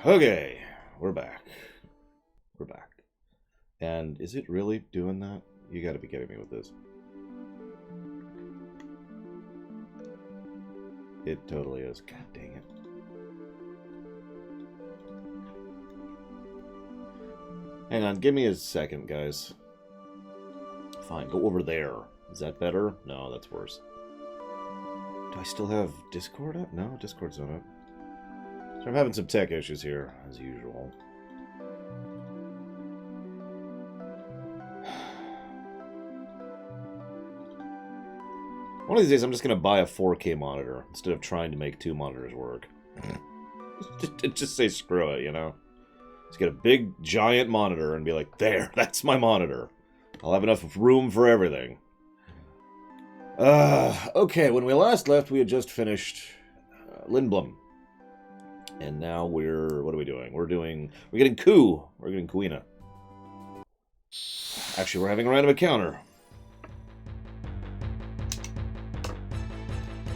Okay, we're back. We're back. And is it really doing that? You gotta be kidding me with this. It totally is. God dang it. Hang on, give me a second, guys. Fine, go over there. Is that better? No, that's worse. Do I still have Discord up? No, Discord's not up. So I'm having some tech issues here, as usual. One of these days I'm just going to buy a 4K monitor instead of trying to make two monitors work. Just say screw it, you know? Just get a big, giant monitor and be like, there, that's my monitor. I'll have enough room for everything. Okay, when we last left, we had just finished Lindblom. And now what are we doing? We're getting Ku. We're getting Kuina. Actually, we're having a random encounter.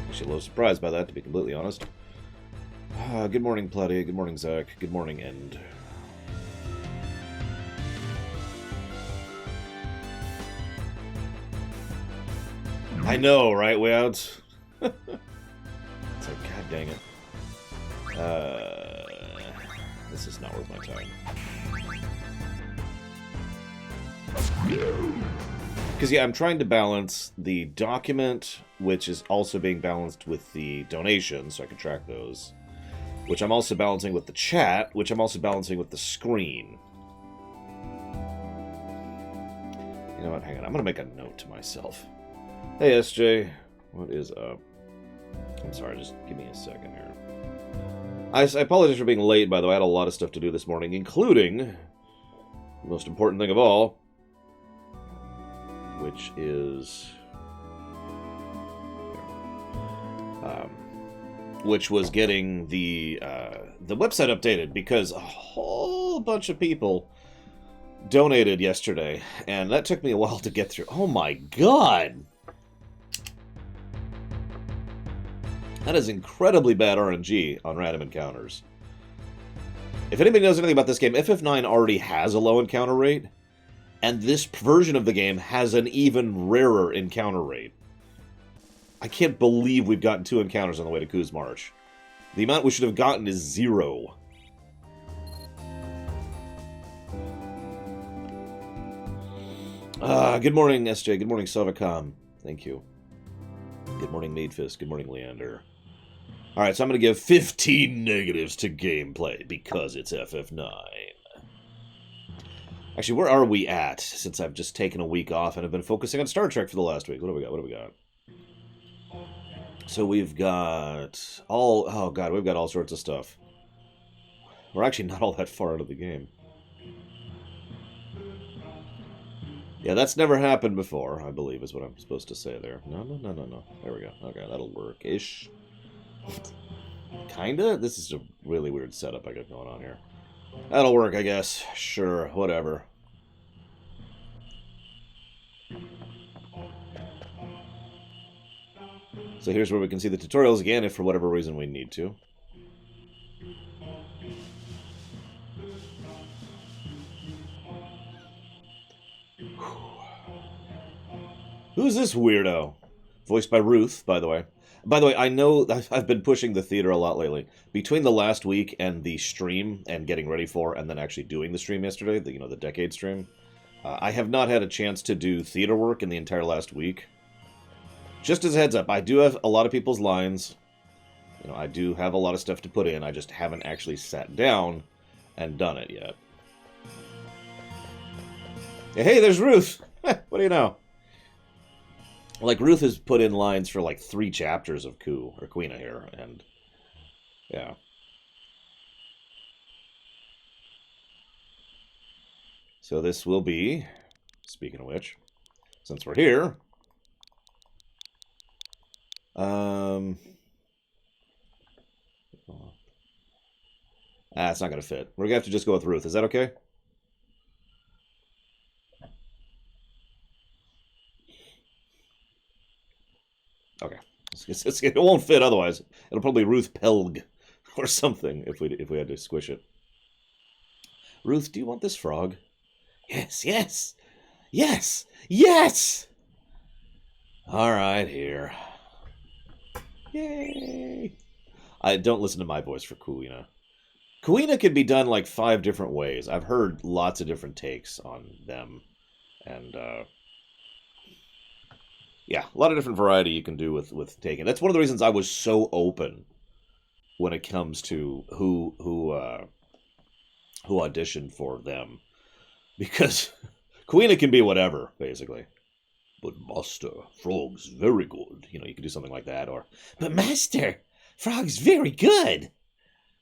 Actually, a little surprised by that, to be completely honest. Good morning, Plutty. Good morning, Zach. Good morning, End. I know, right, Wayouts? It's like, god dang it. This is not worth my time. Because, yeah, I'm trying to balance the document, which is also being balanced with the donations, so I can track those. Which I'm also balancing with the chat, which I'm also balancing with the screen. You know what, hang on, I'm going to make a note to myself. Hey, SJ, what is up? I'm sorry, just give me a second here. I apologize for being late, by the way. I had a lot of stuff to do this morning, including the most important thing of all, which is... which was getting the website updated, because a whole bunch of people donated yesterday, and that took me a while to get through. Oh my god! That is incredibly bad RNG on random encounters. If anybody knows anything about this game, FF9 already has a low encounter rate, and this version of the game has an even rarer encounter rate. I can't believe we've gotten 2 encounters on the way to Ku's March. The amount we should have gotten is 0. Good morning, SJ. Good morning, Savacom. Thank you. Good morning, Nadefist. Good morning, Leander. Alright, so I'm going to give 15 negatives to gameplay because it's FF9. Actually, where are we at since I've just taken a week off and have been focusing on Star Trek for the last week? What do we got? What do we got? So we've got all... Oh, God, we've got all sorts of stuff. We're actually not all that far out of the game. Yeah, that's never happened before, I believe, is what I'm supposed to say there. No. There we go. Okay, that'll work-ish. Kinda? This is a really weird setup I got going on here. That'll work, I guess. Sure, whatever. So here's where we can see the tutorials again, if for whatever reason we need to. Who's this weirdo? Voiced by Ruth, by the way. By the way, I know I've been pushing the theater a lot lately. Between the last week and the stream, and getting ready for, and then actually doing the stream yesterday, the Decade stream, I have not had a chance to do theater work in the entire last week. Just as a heads up, I do have a lot of people's lines. I do have a lot of stuff to put in. I just haven't actually sat down and done it yet. Hey, there's Ruth! What do you know? Like, Ruth has put in lines for, like, 3 chapters of Ku, or Kuina here, and... yeah. So this will be, speaking of which, since we're here... it's not gonna fit. We're gonna have to just go with Ruth. Is that okay? Okay. It won't fit otherwise. It'll probably be Ruth Pelg or something if we had to squish it. Ruth, do you want this frog? Yes, yes, yes, yes! Alright, here. Yay! I don't listen to my voice for Kuina. Kuina can be done like 5 different ways. I've heard lots of different takes on them. And, yeah, a lot of different variety you can do with taking. That's one of the reasons I was so open when it comes to who auditioned for them. Because Kuina can be whatever, basically. But Master, Frog's very good. You know, you can do something like that. Or, but Master, Frog's very good.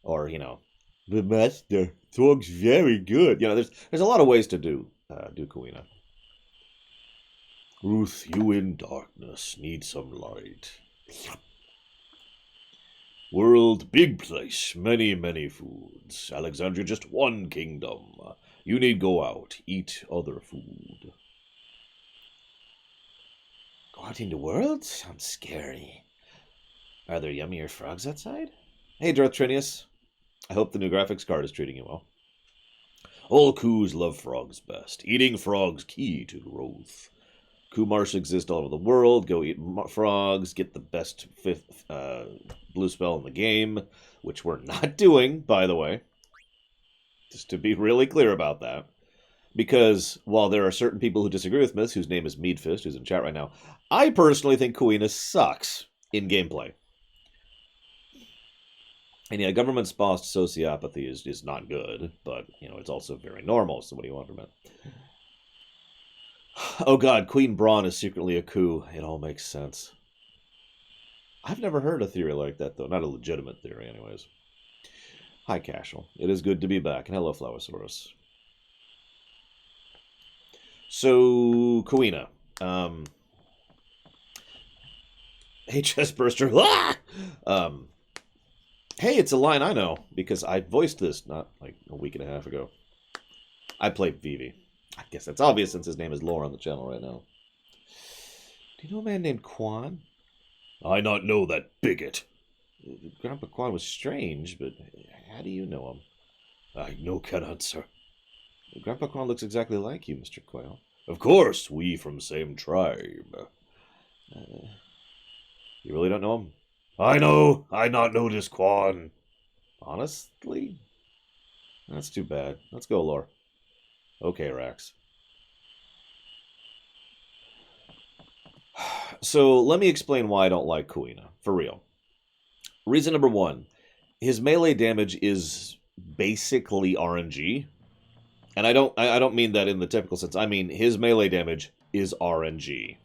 Or, you know, but Master, Frog's very good. You know, there's a lot of ways to do Kuina. Ruth, you in darkness need some light. World, big place, many, many foods. Alexandria, just one kingdom. You need go out, eat other food. Go out in the world? Sounds scary. Are there yummier frogs outside? Hey, Darth I hope the new graphics card is treating you well. All Koos love frogs best. Eating frogs key to growth. Koo marsh exist all over the world. Go eat frogs. Get the best 5th blue spell in the game, which we're not doing, by the way. Just to be really clear about that. Because while there are certain people who disagree with this, whose name is Meadfist, who's in chat right now, I personally think Kuina sucks in gameplay. And yeah, government-sponsored sociopathy is not good, but, you know, it's also very normal, so what do you want from it? Oh god, Queen Braun is secretly a coup. It all makes sense. I've never heard a theory like that, though. Not a legitimate theory, anyways. Hi, Cashel. It is good to be back, and hello, Flowosaurus. So, Kuina. Hey, Chestburster. Ah! Hey, it's a line I know, because I voiced this not like a week and a half ago. I played Vivi. I guess that's obvious since his name is Lore on the channel right now. Do you know a man named Quan? I not know that bigot. Grandpa Quan was strange, but how do you know him? I no can answer. Grandpa Quan looks exactly like you, Mr. Quail. Of course, we from same tribe. You really don't know him? I know. I not know this Quan. Honestly? That's too bad. Let's go, Lore. Okay, Rax. So, let me explain why I don't like Kuina. For real. Reason number 1. His melee damage is basically RNG. And I don't mean that in the typical sense. I mean, his melee damage is RNG.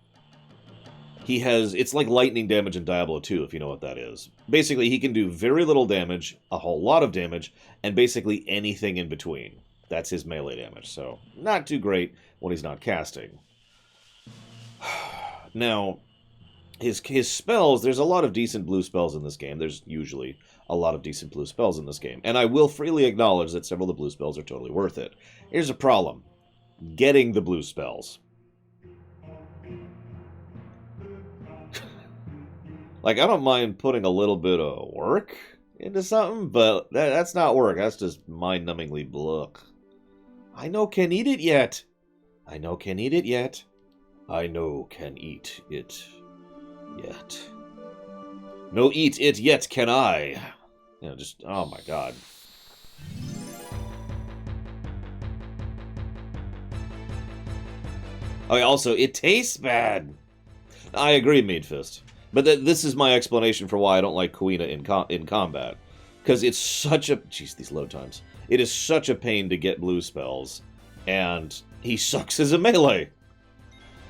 He has... It's like lightning damage in Diablo 2, if you know what that is. Basically, he can do very little damage, a whole lot of damage, and basically anything in between. That's his melee damage, so not too great when he's not casting. Now, his spells, there's a lot of decent blue spells in this game. There's usually a lot of decent blue spells in this game. And I will freely acknowledge that several of the blue spells are totally worth it. Here's a problem. Getting the blue spells. Like, I don't mind putting a little bit of work into something, but that's not work. That's just mind-numbingly bluck. I no can eat it yet. I no can eat it yet. I no can eat it yet. No eat it yet can I. You know, just, oh my god. Oh, yeah, also, it tastes bad. I agree, Meadfist. But this is my explanation for why I don't like Kuina in combat. Because it's such a... Jeez, these load times. It is such a pain to get blue spells. And he sucks as a melee.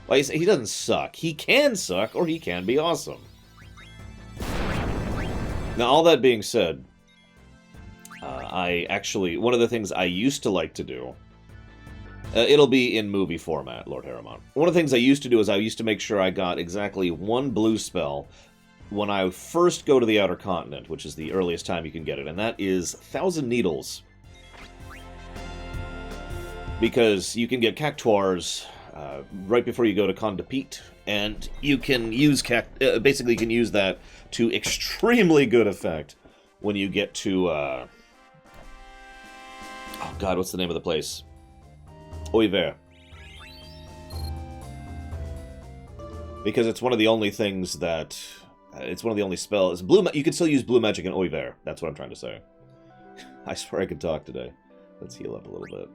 Well, he doesn't suck. He can suck, or he can be awesome. Now, all that being said, one of the things I used to like to do, it'll be in movie format, Lord Harriman. One of the things I used to do is I used to make sure I got exactly one blue spell when I first go to the Outer Continent, which is the earliest time you can get it, and that is 1,000 Needles. Because you can get Cactuars right before you go to Condapete, and you can use basically you can use that to extremely good effect when you get to oh God, what's the name of the place? Oiver. Because it's one of the only things that... it's one of the only spells... you can still use blue magic in Oiver. That's what I'm trying to say. I swear I could talk today. Let's heal up a little bit.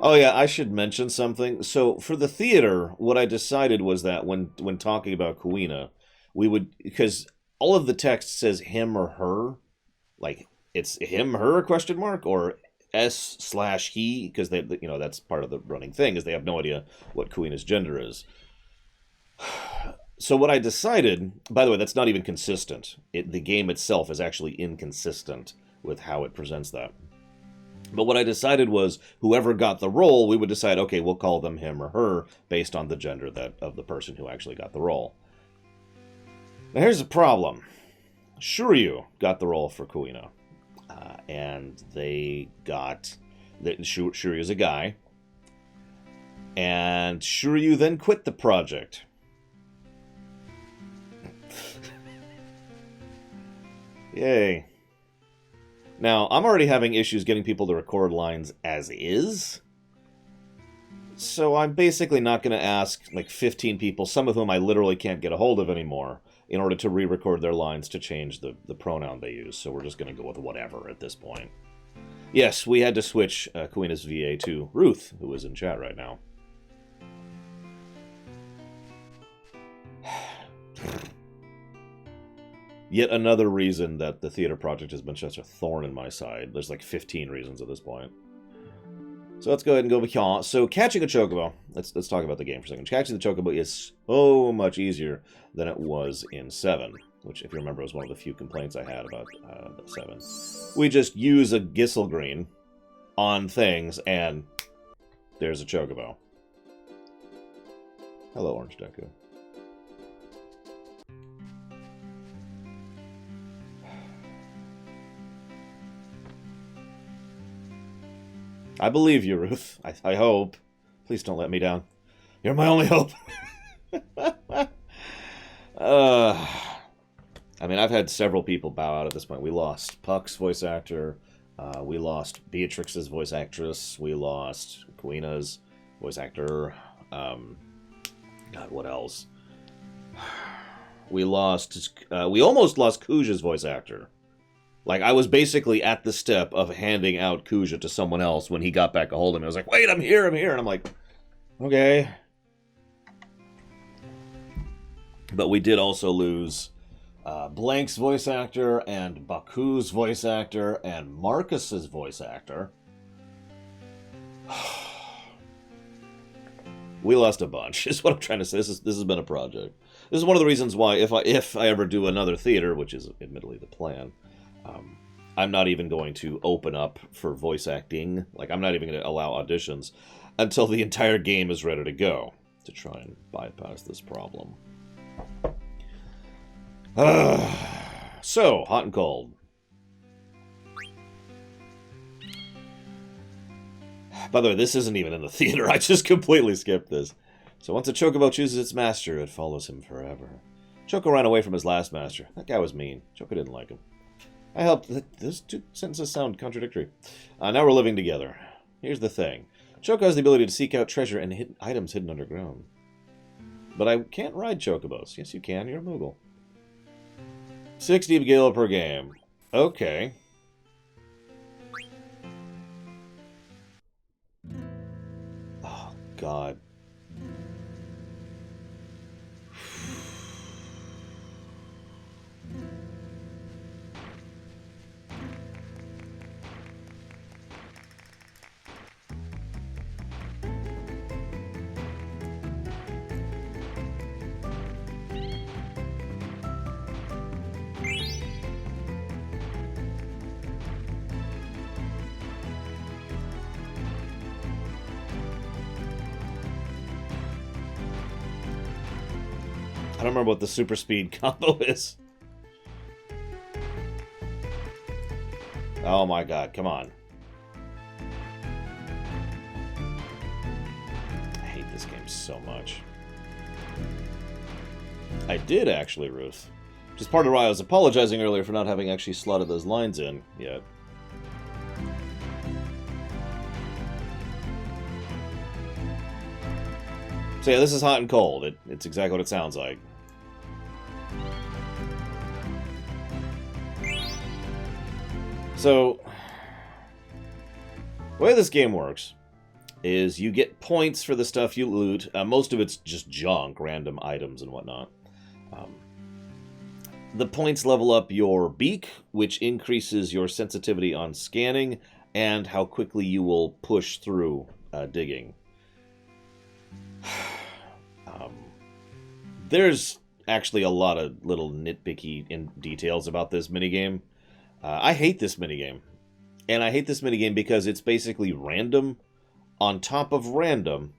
Oh yeah, I should mention something. So for the theater, what I decided was that when talking about Kuina, we would, because all of the text says him or her, like it's him, her, question mark, or S/he, because they, you know, that's part of the running thing, is they have no idea what Kuina's gender is. So what I decided, by the way, that's not even consistent. The game itself is actually inconsistent with how it presents that. But what I decided was, whoever got the role, we would decide, okay, we'll call them him or her, based on the gender of the person who actually got the role. Now here's the problem. Shuryu got the role for Kuina. And they got... Shuryu's a guy. And Shuryu then quit the project. Yay. Now, I'm already having issues getting people to record lines as is. So I'm basically not going to ask like 15 people, some of whom I literally can't get a hold of anymore, in order to re-record their lines to change the pronoun they use. So we're just going to go with whatever at this point. Yes, we had to switch Kuina's VA to Ruth, who is in chat right now. Yet another reason that the theater project has been such a thorn in my side. There's like 15 reasons at this point. So let's go ahead and go beyond. So catching a chocobo. Let's talk about the game for a second. Catching the chocobo is so much easier than it was in 7, which, if you remember, was one of the few complaints I had about 7. We just use a Gisselgreen on things, and there's a chocobo. Hello, Orange Deku. I believe you, Ruth. I hope. Please don't let me down. You're my only hope. I mean, I've had several people bow out at this point. We lost Puck's voice actor. We lost Beatrix's voice actress. We lost Kuina's voice actor. God, what else? We almost lost Kuja's voice actor. Like, I was basically at the step of handing out Kuja to someone else when he got back a hold of me. I was like, wait, I'm here. And I'm like, okay. But we did also lose Blank's voice actor, and Baku's voice actor, and Marcus's voice actor. We lost a bunch, is what I'm trying to say. This has been a project. This is one of the reasons why, if I ever do another theater, which is admittedly the plan, I'm not even going to open up for voice acting. Like, I'm not even going to allow auditions until the entire game is ready to go, to try and bypass this problem. So, hot and cold. By the way, this isn't even in the theater. I just completely skipped this. So once a chocobo chooses its master, it follows him forever. Choco ran away from his last master. That guy was mean. Choco didn't like him. I helped. Those two sentences sound contradictory. Now we're living together. Here's the thing. Choco has the ability to seek out treasure and items hidden underground. But I can't ride chocobos. Yes, you can. You're a Moogle. 60 gil per game. Okay. Oh, God. I don't remember what the super speed combo is. Oh my god, come on. I hate this game so much. I did actually, Ruth. Which is part of why I was apologizing earlier for not having actually slotted those lines in yet. So yeah, this is hot and cold. It's exactly what it sounds like. So, the way this game works is you get points for the stuff you loot. Most of it's just junk, random items and whatnot. The points level up your beak, which increases your sensitivity on scanning and how quickly you will push through digging. There's actually a lot of little nitpicky details about this minigame. I hate this minigame. And I hate this minigame because it's basically random on top of random.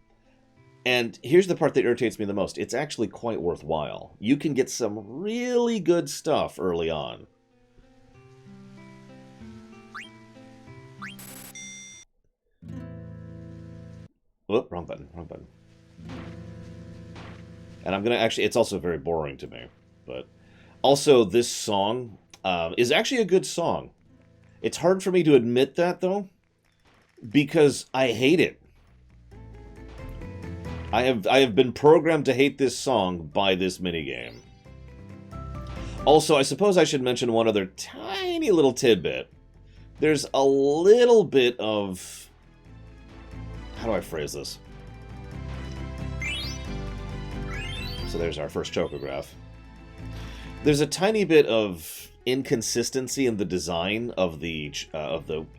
And here's the part that irritates me the most. It's actually quite worthwhile. You can get some really good stuff early on. Whoop, wrong button, wrong button. And I'm going to actually... It's also very boring to me. But also, this song is actually a good song. It's hard for me to admit that, though, because I hate it. I have been programmed to hate this song by this minigame. Also, I suppose I should mention one other tiny little tidbit. There's a little bit of... How do I phrase this? So there's our first chocograph. There's a tiny bit of inconsistency in the design of the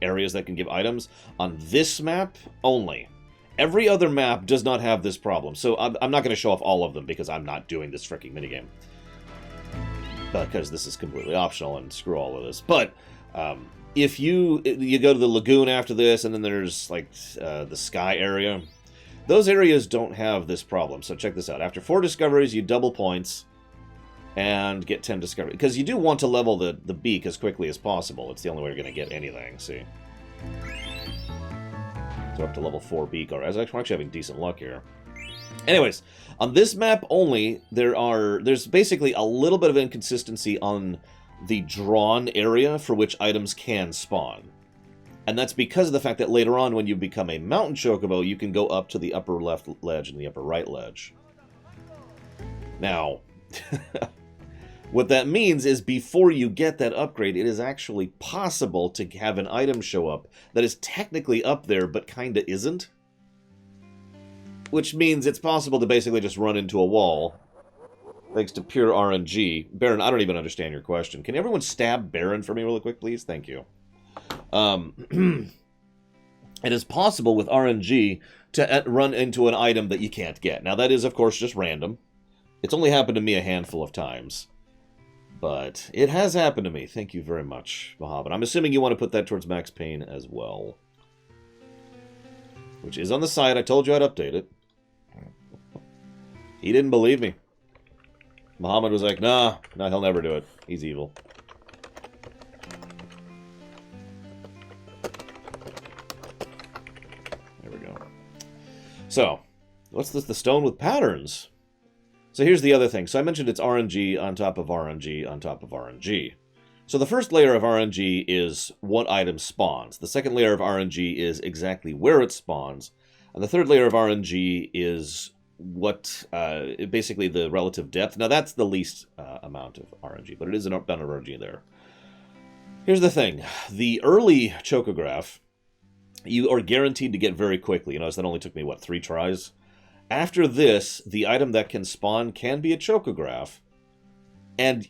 areas that can give items on this map only. Every other map does not have this problem, so I'm not going to show off all of them because I'm not doing this freaking minigame. Because this is completely optional and screw all of this. But if you go to the lagoon after this, and then there's like the sky area, those areas don't have this problem. So check this out. After 4 discoveries, you double points and get 10 discoveries. Because you do want to level the beak as quickly as possible. It's the only way you're going to get anything, see? So up to level 4 beak. Alright, we're actually having decent luck here. Anyways, on this map only, there's basically a little bit of inconsistency on the drawn area for which items can spawn. And that's because of the fact that later on, when you become a mountain chocobo, you can go up to the upper left ledge and the upper right ledge. Now, what that means is before you get that upgrade, it is actually possible to have an item show up that is technically up there, but kinda isn't. Which means it's possible to basically just run into a wall, thanks to pure RNG. Baron, I don't even understand your question. Can everyone stab Baron for me really quick, please? Thank you. It is possible with RNG to run into an item that you can't get. Now, that is, of course, just random. It's only happened to me a handful of times. But it has happened to me. Thank you very much, Mohammed. I'm assuming you want to put that towards Max Payne as well. Which is on the side. I told you I'd update it. He didn't believe me. Mohammed was like, nah, he'll never do it. He's evil. There we go. So, what's this? The stone with patterns. So here's the other thing. So I mentioned it's RNG on top of RNG on top of RNG. So the first layer of RNG is what item spawns. The second layer of RNG is exactly where it spawns. And the third layer of RNG is what, basically the relative depth. Now that's the least amount of RNG, but it is an amount of RNG there. Here's the thing. The early chocograph, you are guaranteed to get very quickly. You notice that only took me, what, 3 tries? After this, the item that can spawn can be a chocograph, and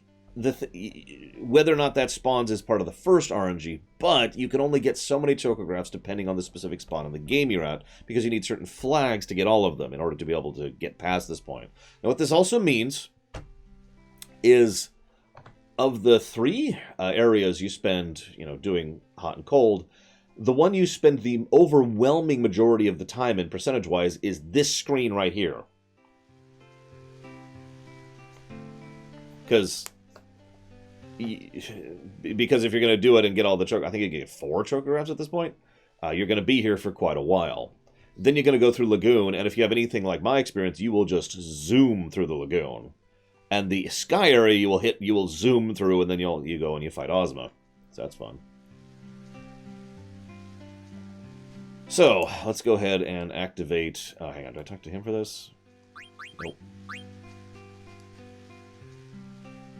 whether or not that spawns is part of the first RNG, but you can only get so many chocographs depending on the specific spawn in the game you're at, because you need certain flags to get all of them in order to be able to get past this point. Now, what this also means is, of the 3 areas you spend, doing hot and cold, the one you spend the overwhelming majority of the time in percentage-wise is this screen right here. Because if you're going to do it and get all the I think you get 4 chocographs at this point, you're going to be here for quite a while. Then you're going to go through Lagoon, and if you have anything like my experience, you will just zoom through the Lagoon. And the sky area you will zoom through, and then you go and you fight Ozma. So that's fun. So, let's go ahead and activate... Oh, hang on, do I talk to him for this? Nope.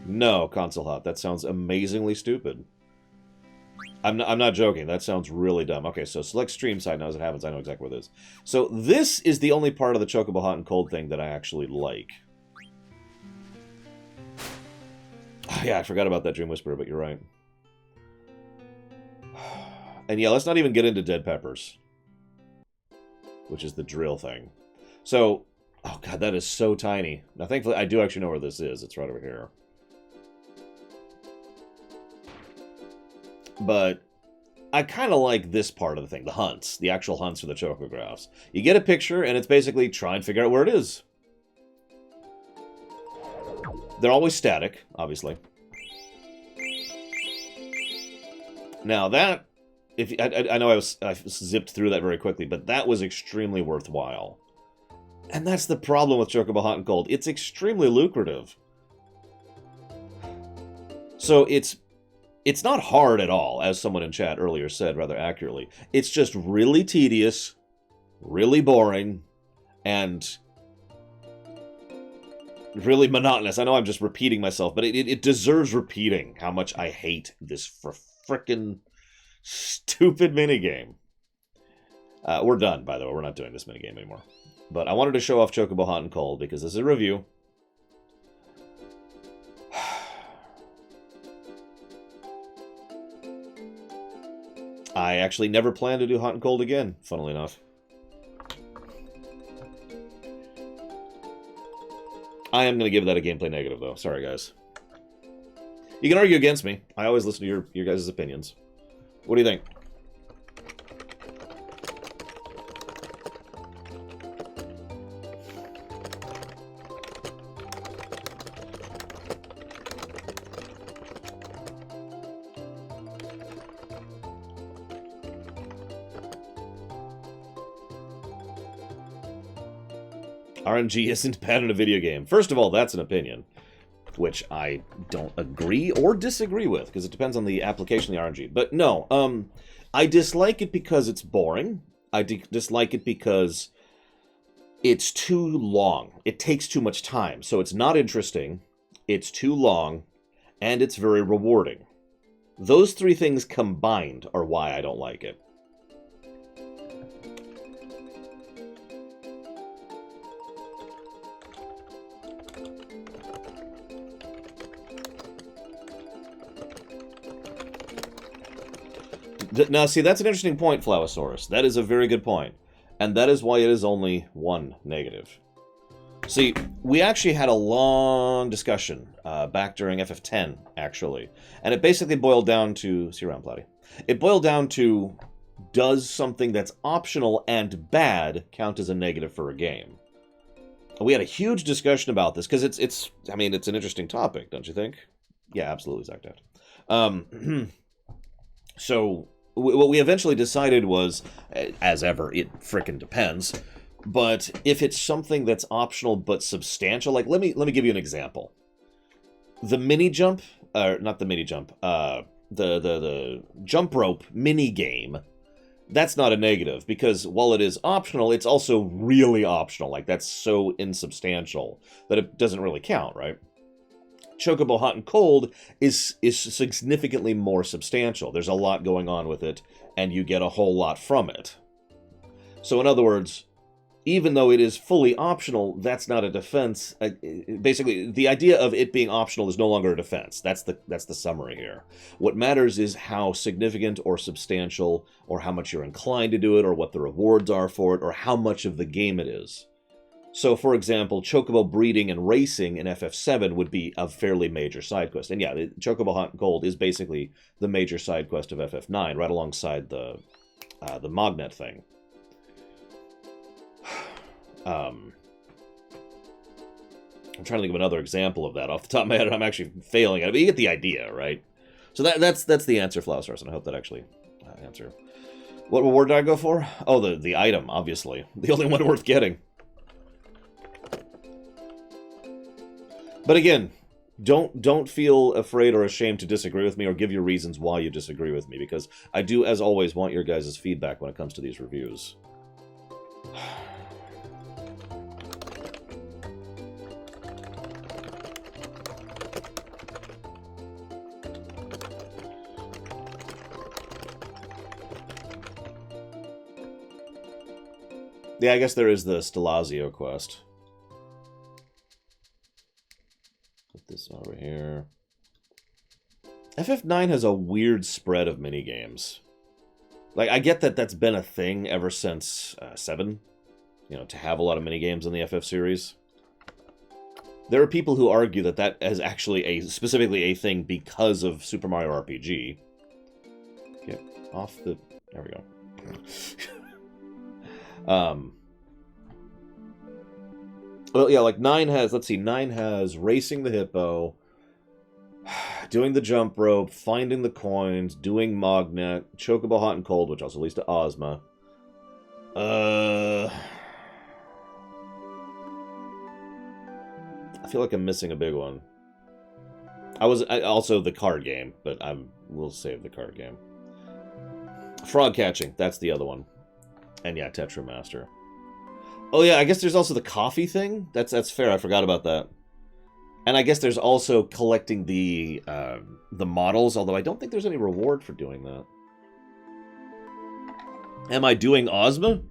No, Console Hot. That sounds amazingly stupid. I'm not joking. That sounds really dumb. Okay, so select stream side. Now as it happens, I know exactly what it is. So this is the only part of the Chocobo Hot and Cold thing that I actually like. Oh, yeah, I forgot about that Dream Whisperer, but you're right. And yeah, let's not even get into Dead Peppers, which is the drill thing. So, oh god, that is so tiny. Now, thankfully, I do actually know where this is. It's right over here. But I kind of like this part of the thing, the hunts, the actual hunts for the Chocographs. You get a picture, and it's basically try and figure out where it is. They're always static, obviously. Now that, I know I zipped through that very quickly, but that was extremely worthwhile. And that's the problem with Chocobo Hot and Cold. It's extremely lucrative. So it's not hard at all, as someone in chat earlier said rather accurately. It's just really tedious, really boring, and really monotonous. I know I'm just repeating myself, but it deserves repeating how much I hate this frickin' stupid minigame. We're done, by the way. We're not doing this minigame anymore. But I wanted to show off Chocobo Hot and Cold because this is a review. I actually never plan to do Hot and Cold again, funnily enough. I am going to give that a gameplay negative, though. Sorry, guys. You can argue against me. I always listen to your guys' opinions. What do you think? RNG isn't bad in a video game. First of all, that's an opinion, which I don't agree or disagree with, because it depends on the application of the RNG. But no, I dislike it because it's boring. I dislike it because it's too long. It takes too much time. So it's not interesting, it's too long, and it's very rewarding. Those three things combined are why I don't like it. Now, see, that's an interesting point, Flowosaurus. That is a very good point. And that is why it is only one negative. See, we actually had a long discussion back during FF10, actually. And it basically boiled down to... See you around, Platy. It boiled down to, does something that's optional and bad count as a negative for a game? We had a huge discussion about this, because it's I mean, it's an interesting topic, don't you think? Yeah, absolutely, Zach. So... what we eventually decided was, as ever, it frickin' depends. But if it's something that's optional but substantial, like let me give you an example. The mini jump, not the mini jump, the jump rope mini game. That's not a negative because while it is optional, it's also really optional. Like that's so insubstantial that it doesn't really count, right? Chocobo Hot and Cold is significantly more substantial. There's a lot going on with it, and you get a whole lot from it. So in other words, even though it is fully optional, that's not a defense. Basically, the idea of it being optional is no longer a defense. That's the summary here. What matters is how significant or substantial, or how much you're inclined to do it, or what the rewards are for it, or how much of the game it is. So, for example, Chocobo breeding and racing in FF7 would be a fairly major side quest. And yeah, Chocobo Hot and Cold is basically the major side quest of FF9, right alongside the Magnet thing. I'm trying to think of another example of that off the top of my head, and I'm actually failing at it. But you get the idea, right? So that's the answer, Flowsaurus, and I hope that actually answer. What reward did I go for? Oh, the item, obviously. The only one worth getting. But again, don't feel afraid or ashamed to disagree with me or give your reasons why you disagree with me, because I do, as always, want your guys' feedback when it comes to these reviews. Yeah, I guess there is the Stelazio quest. Put this over here. FF9 has a weird spread of minigames. Like, I get that that's been a thing ever since 7, you know, to have a lot of minigames in the FF series. There are people who argue that that is actually specifically a thing because of Super Mario RPG. Get off the... There we go. Well, yeah, like 9 has... Let's see, 9 has Racing the Hippo, doing the jump rope, finding the coins, doing Mognet, Chocobo Hot and Cold, which also leads to Ozma. I feel like I'm missing a big one. Also the card game, but we'll save the card game. Frog catching, that's the other one. And yeah, Tetra Master. Oh yeah, I guess there's also the coffee thing. That's fair. I forgot about that. And I guess there's also collecting the models, although I don't think there's any reward for doing that. Am I doing Ozma?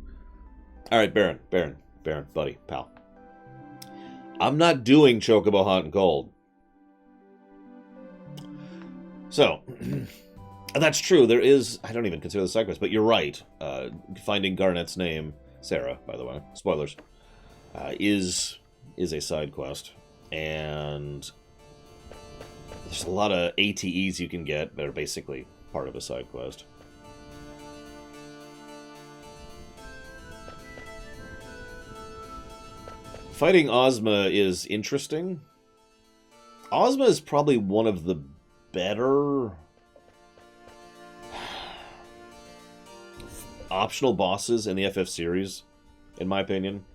All right, Baron, buddy, pal. I'm not doing Chocobo Hot and Cold. So, that's true. There is... I don't even consider the side quest, but you're right. Finding Garnet's name, Sarah, by the way, spoilers, is a side quest. And there's a lot of ATEs you can get that are basically part of a side quest. Fighting Ozma is interesting. Ozma is probably one of the better optional bosses in the FF series, in my opinion.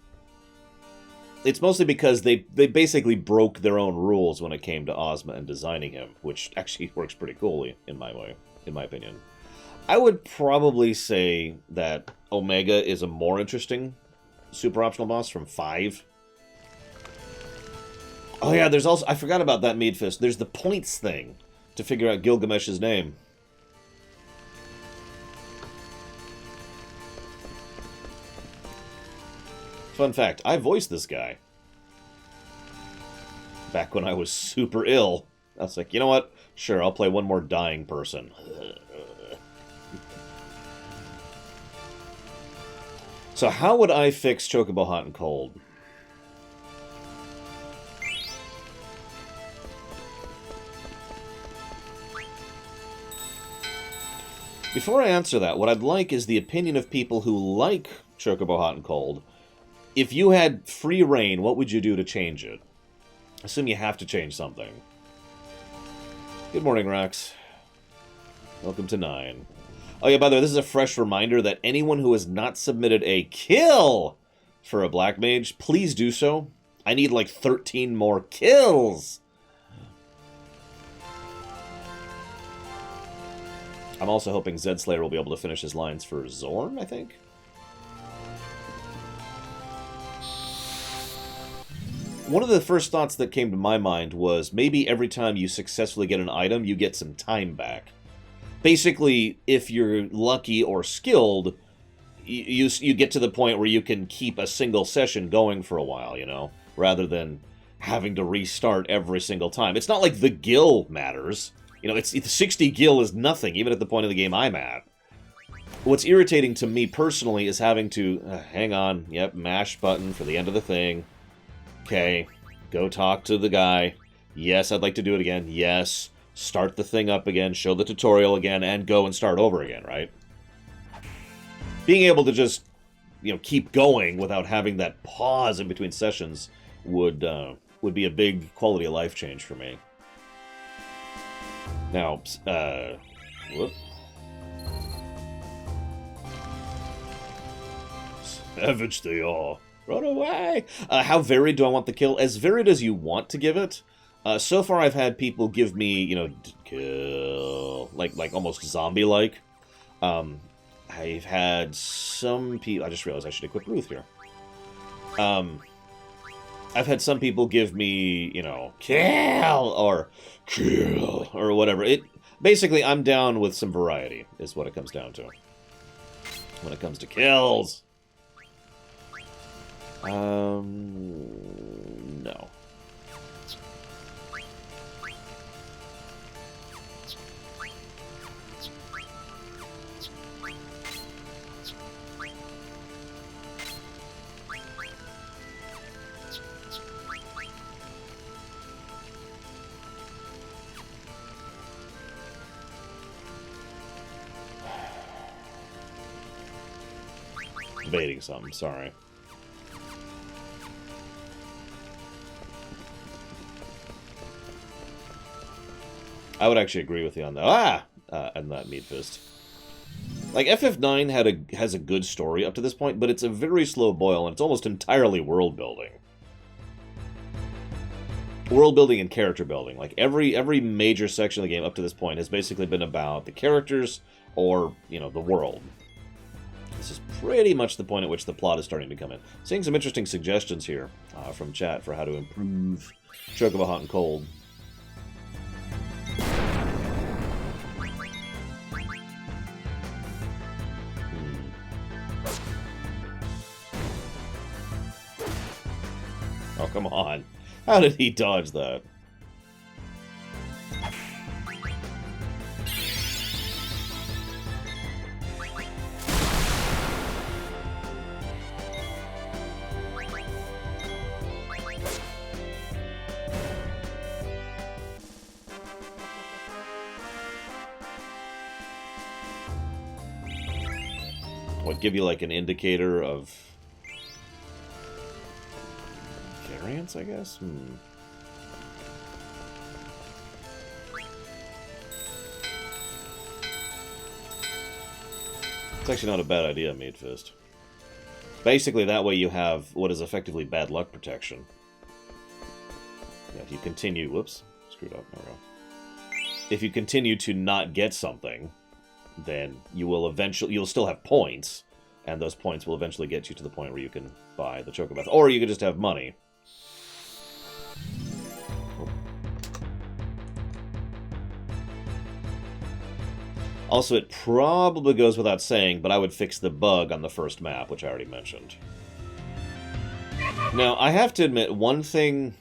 It's mostly because they basically broke their own rules when it came to Ozma and designing him, which actually works pretty coolly, in my opinion. I would probably say that Omega is a more interesting super optional boss from 5. Oh yeah, there's also... I forgot about that Mead Fist. There's the points thing to figure out Gilgamesh's name. Fun fact, I voiced this guy. Back when I was super ill. I was like, you know what? Sure, I'll play one more dying person. So how would I fix Chocobo Hot and Cold? Before I answer that, what I'd like is the opinion of people who like Chocobo Hot and Cold. If you had free reign, what would you do to change it? Assume you have to change something. Good morning, Rax. Welcome to 9. Oh yeah, by the way, this is a fresh reminder that anyone who has not submitted a kill for a Black Mage, please do so. I need like 13 more kills. I'm also hoping Zed Slayer will be able to finish his lines for Zorn, I think. One of the first thoughts that came to my mind was maybe every time you successfully get an item, you get some time back. Basically, if you're lucky or skilled, you get to the point where you can keep a single session going for a while, you know, rather than having to restart every single time. It's not like the gil matters. You know, it's 60 gil is nothing, even at the point of the game I'm at. What's irritating to me personally is having to, hang on, yep, mash button for the end of the thing. Okay, go talk to the guy. Yes, I'd like to do it again. Yes, start the thing up again, show the tutorial again, and go and start over again, right? Being able to just, you know, keep going without having that pause in between sessions would be a big quality of life change for me. Now, whoop. Savage they are. Run away! How varied do I want the kill? As varied as you want to give it. So far I've had people give me, you know, kill, like almost zombie-like. I've had some people... I just realized I should equip Ruth here. I've had some people give me, you know, kill, or whatever. Basically, I'm down with some variety, is what it comes down to. When it comes to kills. No. Debating something, sorry. I would actually agree with you on that. And that Meat Fist. Like, FF9 has a good story up to this point, but it's a very slow boil, and it's almost entirely world building. World building and character building. Like, every major section of the game up to this point has basically been about the characters or, you know, the world. This is pretty much the point at which the plot is starting to come in. Seeing some interesting suggestions here from chat for how to improve Chocobo Hot and Cold. Oh, come on. How did he dodge that? What, give you like an indicator of variance, I guess? It's actually not a bad idea, Meat Fist. Basically, that way you have what is effectively bad luck protection. Yeah, if you continue... Whoops. Screwed up. There we go. If you continue to not get something, then you will eventually... You'll still have points, and those points will eventually get you to the point where you can buy the Chocobath. Or you could just have money. Also, it probably goes without saying, but I would fix the bug on the first map, which I already mentioned. Now, I have to admit, one thing...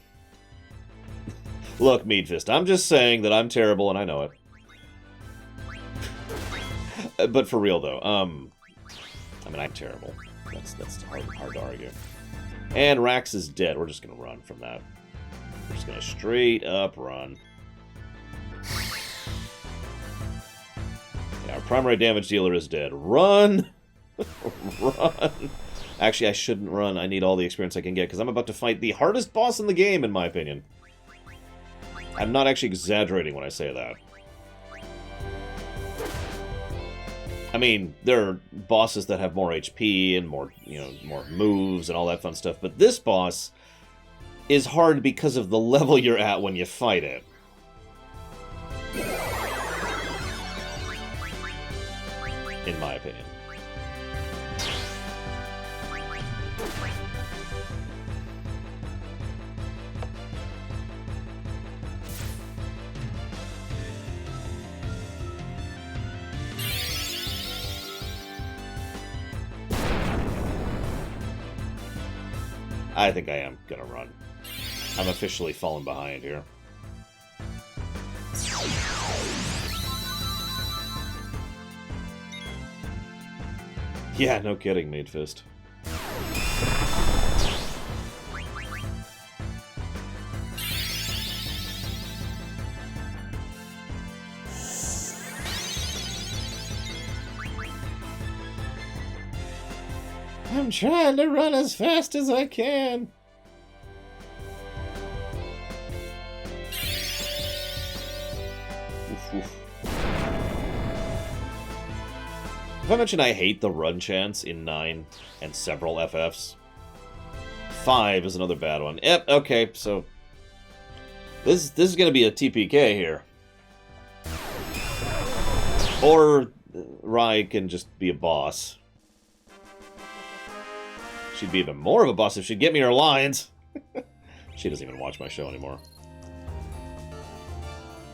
Look, Meat Fist, I'm just saying that I'm terrible, and I know it. But for real, though, I mean, I'm terrible. That's hard to argue. And Rax is dead. We're just going to run from that. We're just going to straight up run. Our primary damage dealer is dead. Run! Run! Actually, I shouldn't run. I need all the experience I can get, because I'm about to fight the hardest boss in the game, in my opinion. I'm not actually exaggerating when I say that. I mean, there are bosses that have more HP and more, you know, more moves and all that fun stuff, but this boss is hard because of the level you're at when you fight it. In my opinion. I think I am gonna run. I'm officially falling behind here. Yeah, no kidding, Meat Fist. I'm trying to run as fast as I can. Oof, oof. If I mention I hate the run chance in 9 and several FFs, 5 is another bad one. Yep, okay, so... This is going to be a TPK here. Or Rai can just be a boss. She'd be even more of a boss if she'd get me her lines. She doesn't even watch my show anymore.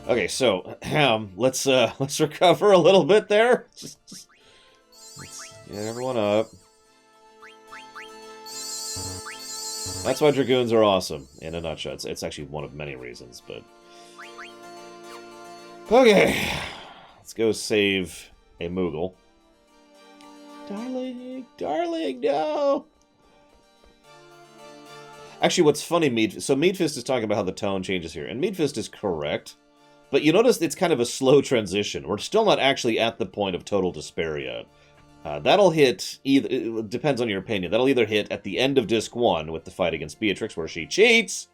Okay, so let's recover a little bit there. Just let's get everyone up. That's why Dragoons are awesome, in a nutshell. It's actually one of many reasons, but... Okay. Let's go save a Moogle. Darling, darling, no! Actually, what's funny, so Meadfist is talking about how the tone changes here, and Meadfist is correct, but you notice it's kind of a slow transition. We're still not actually at the point of total despair yet. That'll hit, it depends on your opinion, that'll either hit at the end of Disc 1 with the fight against Beatrix where she cheats,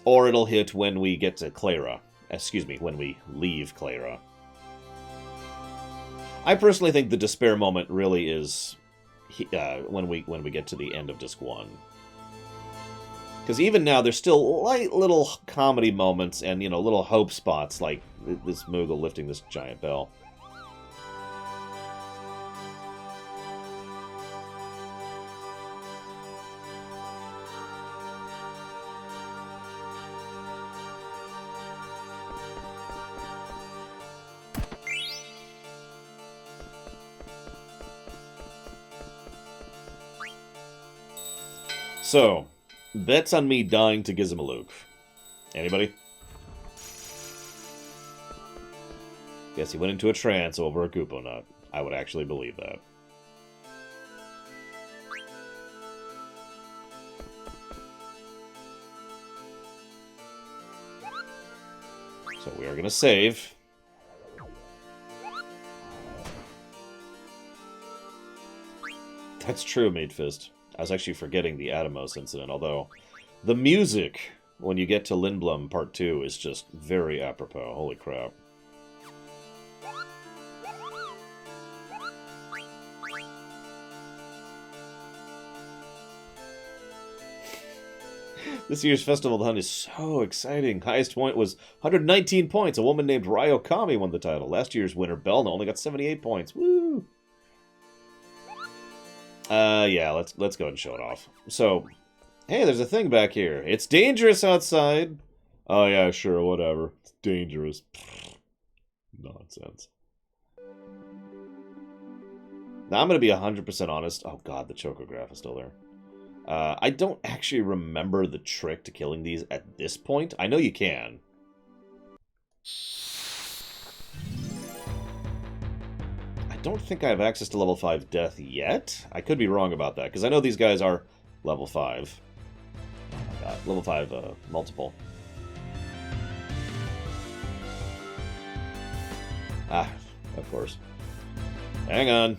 or it'll hit when we get to Clara. Excuse me, when we leave Clara. I personally think the despair moment really is when we get to the end of Disc 1. Because even now, there's still light little comedy moments and, you know, little hope spots like this Moogle lifting this giant bell. So, bets on me dying to Gizmaluke. Anybody? Guess he went into a trance over a Koopa nut. I would actually believe that. So we are going to save. That's true, Meadfist. I was actually forgetting the Atomos incident, although the music when you get to Lindblum Part 2 is just very apropos. Holy crap. This year's Festival of the Hunt is so exciting. Highest point was 119 points. A woman named Ryo Kami won the title. Last year's winner, Belna, only got 78 points. Woo! Yeah, let's go ahead and show it off. So, hey, there's a thing back here. It's dangerous outside. Oh, yeah, sure, whatever. It's dangerous. Nonsense. Now, I'm going to be 100% honest. Oh, God, the Chocograph is still there. I don't actually remember the trick to killing these at this point. I know you can. I don't think I have access to level 5 death yet. I could be wrong about that, because I know these guys are level 5. Oh my god, level 5 multiple. Ah, of course. Hang on.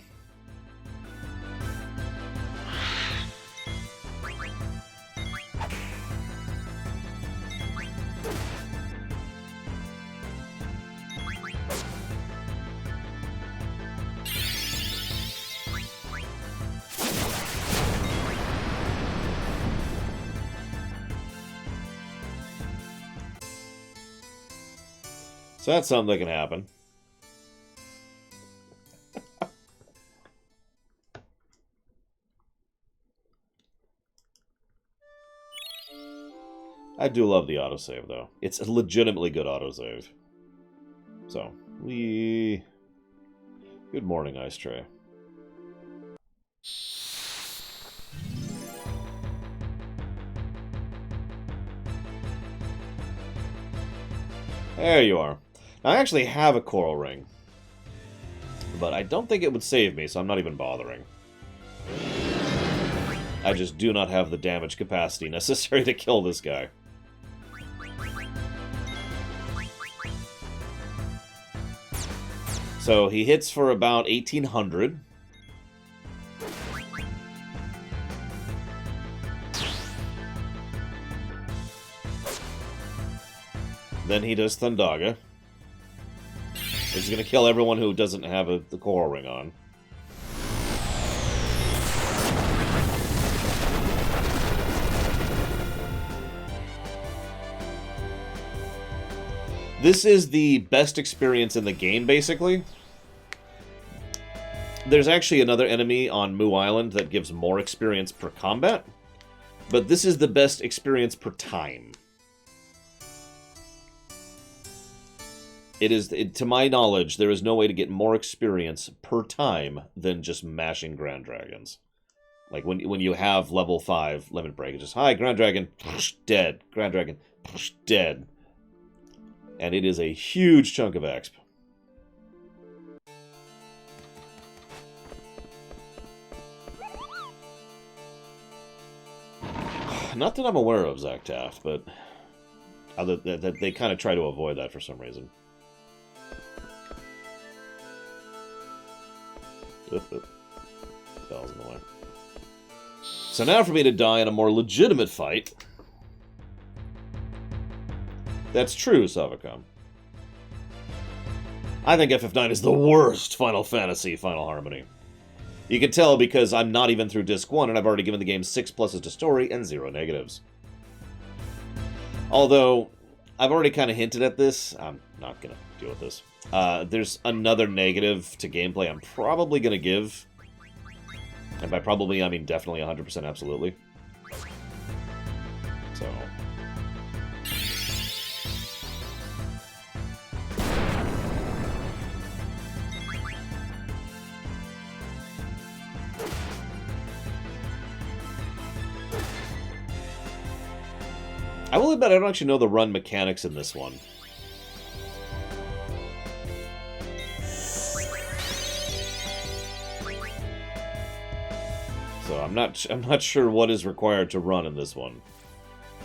So that's something that can happen. I do love the autosave, though. It's a legitimately good autosave. So, Good morning, Ice Tray. There you are. Now, I actually have a coral ring, but I don't think it would save me, so I'm not even bothering. I just do not have the damage capacity necessary to kill this guy. So he hits for about 1800. Then he does Thundaga. He's going to kill everyone who doesn't have the coral ring on. This is the best experience in the game, basically. There's actually another enemy on Moo Island that gives more experience per combat, but this is the best experience per time. To my knowledge, there is no way to get more experience per time than just mashing Grand Dragons. Like, when you have level 5 Limit Break, it's just, hi, Grand Dragon, dead. Grand Dragon, dead. And it is a huge chunk of exp. Not that I'm aware of, Zach Taft, but that they kind of try to avoid that for some reason. Bell's in the way. So now for me to die in a more legitimate fight. That's true, Savacom. I think FF9 is the worst Final Fantasy Final Harmony. You can tell because I'm not even through Disc 1, and I've already given the game 6 pluses to story and 0 negatives. Although, I've already kind of hinted at this. I'm not going to deal with this. There's another negative to gameplay I'm probably going to give. And by probably, I mean definitely 100% absolutely. So... I will admit I don't actually know the run mechanics in this one. So I'm not sure what is required to run in this one.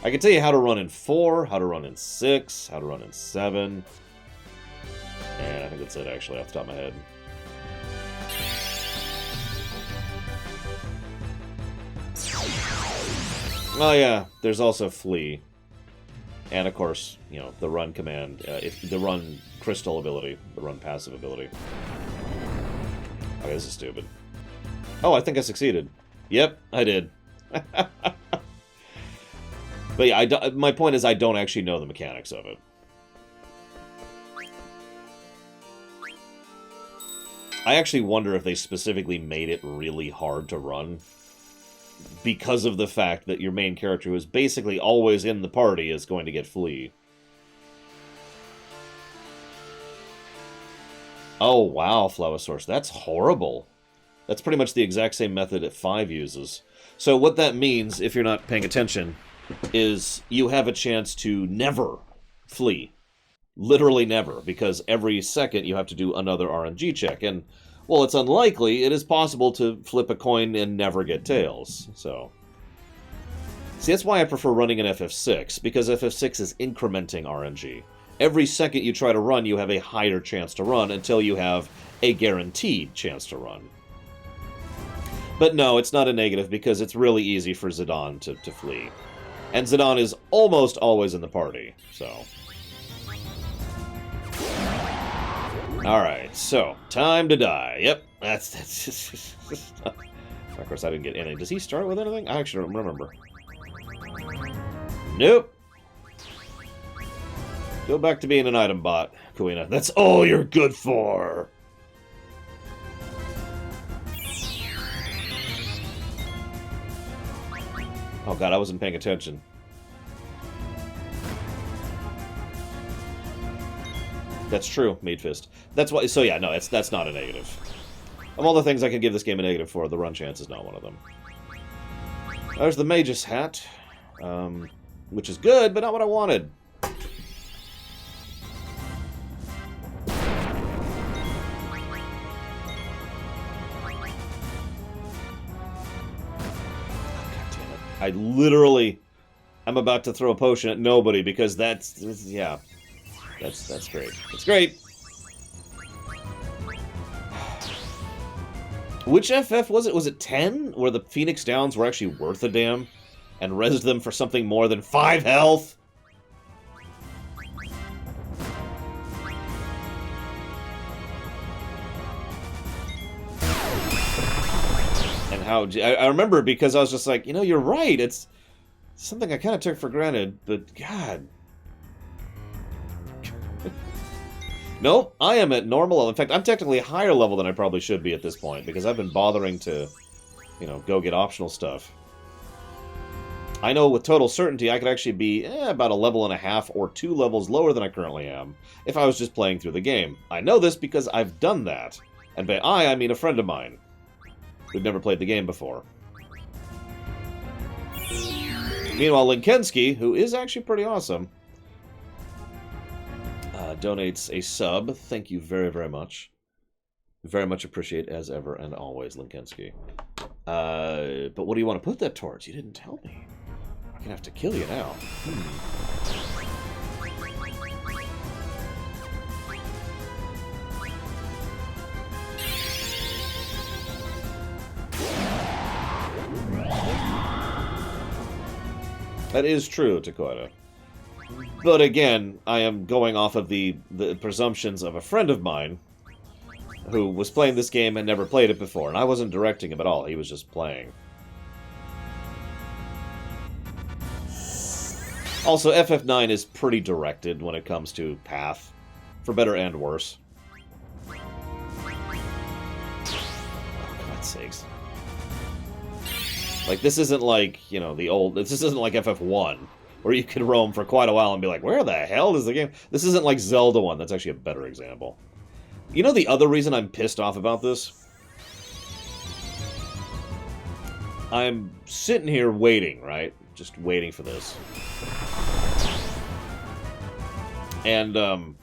I can tell you how to run in 4, how to run in 6, how to run in 7. And I think that's it actually off the top of my head. Oh yeah, there's also Flee. And of course, you know, the run command, the run crystal ability, the run passive ability. Okay, this is stupid. Oh, I think I succeeded. Yep, I did. But yeah, my point is I don't actually know the mechanics of it. I actually wonder if they specifically made it really hard to run. Because of the fact that your main character, who is basically always in the party, is going to get Flee. Oh, wow, Flowosaurus. That's horrible. That's pretty much the exact same method that 5 uses. So what that means, if you're not paying attention, is you have a chance to never flee. Literally never, because every second you have to do another RNG check. And, well, it's unlikely. It is possible to flip a coin and never get tails. So, see, that's why I prefer running an FF6, because FF6 is incrementing RNG. Every second you try to run, you have a higher chance to run until you have a guaranteed chance to run. But no, it's not a negative, because it's really easy for Zidane to flee. And Zidane is almost always in the party, so... Alright, so, time to die. Yep, that's just... Of course, I didn't get any. Does he start with anything? I actually don't remember. Nope. Go back to being an item bot, Kuina. That's all you're good for! Oh god, I wasn't paying attention. That's true, Meat Fist. That's why. So yeah, no, that's not a negative. Of all the things I can give this game a negative for, the run chance is not one of them. There's the Magus hat, which is good, but not what I wanted. God damn it! I literally, I'm about to throw a potion at nobody because that's yeah. That's great. It's great! Which FF was it? Was it 10? Where the Phoenix Downs were actually worth a damn? And rezzed them for something more than 5 health? And how... I remember because I was just like, you know, you're right. It's something I kind of took for granted, but God... Nope, I am at normal level. In fact, I'm technically a higher level than I probably should be at this point, because I've been bothering to, you know, go get optional stuff. I know with total certainty I could actually be about a level and a half or 2 levels lower than I currently am if I was just playing through the game. I know this because I've done that. And by I mean a friend of mine who'd never played the game before. Meanwhile, Linkensky, who is actually pretty awesome, donates a sub. Thank you very, very much. Very much appreciate, as ever and always, Linkensky. But what do you want to put that towards? You didn't tell me. I'm gonna have to kill you now. That is true, Takota. But again, I am going off of the presumptions of a friend of mine who was playing this game and never played it before, and I wasn't directing him at all, he was just playing. Also, FF9 is pretty directed when it comes to path, for better and worse. Oh, for God's sakes. Like, this isn't like, you know, this isn't like FF1, where you could roam for quite a while and be like, where the hell is the game? This isn't like Zelda 1, that's actually a better example. You know the other reason I'm pissed off about this? I'm sitting here waiting, right? Just waiting for this. And,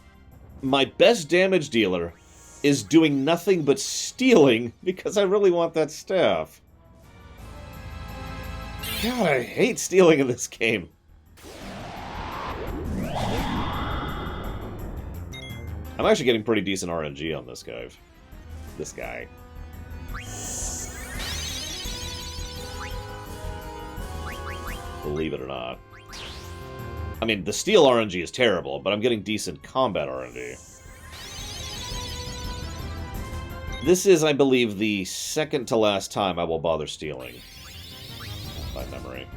my best damage dealer is doing nothing but stealing because I really want that staff. God, I hate stealing in this game. I'm actually getting pretty decent RNG on this guy. This guy. Believe it or not. I mean, the steal RNG is terrible, but I'm getting decent combat RNG. This is, I believe, the second to last time I will bother stealing. By memory.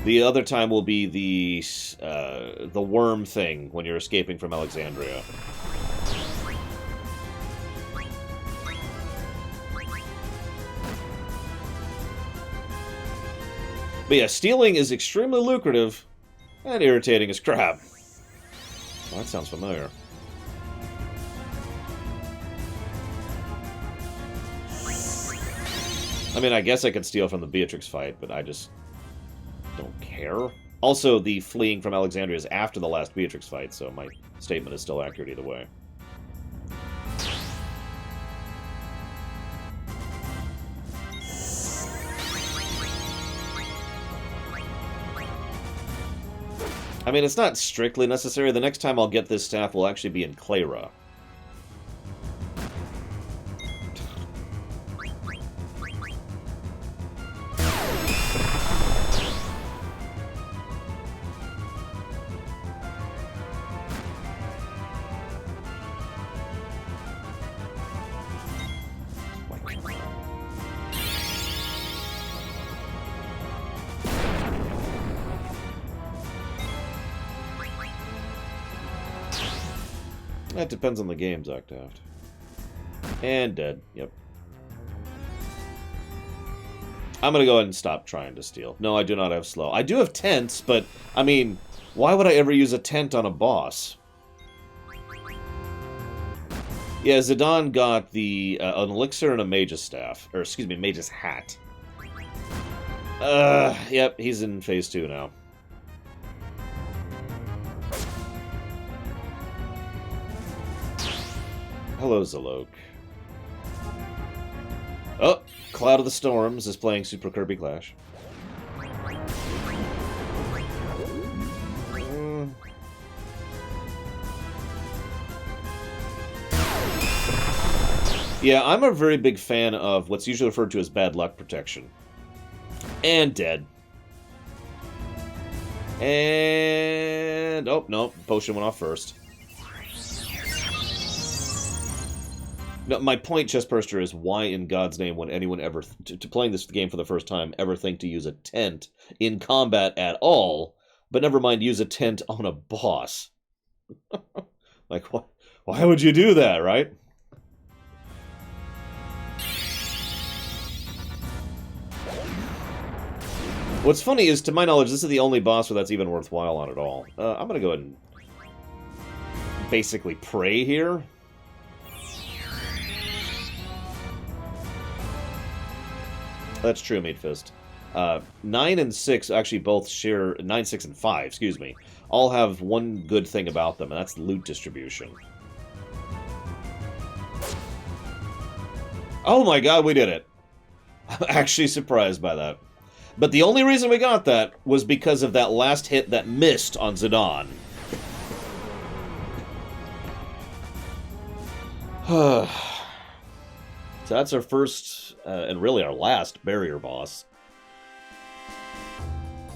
The other time will be the worm thing when you're escaping from Alexandria. But yeah, stealing is extremely lucrative and irritating as crap. Well, that sounds familiar. I mean, I guess I could steal from the Beatrix fight, but I just don't care. Also, the fleeing from Alexandria is after the last Beatrix fight, so my statement is still accurate either way. I mean, it's not strictly necessary. The next time I'll get this staff will actually be in Clara. That depends on the games, Octaft. And dead, yep. I'm gonna go ahead and stop trying to steal. No, I do not have slow. I do have tents, but, I mean, why would I ever use a tent on a boss? Yeah, Zidane got the an elixir and a mage's staff. Or, excuse me, mage's hat. Yep, he's in phase 2 now. Hello, Zalok. Oh, Cloud of the Storms is playing Super Kirby Clash. Yeah, I'm a very big fan of what's usually referred to as bad luck protection. And dead. And... oh, no, potion went off first. No, my point, Chestburster, is why in God's name would anyone ever, to playing this game for the first time, ever think to use a tent in combat at all, But never mind, use a tent on a boss. Like, what? Why would you do that, right? What's funny is, to my knowledge, this is the only boss where that's even worthwhile on at all. I'm gonna go ahead and basically pray here. That's true, Meat Fist. 9 and 6 actually both share... 9, 6, and 5, excuse me. All have one good thing about them, and that's loot distribution. Oh my god, we did it! I'm actually surprised by that. But the only reason we got that was because of that last hit that missed on Zidane. So that's our first, and really our last, barrier boss.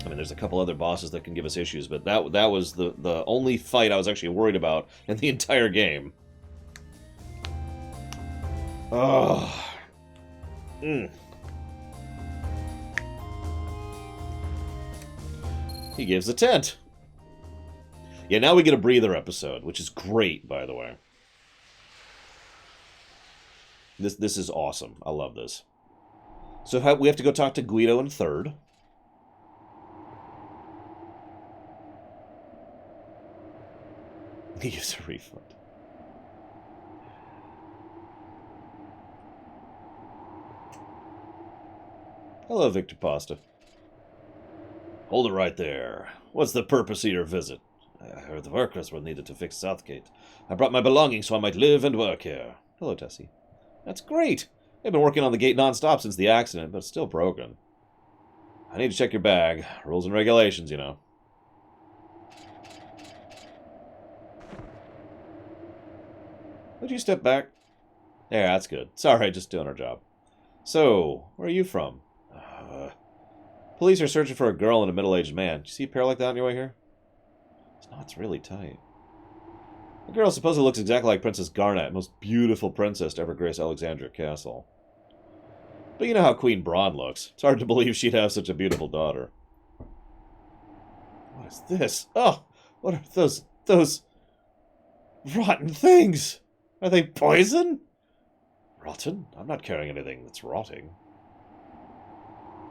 I mean, there's a couple other bosses that can give us issues, but that was the only fight I was actually worried about in the entire game. Oh. He gives a tent. Yeah, now we get a breather episode, which is great, by the way. This is awesome. I love this. So we have to go talk to Guido in 3rd. He gives a refund. Hello, Victor Pasta. Hold it right there. What's the purpose of your visit? I heard the workers were needed to fix Southgate. I brought my belongings so I might live and work here. Hello, Tessie. That's great. I've been working on the gate non-stop since the accident, but it's still broken. I need to check your bag. Rules and regulations, you know. Would you step back? Yeah, that's good. Sorry, just doing our job. So, where are you from? Police are searching for a girl and a middle-aged man. Did you see a pair like that on your way here? It's really tight. The girl supposedly looks exactly like Princess Garnet, most beautiful princess to ever grace Alexandria Castle. But you know how Queen Braun looks. It's hard to believe she'd have such a beautiful daughter. What is this? Oh, what are those rotten things? Are they poison? Rotten? I'm not carrying anything that's rotting.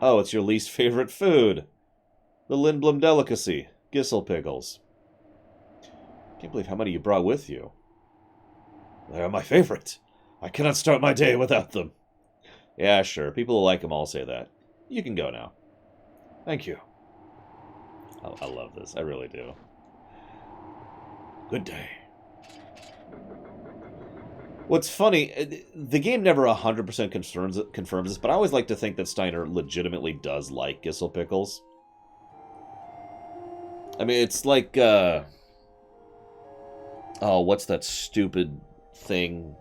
Oh, it's your least favorite food. The Lindblom delicacy, Gissel pickles. Can't believe how many you brought with you. They are my favorite. I cannot start my day without them. Yeah, sure. People who like them all say that. You can go now. Thank you. I love this. I really do. Good day. What's funny, the game never 100% confirms this, but I always like to think that Steiner legitimately does like Gissel pickles. I mean, it's like, oh, what's that stupid thing?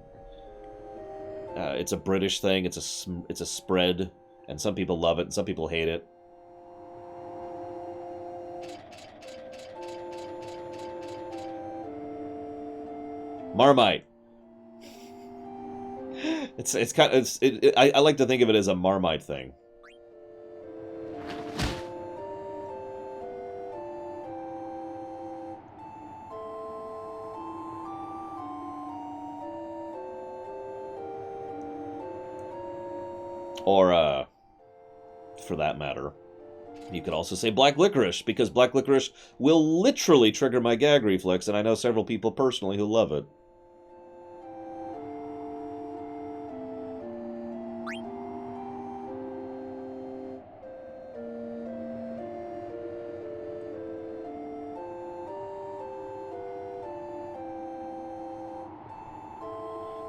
It's a British thing. It's a spread, and some people love it, and some people hate it. Marmite. It's kind of I like to think of it as a Marmite thing. Or for that matter, you could also say black licorice, because black licorice will literally trigger my gag reflex, and I know several people personally who love it.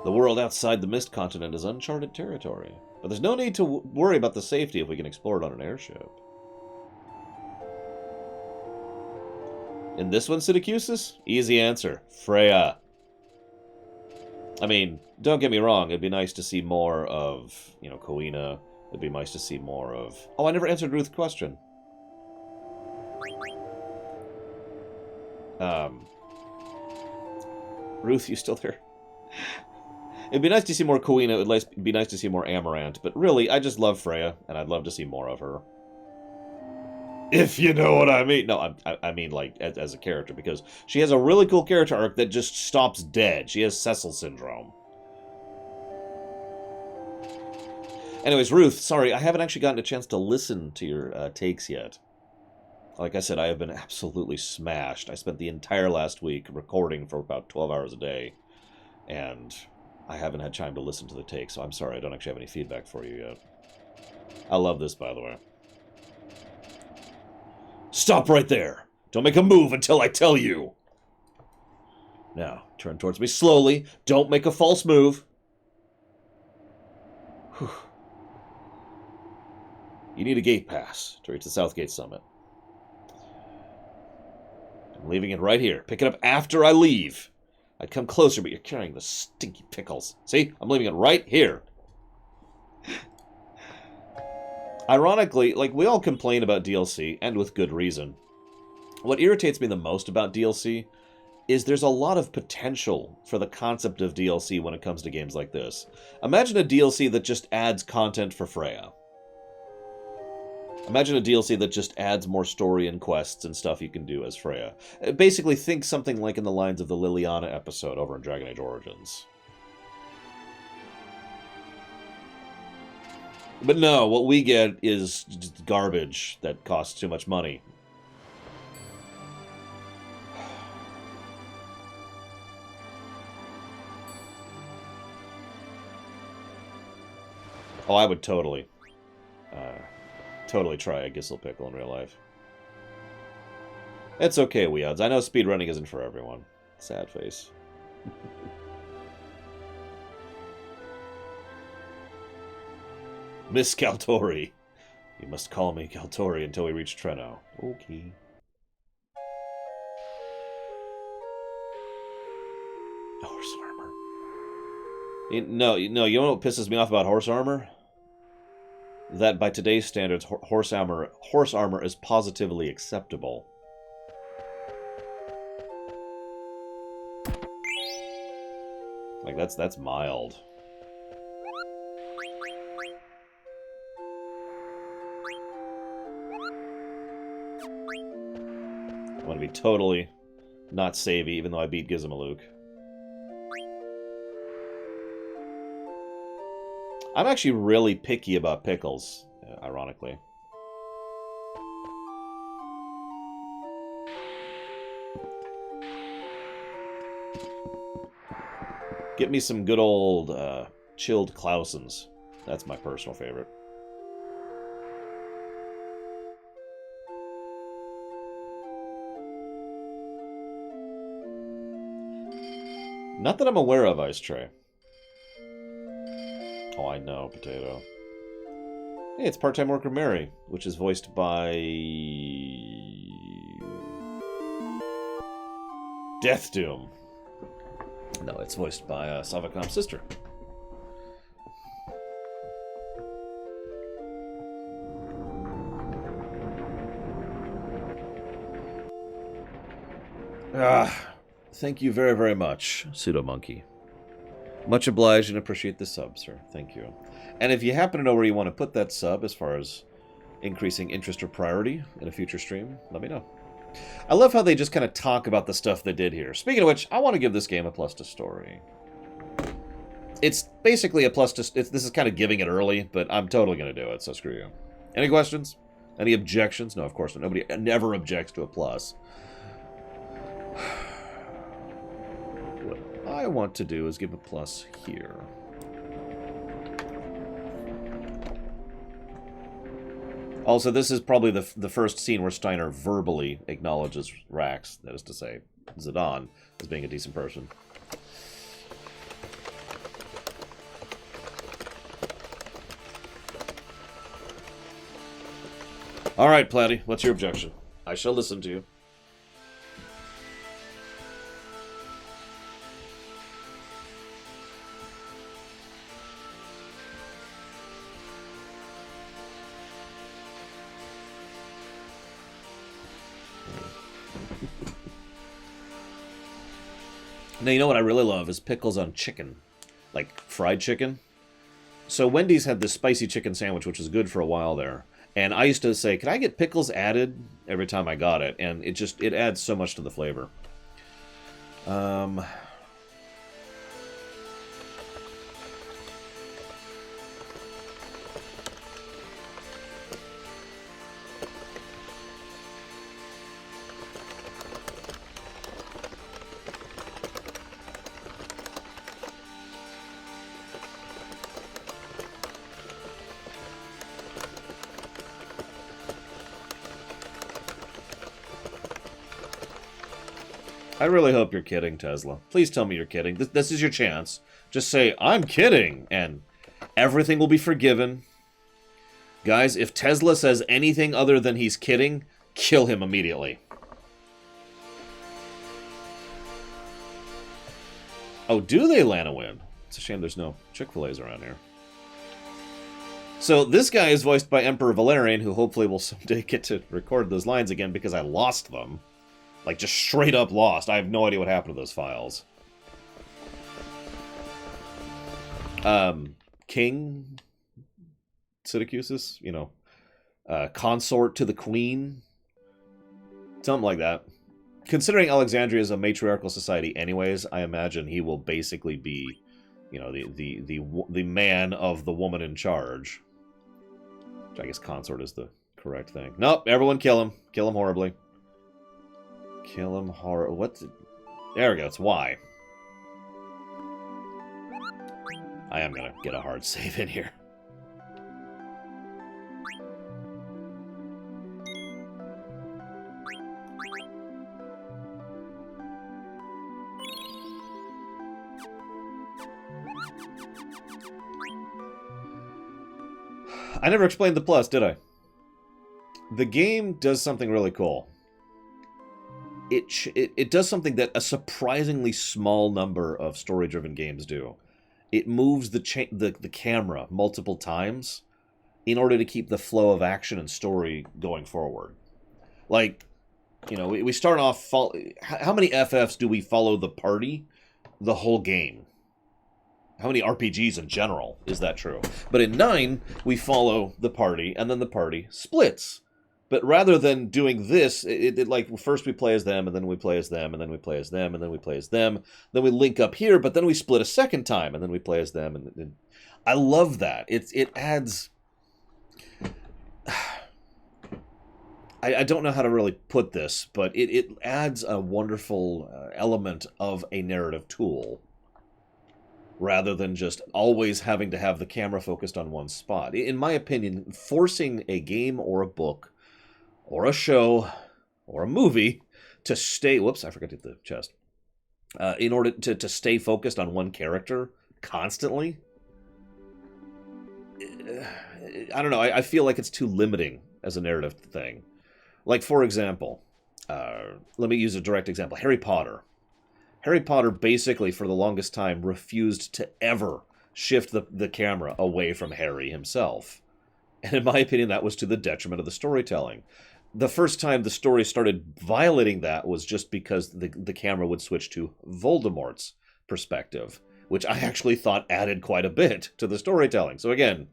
The world outside the Mist Continent is uncharted territory, but there's no need to worry about the safety if we can explore it on an airship. In this one, Sidicusis? Easy answer. Freya. I mean, don't get me wrong, it'd be nice to see more of, you know, Koina. It'd be nice to see more of... Oh, I never answered Ruth's question. Ruth, you still there? It'd be nice to see more Koina, it'd be nice to see more Amarant, but really, I just love Freya, and I'd love to see more of her. If you know what I mean. No, I mean, like, as a character, because she has a really cool character arc that just stops dead. She has Cecil syndrome. Anyways, Ruth, sorry, I haven't actually gotten a chance to listen to your takes yet. Like I said, I have been absolutely smashed. I spent the entire last week recording for about 12 hours a day, and I haven't had time to listen to the takes, so I'm sorry I don't actually have any feedback for you yet. I love this, by the way. Stop right there! Don't make a move until I tell you! Now, turn towards me slowly. Don't make a false move. Whew. You need a gate pass to reach the Southgate Summit. I'm leaving it right here. Pick it up after I leave. I'd come closer, but you're carrying the stinky pickles. See? I'm leaving it right here. Ironically, like, we all complain about DLC, and with good reason. What irritates me the most about DLC is there's a lot of potential for the concept of DLC when it comes to games like this. Imagine a DLC that just adds content for Freya. Imagine a DLC that just adds more story and quests and stuff you can do as Freya. Basically, think something like in the lines of the Liliana episode over in Dragon Age Origins. But no, what we get is just garbage that costs too much money. Oh, I would totally try a Gissel Pickle in real life. It's okay, Weods. I know speedrunning isn't for everyone. Sad face. Miss Galtori. You must call me Galtori until we reach Treno. Okay. Horse armor. You know what pisses me off about horse armor? That by today's standards, horse armor is positively acceptable. Like, that's mild. I want to be totally not savvy, even though I beat Gizmaluke. I'm actually really picky about pickles, ironically. Get me some good old chilled Clausens. That's my personal favorite. Not that I'm aware of, Ice Tray. Oh, I know, Potato. Hey, it's part-time worker Mary, which is voiced by... Death Doom. No, it's voiced by Savacom's sister. Thank you very, very much, Pseudo Monkey. Much obliged and appreciate the sub, sir. Thank you. And if you happen to know where you want to put that sub as far as increasing interest or priority in a future stream, let me know. I love how they just kind of talk about the stuff they did here. Speaking of which, I want to give this game a plus to story. It's basically a plus to... This is kind of giving it early, but I'm totally going to do it, so screw you. Any questions? Any objections? No, of course not. Nobody never objects to a plus. What I want to do is give a plus here. Also, this is probably the first scene where Steiner verbally acknowledges Rax, that is to say, Zidane, as being a decent person. All right, Platty, what's your objection? I shall listen to you. Now, you know what I really love is pickles on chicken. Like, fried chicken. So Wendy's had this spicy chicken sandwich, which was good for a while there. And I used to say, "Can I get pickles added?" every time I got it, and it adds so much to the flavor. I really hope you're kidding, Tesla. Please tell me you're kidding. This is your chance. Just say, "I'm kidding," and everything will be forgiven. Guys, if Tesla says anything other than he's kidding, kill him immediately. Oh, do they, Lana win? It's a shame there's no Chick-fil-A's around here. So this guy is voiced by Emperor Valerian, who hopefully will someday get to record those lines again because I lost them. Like, just straight up lost. I have no idea what happened to those files. King Syracusus, you know, consort to the queen, something like that. Considering Alexandria is a matriarchal society anyways, I imagine he will basically be, you know, the man of the woman in charge. Which I guess consort is the correct thing. Nope, everyone kill him. Kill him horribly. Kill him horror. What's it? There we go. It's Y. I am gonna get a hard save in here. I never explained the plus, did I? The game does something really cool. It does something that a surprisingly small number of story-driven games do. It moves the camera multiple times in order to keep the flow of action and story going forward. Like, you know, we start off... How many FFs do we follow the party the whole game? How many RPGs in general is that true? But in 9, we follow the party, and then the party splits. But rather than doing this, like, first we play as them, and then we play as them, and then we play as them, and then we play as them. Then we link up here, but then we split a second time, and then we play as them. And I love that. It adds... I don't know how to really put this, but it adds a wonderful element of a narrative tool, rather than just always having to have the camera focused on one spot. In my opinion, forcing a game or a book or a show, or a movie, to stay... Whoops, I forgot to hit the chest. In order to stay focused on one character constantly, I don't know, I feel like it's too limiting as a narrative thing. Like, for example, let me use a direct example. Harry Potter. Harry Potter basically, for the longest time, refused to ever shift the camera away from Harry himself. And in my opinion, that was to the detriment of the storytelling. The first time the story started violating that was just because the camera would switch to Voldemort's perspective, which I actually thought added quite a bit to the storytelling. So again...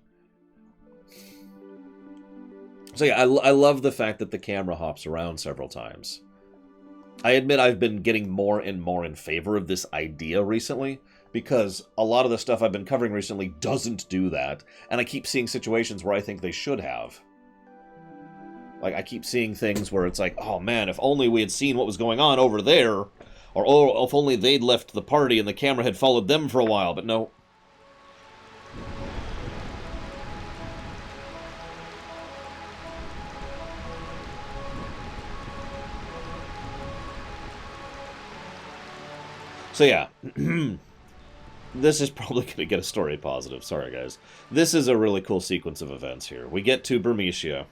So yeah, I love the fact that the camera hops around several times. I admit I've been getting more and more in favor of this idea recently, because a lot of the stuff I've been covering recently doesn't do that, and I keep seeing situations where I think they should have. Like, I keep seeing things where it's like, oh man, if only we had seen what was going on over there, or oh, if only they'd left the party and the camera had followed them for a while, but no. So yeah, this is probably going to get a story positive. Sorry, guys. This is a really cool sequence of events here. We get to Burmecia.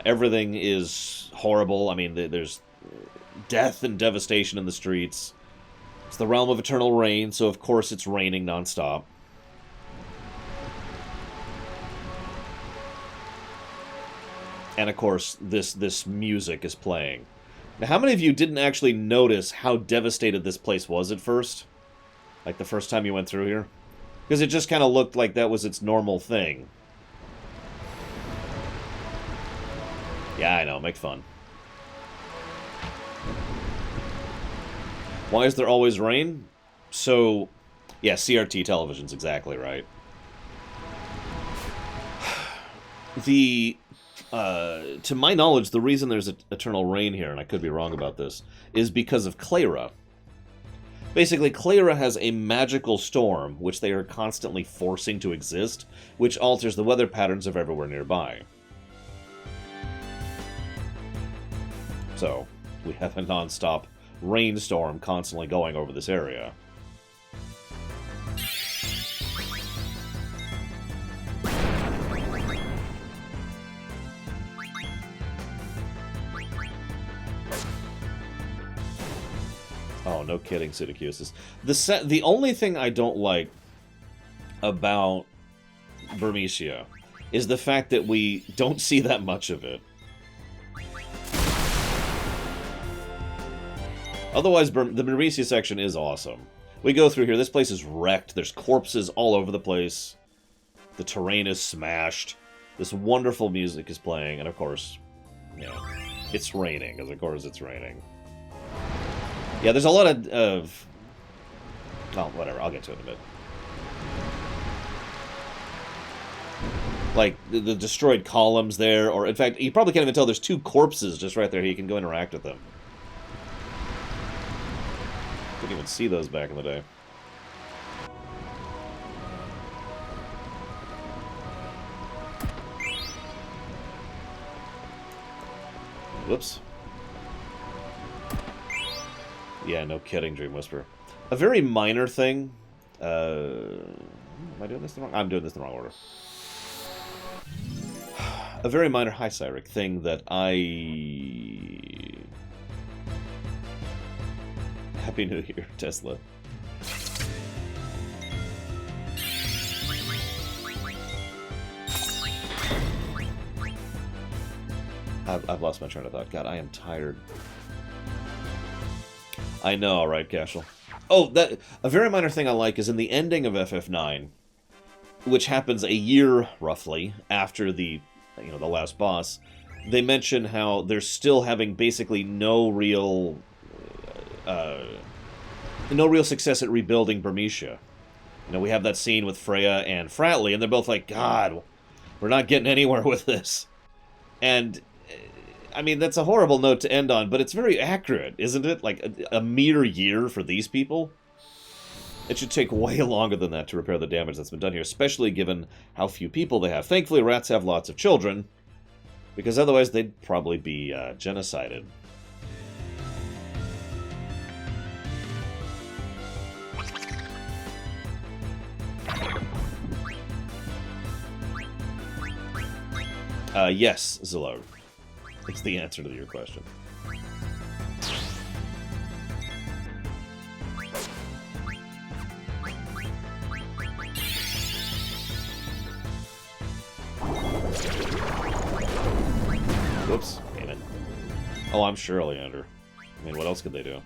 Everything is horrible. I mean, there's death and devastation in the streets. It's the realm of eternal rain, so of course it's raining nonstop. And of course, this music is playing. Now, how many of you didn't actually notice how devastated this place was at first? Like the first time you went through here? Because it just kind of looked like that was its normal thing. Yeah, I know. Make fun. Why is there always rain? So, yeah, CRT television's exactly right. To my knowledge, the reason there's eternal rain here, and I could be wrong about this, is because of Clara. Basically, Clara has a magical storm, which they are constantly forcing to exist, which alters the weather patterns of everywhere nearby. So, we have a non-stop rainstorm constantly going over this area. Oh, no kidding, Psittacusis. The only thing I don't like about Burmecia is the fact that we don't see that much of it. Otherwise, the Burmecia section is awesome. We go through here. This place is wrecked. There's corpses all over the place. The terrain is smashed. This wonderful music is playing. And, of course, yeah, it's raining, because, of course, it's raining. Yeah, there's a lot of... Oh, whatever. I'll get to it in a bit. Like, the destroyed columns there, or, in fact, you probably can't even tell there's two corpses just right there. You can go interact with them. Couldn't even see those back in the day. Whoops. Yeah, no kidding, Dream Whisper. A very minor thing. Am I doing this the wrong? I'm doing this in the wrong order. A very minor, hi Cyric, thing that I... Happy New Year, Tesla. I've lost my train of thought. God, I am tired. I know, right, Cashel? Oh, a very minor thing I like is in the ending of FF9, which happens a year, roughly, after the last boss, they mention how they're still having basically no real success at rebuilding Burmecia. We have that scene with Freya and Fratley, and they're both like, God, we're not getting anywhere with this. And... I mean, that's a horrible note to end on, but it's very accurate, isn't it? Like, a mere year for these people? It should take way longer than that to repair the damage that's been done here, especially given how few people they have. Thankfully, rats have lots of children, because otherwise they'd probably be genocided. Yes, Zillow. It's the answer to your question. Whoops, damn it. Oh, I'm sure, Leander. I mean, what else could they do?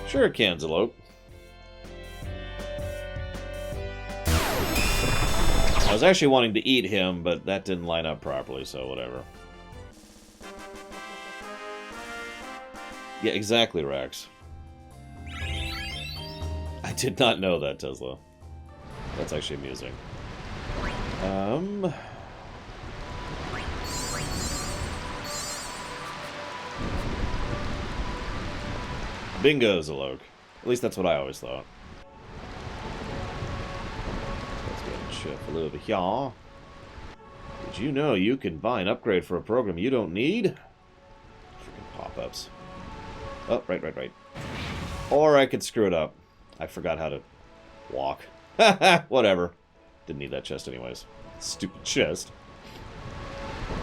Sure it can, Zillow. I was actually wanting to eat him, but that didn't line up properly, so whatever. Yeah, exactly, Rax. I did not know that, Tesla. That's actually amusing. Bingo, Zalok. At least that's what I always thought. A little bit here. Did you know you can buy an upgrade for a program you don't need? Freaking pop-ups. Oh, right. Or I could screw it up. I forgot how to walk. Whatever. Didn't need that chest anyways. Stupid chest.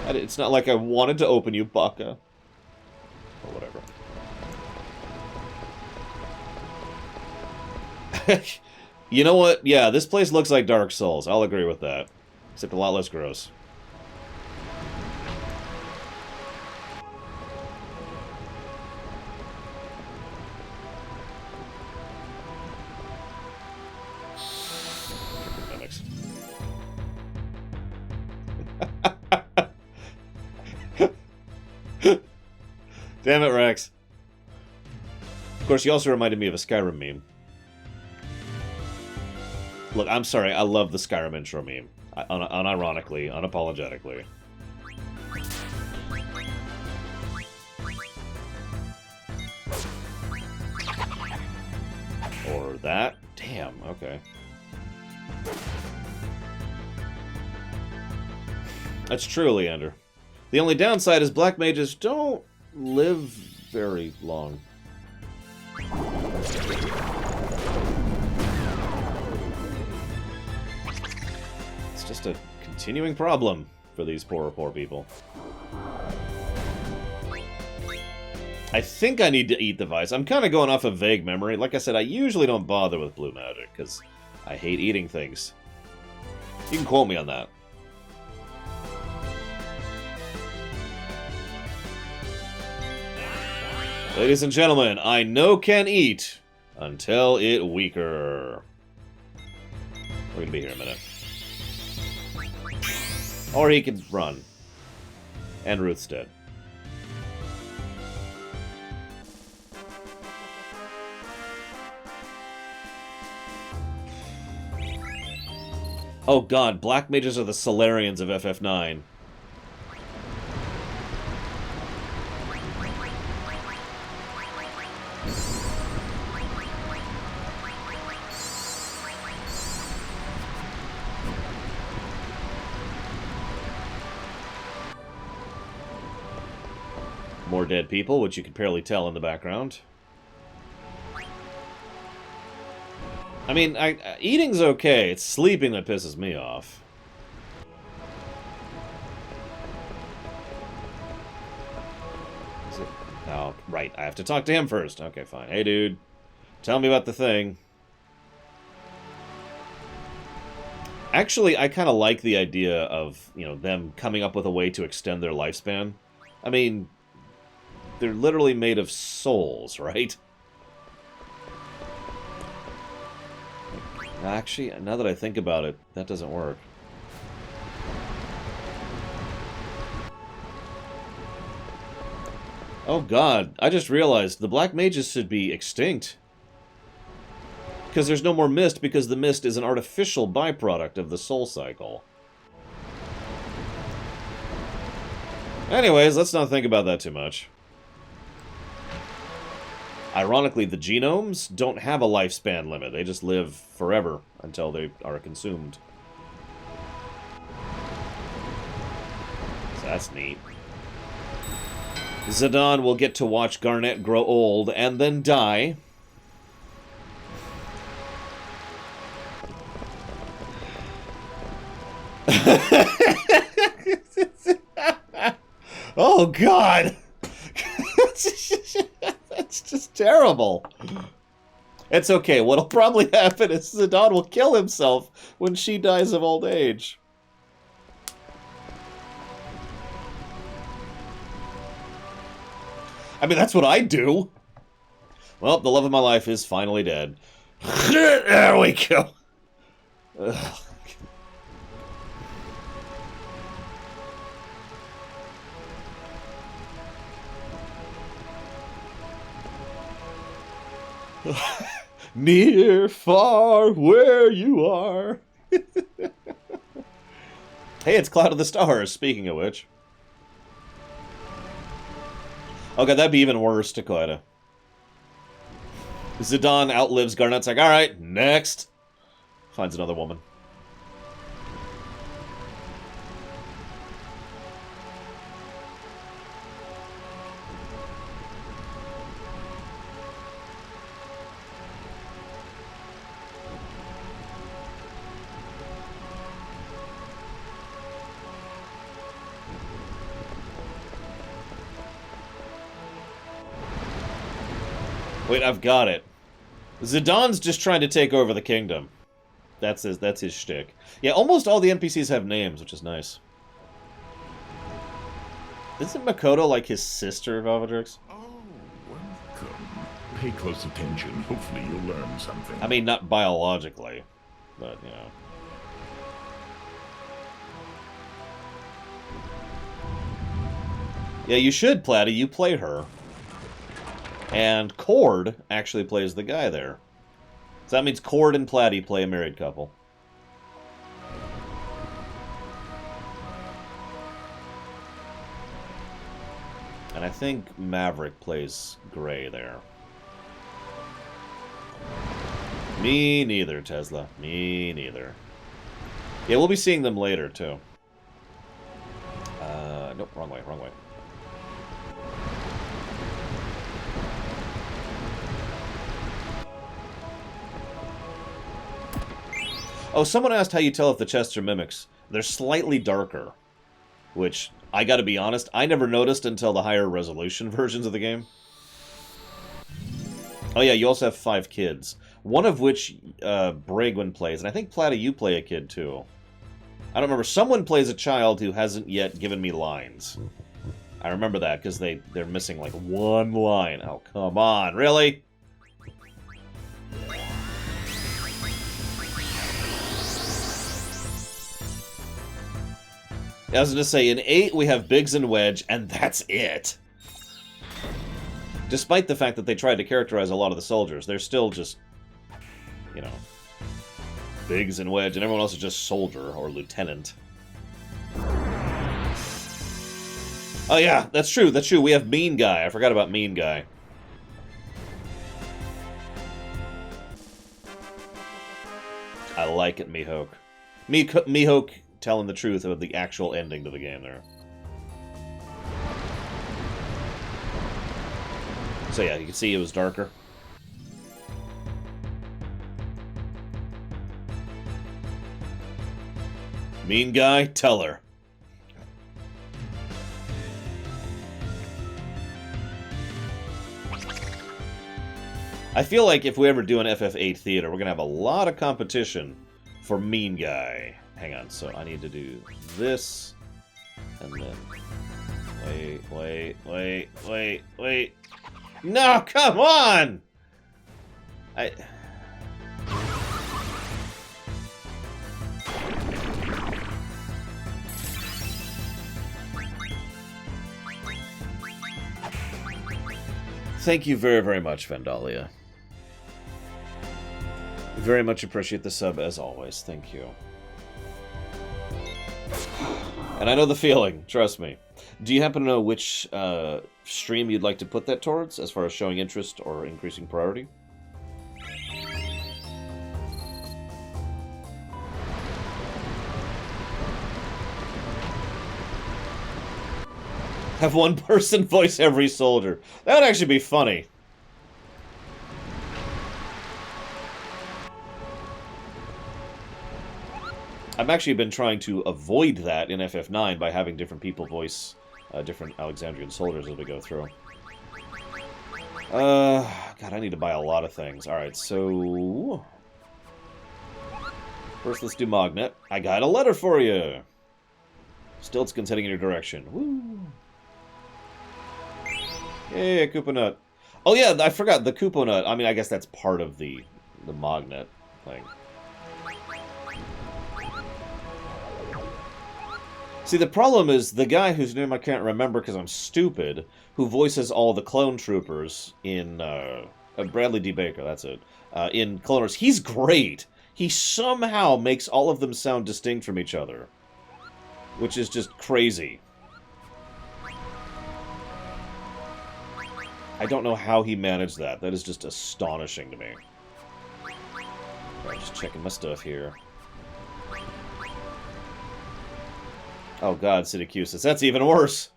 It's not like I wanted to open you, Baka. Or whatever. You know what? Yeah, this place looks like Dark Souls. I'll agree with that. Except a lot less gross. Damn it, Rex. Of course, you also reminded me of a Skyrim meme. Look, I'm sorry, I love the Skyrim intro meme. Unironically, unapologetically. Or that? Damn, okay. That's true, Leander. The only downside is black mages don't live very long. It's just a continuing problem for these poor people. I think I need to eat the Vice. I'm kind of going off of vague memory. Like I said, I usually don't bother with blue magic, because I hate eating things. You can quote me on that. Ladies and gentlemen, I no can eat until it weaker. We're gonna be here in a minute. Or he can run. And Ruth's dead. Oh god, black mages are the Solarians of FF9. More dead people, which you can barely tell in the background. I mean, eating's okay. It's sleeping that pisses me off. Is it? Oh, right. I have to talk to him first. Okay, fine. Hey, dude. Tell me about the thing. Actually, I kind of like the idea of, you know, them coming up with a way to extend their lifespan. I mean, they're literally made of souls, right? Actually, now that I think about it, that doesn't work. Oh god, I just realized the black mages should be extinct. Because there's no more mist, because the mist is an artificial byproduct of the soul cycle. Anyways, let's not think about that too much. Ironically, the genomes don't have a lifespan limit. They just live forever until they are consumed. So that's neat. Zidane will get to watch Garnet grow old and then die. Oh, God! That's just terrible. It's okay. What'll probably happen is Zidane will kill himself when she dies of old age. I mean, that's what I'd do. Well, the love of my life is finally dead. There we go. Ugh. Near, far, where you are. Hey, it's Cloud of the Stars, speaking of which. Okay, that'd be even worse, Dakota. Zidane outlives Garnet's like, alright, next. Finds another woman. Wait, I've got it. Zidane's just trying to take over the kingdom. That's his shtick. Yeah, almost all the NPCs have names, which is nice. Isn't Makoto like his sister, Valvedrix? Oh, welcome. Pay close attention. Hopefully you'll learn something. I mean, not biologically, but, you know. Yeah, you should, Platty. You play her. And Cord actually plays the guy there. So that means Cord and Platy play a married couple. And I think Maverick plays Gray there. Me neither, Tesla. Me neither. Yeah, we'll be seeing them later, too. Nope, wrong way, wrong way. Oh, someone asked how you tell if the chests are mimics. They're slightly darker, which, I gotta be honest, I never noticed until the higher resolution versions of the game. Oh yeah, you also have 5 kids. One of which Bragwin plays, and I think Platy, you play a kid too. I don't remember. Someone plays a child who hasn't yet given me lines. I remember that, because they're missing like one line. Oh, come on, really? I was going to say, in 8 we have Biggs and Wedge, and that's it. Despite the fact that they tried to characterize a lot of the soldiers, they're still just, you know, Biggs and Wedge, and everyone else is just soldier or lieutenant. Oh yeah, that's true, that's true. We have Mean Guy. I forgot about Mean Guy. I like it, Mihawk. Mihawk telling the truth of the actual ending to the game there. So yeah, you can see it was darker. Mean Guy, tell her. I feel like if we ever do an FF8 theater, we're going to have a lot of competition for Mean Guy. Hang on, so I need to do this, and then... Wait. No, come on! Thank you very, very much, Vandalia. Very much appreciate the sub, as always. Thank you. And I know the feeling, trust me. Do you happen to know which stream you'd like to put that towards, as far as showing interest or increasing priority? Have one person voice every soldier. That would actually be funny. I've actually been trying to avoid that in FF9 by having different people voice different Alexandrian soldiers as we go through. God, I need to buy a lot of things. Alright, so... First, let's do Magnet. I got a letter for you! Stiltskin's heading in your direction. Woo! Yeah, Koopa Nut. Oh yeah, I forgot, the Koopa Nut. I mean, I guess that's part of the Magnet thing. See, the problem is, the guy whose name I can't remember because I'm stupid, who voices all the clone troopers in, Bradley D. Baker, that's it, in Clone Wars, he's great! He somehow makes all of them sound distinct from each other. Which is just crazy. I don't know how he managed that. That is just astonishing to me. Alright, just checking my stuff here. Oh god, Siddicusis. That's even worse!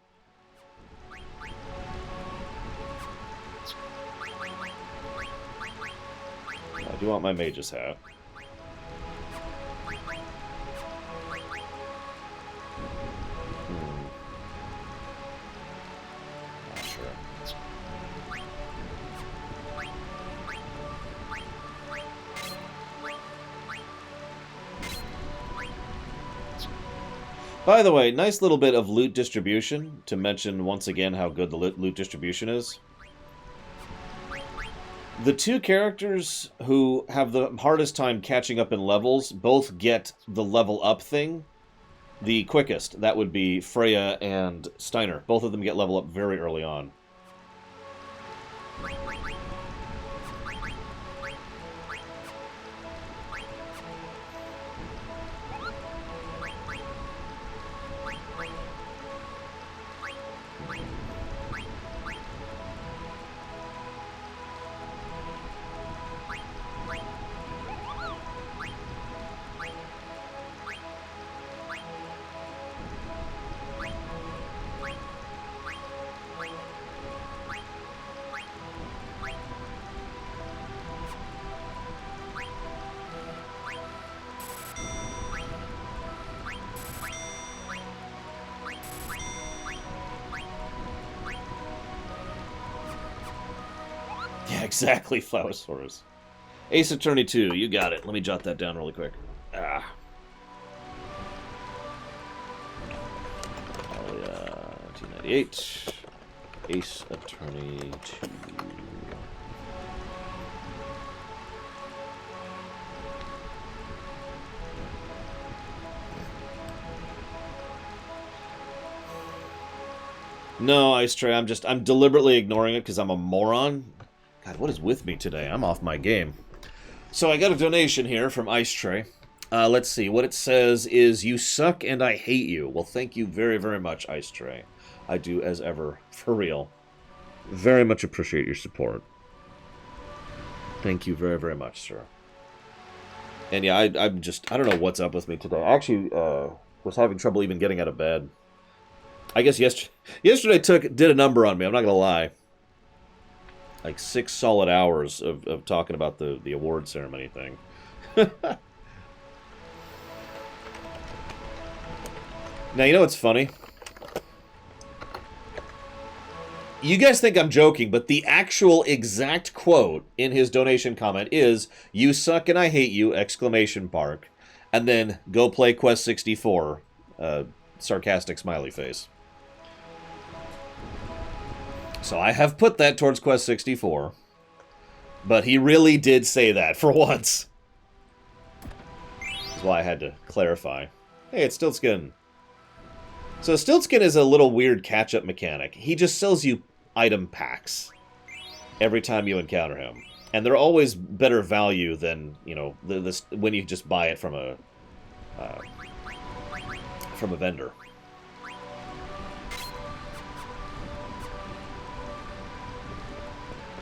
I do want my mage's hat. Not sure. By the way, nice little bit of loot distribution, to mention once again how good the loot distribution is. The two characters who have the hardest time catching up in levels both get the level up thing the quickest. That would be Freya and Steiner. Both of them get level up very early on. Yeah, exactly, Flowosaurus. Ace Attorney 2, you got it. Let me jot that down really quick. Ah. Oh, yeah. 1998. Ace Attorney 2. No, Ice Tray, I'm deliberately ignoring it because I'm a moron. God, what is with me today? I'm off my game. So I got a donation here from Ice Tray. Let's see. What it says is, "You suck and I hate you." Well, thank you very, very much, Ice Tray. I do, as ever, for real. Very much appreciate your support. Thank you very, very much, sir. And yeah, I don't know what's up with me today. I actually was having trouble even getting out of bed. I guess yesterday did a number on me, I'm not going to lie. Like 6 solid hours of talking about the award ceremony thing. Now, you know what's funny? You guys think I'm joking, but the actual exact quote in his donation comment is, "You suck and I hate you!" exclamation mark, and then "Go play Quest 64!" Sarcastic smiley face. So I have put that towards Quest 64. But he really did say that for once. That's why I had to clarify. Hey, it's Stiltskin. So Stiltskin is a little weird catch-up mechanic. He just sells you item packs every time you encounter him. And they're always better value than, you know, when you just buy it from a vendor.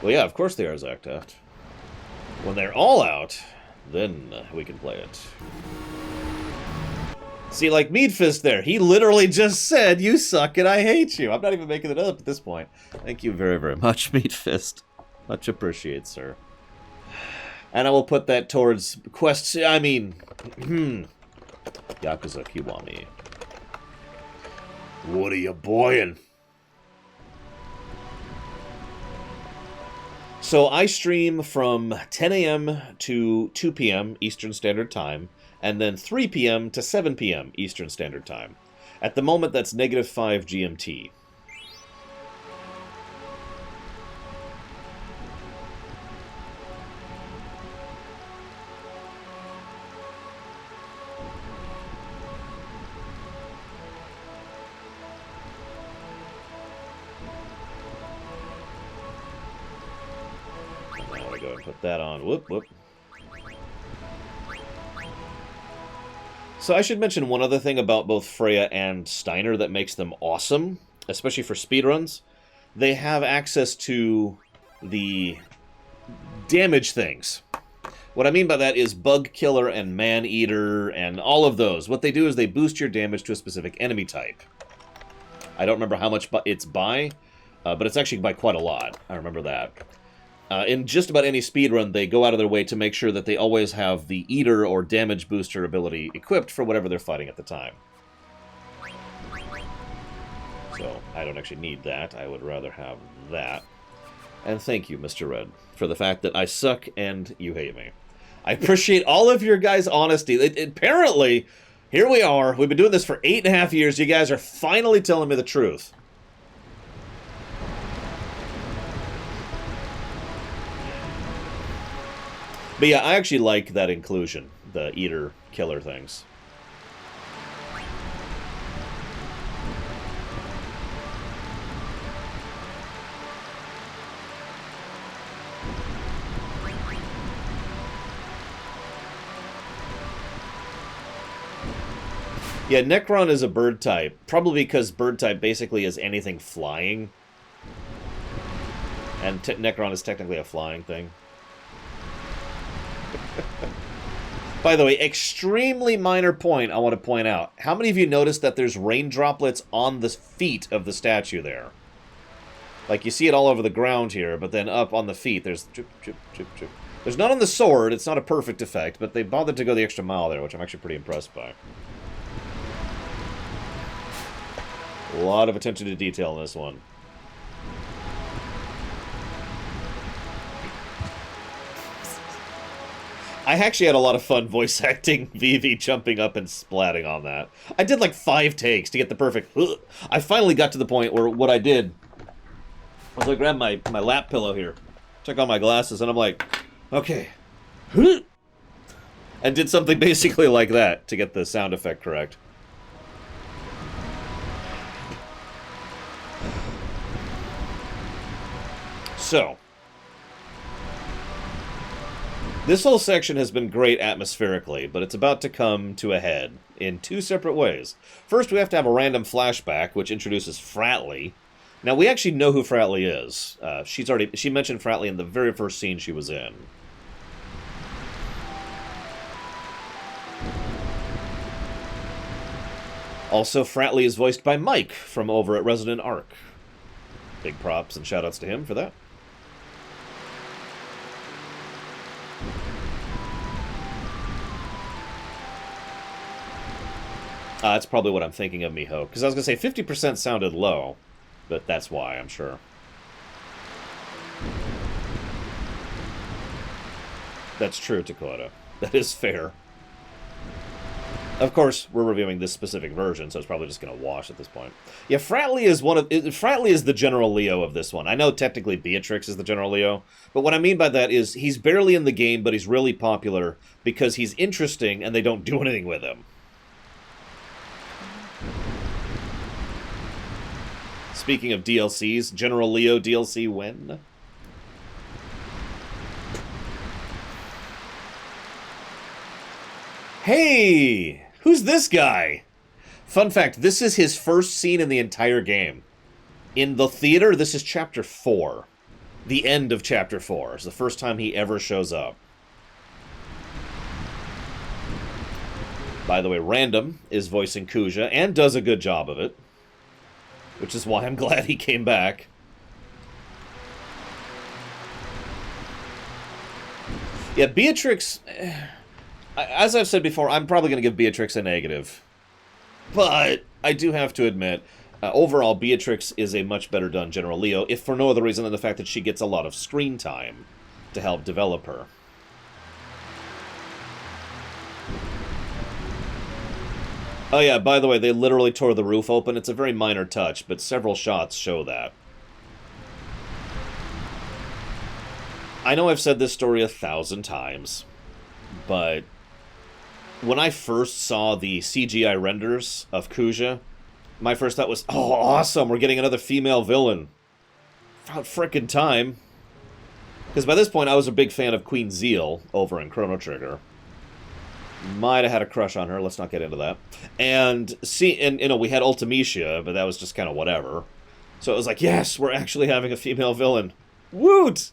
Well, yeah, of course they are, Zactaft. When they're all out, then we can play it. See, like Meatfist there, he literally just said, "You suck and I hate you." I'm not even making it up at this point. Thank you very, very much, Meatfist. Much appreciated, sir. And I will put that towards quests. I mean, Yakuza Kiwami. What are you boying? So I stream from 10 a.m. to 2 p.m. Eastern Standard Time, and then 3 p.m. to 7 p.m. Eastern Standard Time. At the moment, that's -5 GMT. Now we go and put that on. Whoop, whoop. So I should mention one other thing about both Freya and Steiner that makes them awesome, especially for speedruns. They have access to the damage things. What I mean by that is Bug Killer and Man Eater and all of those. What they do is they boost your damage to a specific enemy type. I don't remember how much it's by, but it's actually by quite a lot. I remember that. In just about any speedrun, they go out of their way to make sure that they always have the Eater or Damage Booster ability equipped for whatever they're fighting at the time. So, I don't actually need that. I would rather have that. And thank you, Mr. Red, for the fact that I suck and you hate me. I appreciate all of your guys' honesty. Apparently, here we are. We've been doing this for 8.5 years. You guys are finally telling me the truth. But yeah, I actually like that inclusion, the Eater killer things. Yeah, Necron is a bird type. Probably because bird type basically is anything flying. And Necron is technically a flying thing. By the way, extremely minor point I want to point out. How many of you noticed that there's rain droplets on the feet of the statue there? Like, you see it all over the ground here, but then up on the feet, there's drip, drip, drip, drip. There's none on the sword. It's not a perfect effect, but they bothered to go the extra mile there, which I'm actually pretty impressed by. A lot of attention to detail in this one. I actually had a lot of fun voice acting Vivi jumping up and splatting on that. I did like 5 takes to get the perfect... I finally got to the point where what I did was I grabbed my lap pillow here, took on my glasses, and I'm like, okay. And did something basically like that to get the sound effect correct. So, this whole section has been great atmospherically, but it's about to come to a head in 2 separate ways. First, we have to have a random flashback, which introduces Fratley. Now, we actually know who Fratley is. She mentioned Fratley in the very first scene she was in. Also, Fratley is voiced by Mike from over at Resident Arc. Big props and shoutouts to him for that. That's probably what I'm thinking of, Miho. Because I was going to say 50% sounded low, but that's why, I'm sure. That's true, Dakota. That is fair. Of course, we're reviewing this specific version, so it's probably just going to wash at this point. Yeah, Fratley is the General Leo of this one. I know technically Beatrix is the General Leo, but what I mean by that is he's barely in the game, but he's really popular because he's interesting and they don't do anything with him. Speaking of DLCs, General Leo DLC when? Hey! Who's this guy? Fun fact, this is his first scene in the entire game. In the theater, this is Chapter 4. The end of Chapter 4. It's the first time he ever shows up. By the way, Random is voicing Kuja and does a good job of it. Which is why I'm glad he came back. Yeah, Beatrix... As I've said before, I'm probably going to give Beatrix a negative. But I do have to admit, overall, Beatrix is a much better done General Leo, if for no other reason than the fact that she gets a lot of screen time to help develop her. Oh yeah, by the way, they literally tore the roof open. It's a very minor touch, but several shots show that. I know I've said this story 1,000 times, but when I first saw the CGI renders of Kuja, my first thought was, oh, awesome, we're getting another female villain. About frickin' time. Because by this point, I was a big fan of Queen Zeal over in Chrono Trigger. Might have had a crush on her, let's not get into that. And, you know, we had Ultimecia, but that was just kind of whatever. So it was like, yes, we're actually having a female villain. Woot!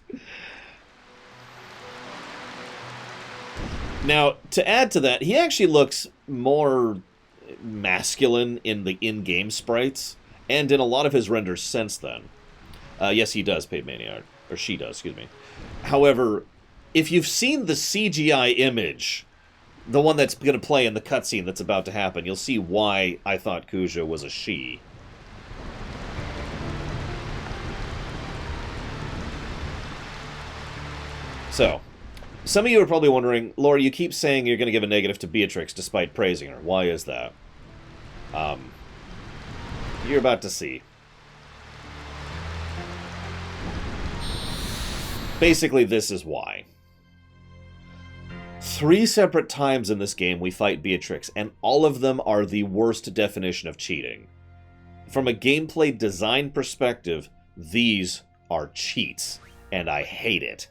Now, to add to that, he actually looks more masculine in the in-game sprites, and in a lot of his renders since then. Yes, he does, Paid Maniac. Or she does, excuse me. However, if you've seen the CGI image, the one that's going to play in the cutscene that's about to happen, you'll see why I thought Kuja was a she. So, some of you are probably wondering, Laura, you keep saying you're going to give a negative to Beatrix despite praising her. Why is that? You're about to see. Basically, this is why. 3 separate times in this game we fight Beatrix, and all of them are the worst definition of cheating. From a gameplay design perspective, these are cheats, and I hate it.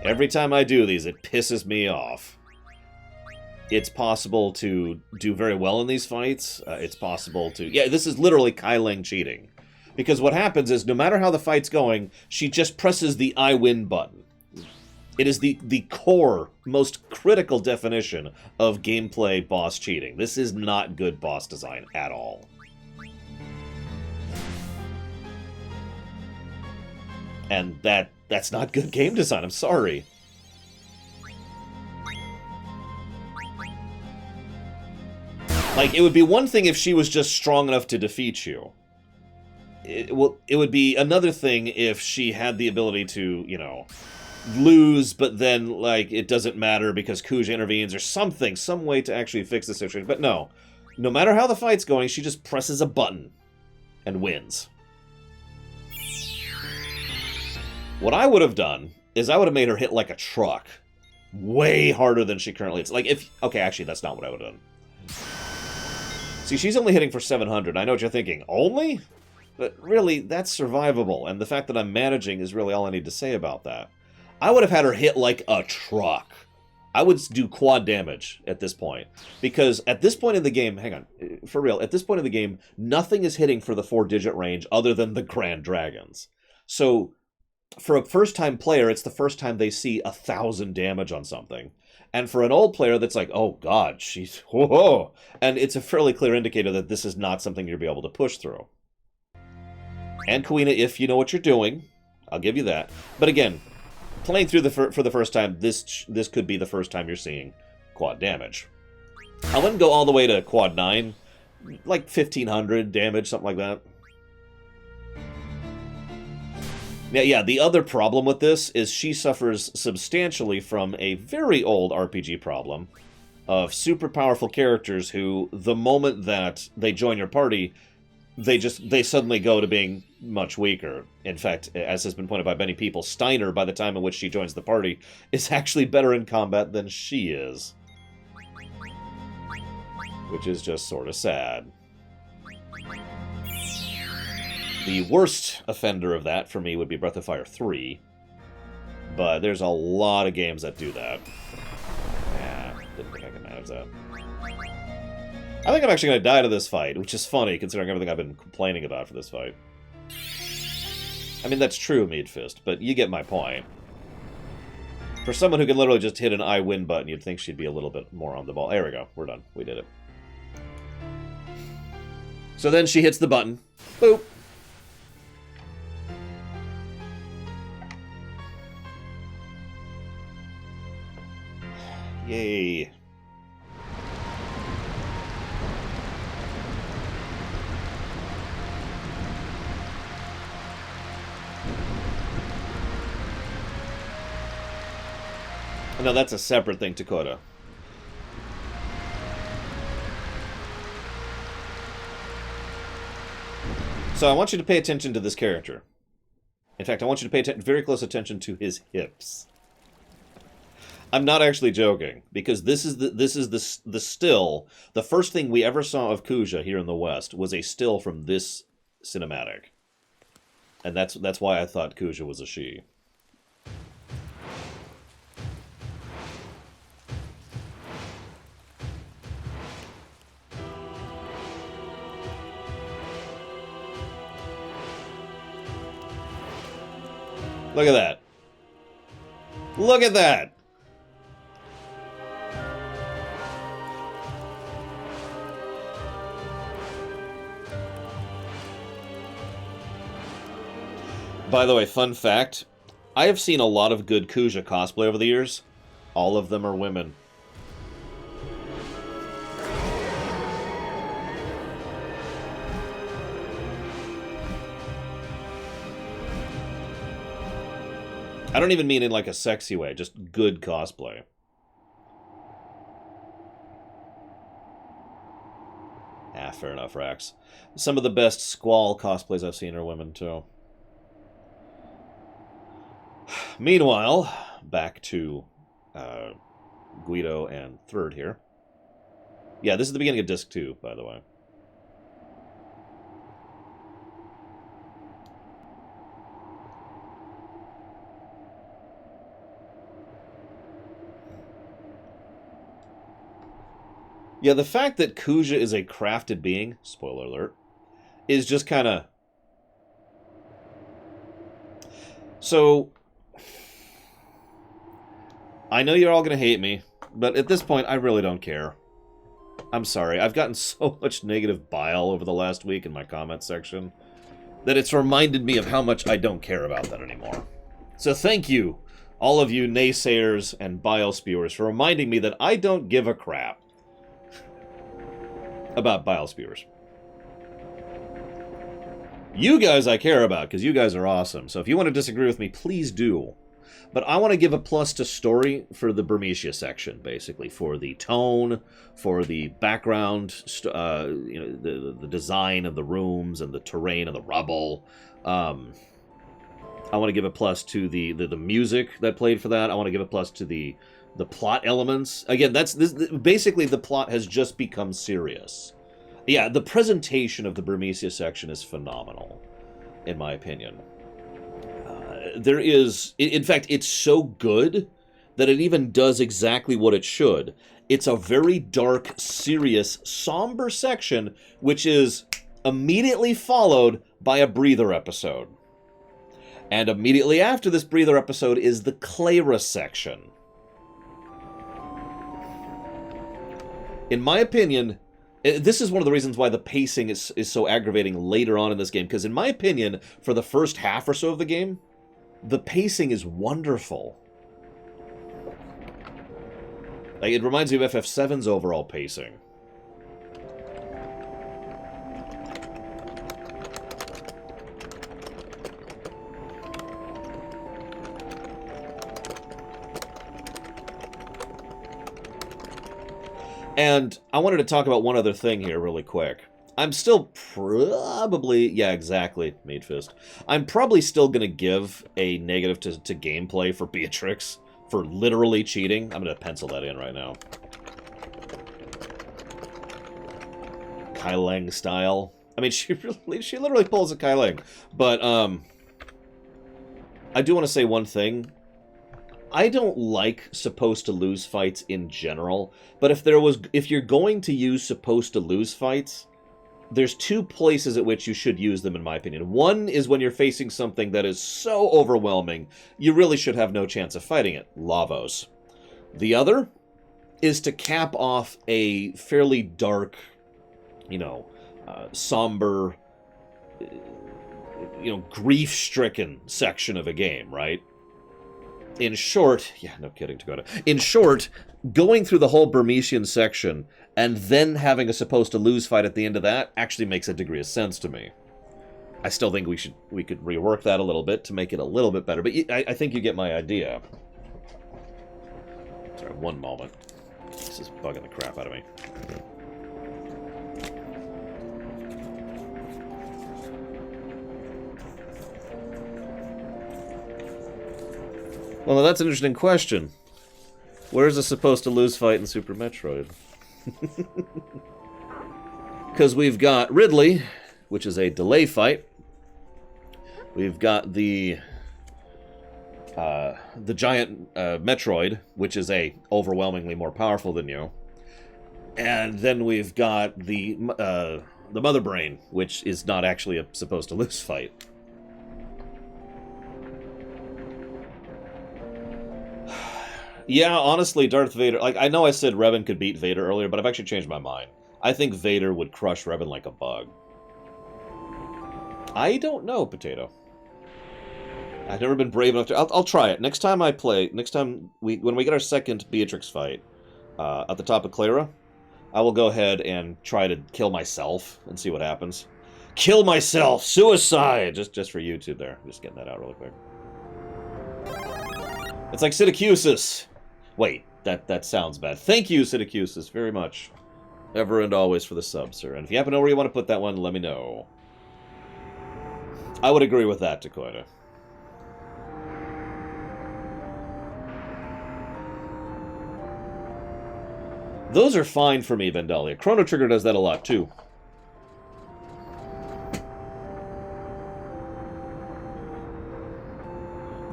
Every time I do these, it pisses me off. it's possible to do very well in these fights. It's possible to... Yeah, this is literally Kai Ling cheating. Because what happens is, no matter how the fight's going, she just presses the I win button. It is the core, most critical definition of gameplay boss cheating. This is not good boss design at all. And that's not good game design, I'm sorry. Like, it would be one thing if she was just strong enough to defeat you. It would be another thing if she had the ability to, you know, lose, but then, like, it doesn't matter because Kuja intervenes or something, some way to actually fix the situation. But no. No matter how the fight's going, she just presses a button and wins. What I would have done is I would have made her hit like a truck. Way harder than she currently is. Like, if... Okay, actually, that's not what I would have done. See, she's only hitting for 700. I know what you're thinking. Only? But really, that's survivable. And the fact that I'm managing is really all I need to say about that. I would have had her hit like a truck. I would do quad damage at this point. Because at this point in the game... Hang on. For real. At this point in the game, nothing is hitting for the 4-digit range other than the Grand Dragons. So... For a first-time player, it's the first time they see 1,000 damage on something. And for an old player, that's like, oh god, she's... Whoa! And it's a fairly clear indicator that this is not something you'll be able to push through. And Kuina, if you know what you're doing, I'll give you that. But again, playing through for the first time, this could be the first time you're seeing quad damage. I wouldn't go all the way to quad 9, like 1,500 damage, something like that. Now, yeah, the other problem with this is she suffers substantially from a very old RPG problem of super powerful characters who, the moment that they join your party, they suddenly go to being much weaker. In fact, as has been pointed out by many people, Steiner, by the time in which she joins the party, is actually better in combat than she is. Which is just sort of sad. The worst offender of that, for me, would be Breath of Fire 3. But there's a lot of games that do that. Yeah, didn't think I could manage that. I think I'm actually going to die to this fight, which is funny, considering everything I've been complaining about for this fight. I mean, that's true, Meat Fist, but you get my point. For someone who can literally just hit an I win button, you'd think she'd be a little bit more on the ball. There we go. We're done. We did it. So then she hits the button. Boop. Yay. No, that's a separate thing, Dakota. So I want you to pay attention to this character. In fact, I want you to pay very close attention to his hips. I'm not actually joking, because this is the still. The first thing we ever saw of Kuja here in the West was a still from this cinematic, and that's why I thought Kuja was a she. Look at that! Look at that! By the way, fun fact, I have seen a lot of good Kuja cosplay over the years. All of them are women. I don't even mean in like a sexy way, just good cosplay. Ah, fair enough, Rax. Some of the best Squall cosplays I've seen are women, too. Meanwhile, back to Guido and Third here. Yeah, this is the beginning of Disc 2, by the way. Yeah, the fact that Kuja is a crafted being, spoiler alert, is just kind of... So, I know you're all going to hate me, but at this point, I really don't care. I'm sorry, I've gotten so much negative bile over the last week in my comment section that it's reminded me of how much I don't care about that anymore. So thank you, all of you naysayers and bile spewers, for reminding me that I don't give a crap about bile spewers. You guys I care about, because you guys are awesome. So if you want to disagree with me, please do. But I want to give a plus to story for the Burmecia section, basically. For the tone, for the background, the design of the rooms and the terrain and the rubble. I want to give a plus to the music that played for that. I want to give a plus to the plot elements. Again, basically the plot has just become serious. Yeah, the presentation of the Burmecia section is phenomenal, in my opinion. There is... In fact, it's so good that it even does exactly what it should. It's a very dark, serious, somber section, which is immediately followed by a breather episode. And immediately after this breather episode is the Clara section. In my opinion... This is one of the reasons why the pacing is so aggravating later on in this game, because in my opinion, for the first half or so of the game, the pacing is wonderful. Like, it reminds me of FF7's overall pacing. And I wanted to talk about one other thing here really quick. I'm still probably... Yeah, exactly, Meat Fist. I'm probably still going to give a negative to gameplay for Beatrix for literally cheating. I'm going to pencil that in right now. Kai Leng style. I mean, she literally pulls a Kai Leng. But, I do want to say one thing. I don't like supposed to lose fights in general, but if you're going to use supposed to lose fights, there's two places at which you should use them, in my opinion. One is when you're facing something that is so overwhelming, you really should have no chance of fighting it. Lavos. The other is to cap off a fairly dark, somber, grief-stricken section of a game, right? In short, yeah, no kidding, Dakota. In short, going through the whole Burmecian section and then having a supposed to lose fight at the end of that actually makes a degree of sense to me. I still think we could rework that a little bit to make it a little bit better, but I think you get my idea. Sorry, one moment. This is bugging the crap out of me. Well, now that's an interesting question. Where's the supposed to lose fight in Super Metroid? Because we've got Ridley, which is a delay fight. We've got the giant Metroid, which is overwhelmingly more powerful than you. And then we've got the Mother Brain, which is not actually a supposed to lose fight. Yeah, honestly, Darth Vader... Like, I know I said Revan could beat Vader earlier, but I've actually changed my mind. I think Vader would crush Revan like a bug. I don't know, Potato. I've never been brave enough to... I'll try it. Next time I play... when we get our second Beatrix fight at the top of Clara, I will go ahead and try to kill myself and see what happens. Kill myself! Suicide! Just for YouTube there. I'm just getting that out really quick. It's like Sidicusis. Wait, that sounds bad. Thank you, Sidicusis, very much. Ever and always for the sub, sir. And if you happen to know where you want to put that one, let me know. I would agree with that, Dakota. Those are fine for me, Vandalia. Chrono Trigger does that a lot, too.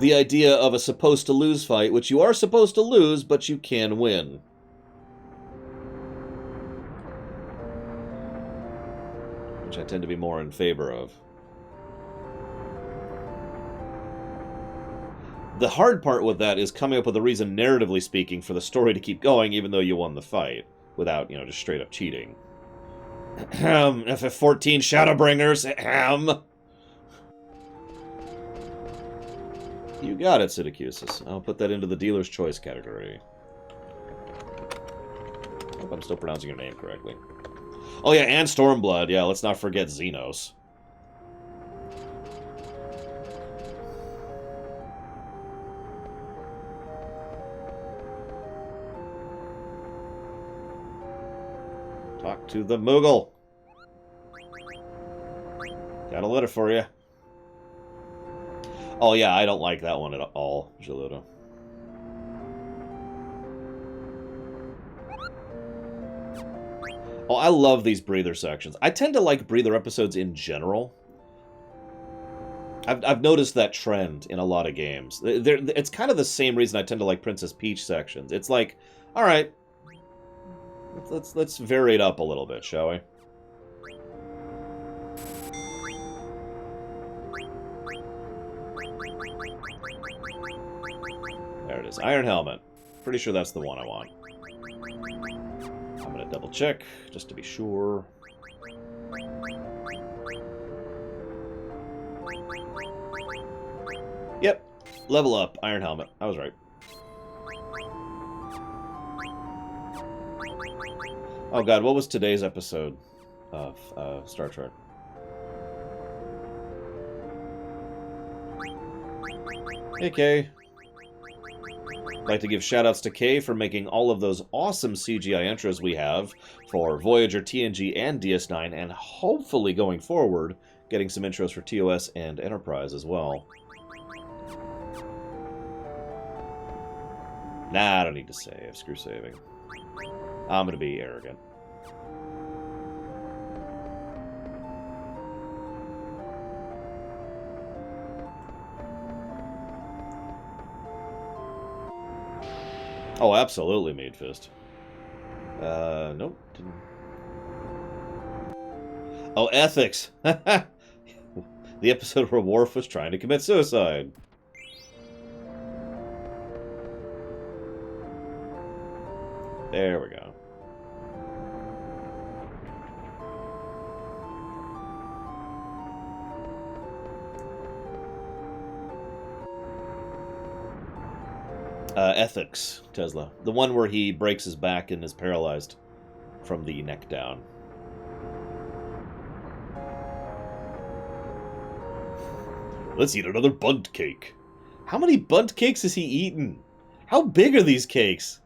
The idea of a supposed-to-lose fight, which you are supposed to lose, but you can win. which I tend to be more in favor of. The hard part with that is coming up with a reason, narratively speaking, for the story to keep going, even though you won the fight, without, just straight up cheating. FF14 Shadowbringers. You got it, Sidicusis. I'll put that into the dealer's choice category. Hope I'm still pronouncing your name correctly. Oh yeah, and Stormblood. Yeah, let's not forget Xenos. Talk to the Moogle. Got a letter for you. Oh yeah, I don't like that one at all, Geludo. Oh, I love these breather sections. I tend to like breather episodes in general. I've noticed that trend in a lot of games. It's kind of the same reason I tend to like Princess Peach sections. It's like, all right, let's vary it up a little bit, shall we? There it is. Iron Helmet. Pretty sure that's the one I want. I'm going to double check, just to be sure. Yep. Level up. Iron Helmet. I was right. Oh god, what was today's episode of Star Trek? Hey, Kay. I'd like to give shoutouts to Kay for making all of those awesome CGI intros we have for Voyager, TNG, and DS9, and hopefully going forward, getting some intros for TOS and Enterprise as well. Nah, I don't need to save. Screw saving. I'm gonna be arrogant. Oh, absolutely, Made Fist. Nope. Didn't. Oh, ethics! The episode where Worf was trying to commit suicide. There we go. Ethics, Tesla. The one where he breaks his back and is paralyzed from the neck down. Let's eat another bunt cake. How many bunt cakes has he eaten? How big are these cakes?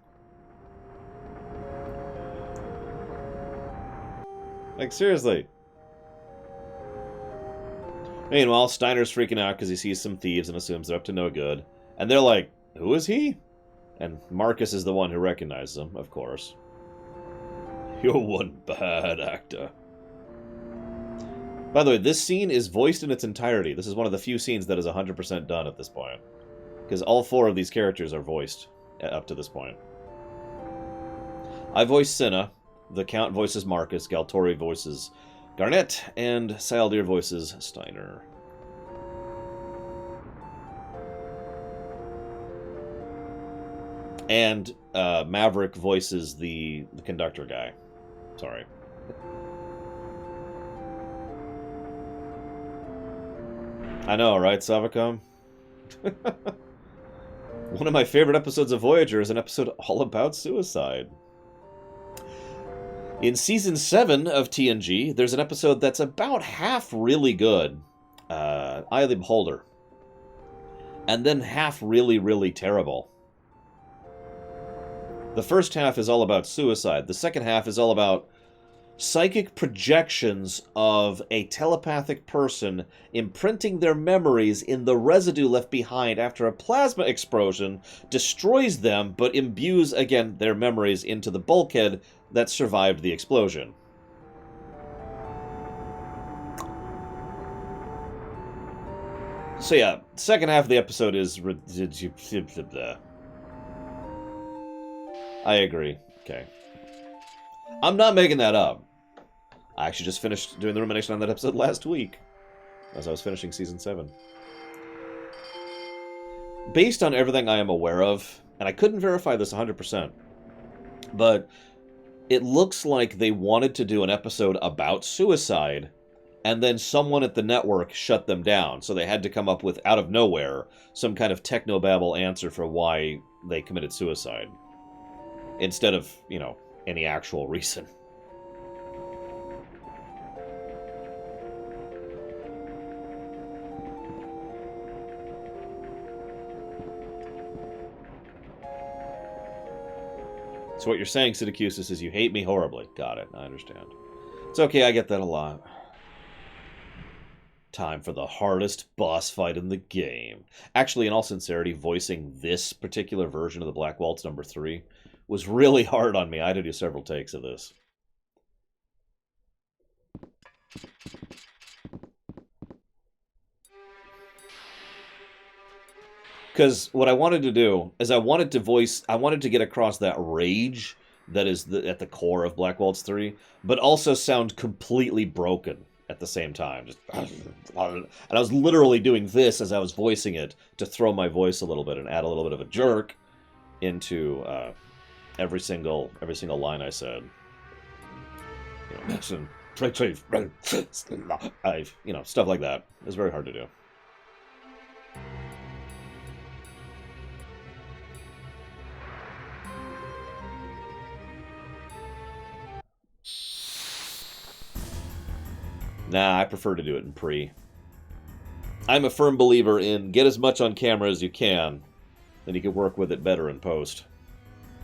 Like, seriously. Meanwhile, Steiner's freaking out because he sees some thieves and assumes they're up to no good. And they're like, who is he? And Marcus is the one who recognizes him, of course. You're one bad actor. By the way, this scene is voiced in its entirety. This is one of the few scenes that is 100% done at this point. Because all 4 of these characters are voiced up to this point. I voice Cinna, the Count voices Marcus, Galtori voices Garnet, and Saldir voices Steiner. And Maverick voices the conductor guy. Sorry. I know, right, Savacom? One of my favorite episodes of Voyager is an episode all about suicide. In Season 7 of TNG, there's an episode that's about half really good. Eye of the Beholder. And then half really, really terrible. The first half is all about suicide. The second half is all about psychic projections of a telepathic person imprinting their memories in the residue left behind after a plasma explosion destroys them, but imbues, again, their memories into the bulkhead that survived the explosion. So yeah, second half of the episode is... I agree. Okay. I'm not making that up. I actually just finished doing the rumination on that episode last week, as I was finishing Season 7. Based on everything I am aware of, and I couldn't verify this 100%, but it looks like they wanted to do an episode about suicide, and then someone at the network shut them down, so they had to come up with, out of nowhere, some kind of technobabble answer for why they committed suicide. Instead of, you know, any actual reason. So what you're saying, Sidicusis, is you hate me horribly. Got it, I understand. It's okay, I get that a lot. Time for the hardest boss fight in the game. Actually, in all sincerity, voicing this particular version of the Black Waltz number 3 was really hard on me. I had to do several takes of this. Because what I wanted to do is I wanted to get across that rage that is at the core of Black Waltz 3, but also sound completely broken at the same time. And I was literally doing this as I was voicing it to throw my voice a little bit and add a little bit of a jerk into every single line I said. You know, stuff like that. It was very hard to do. Nah, I prefer to do it in pre. I'm a firm believer in get as much on camera as you can, then you can work with it better in post.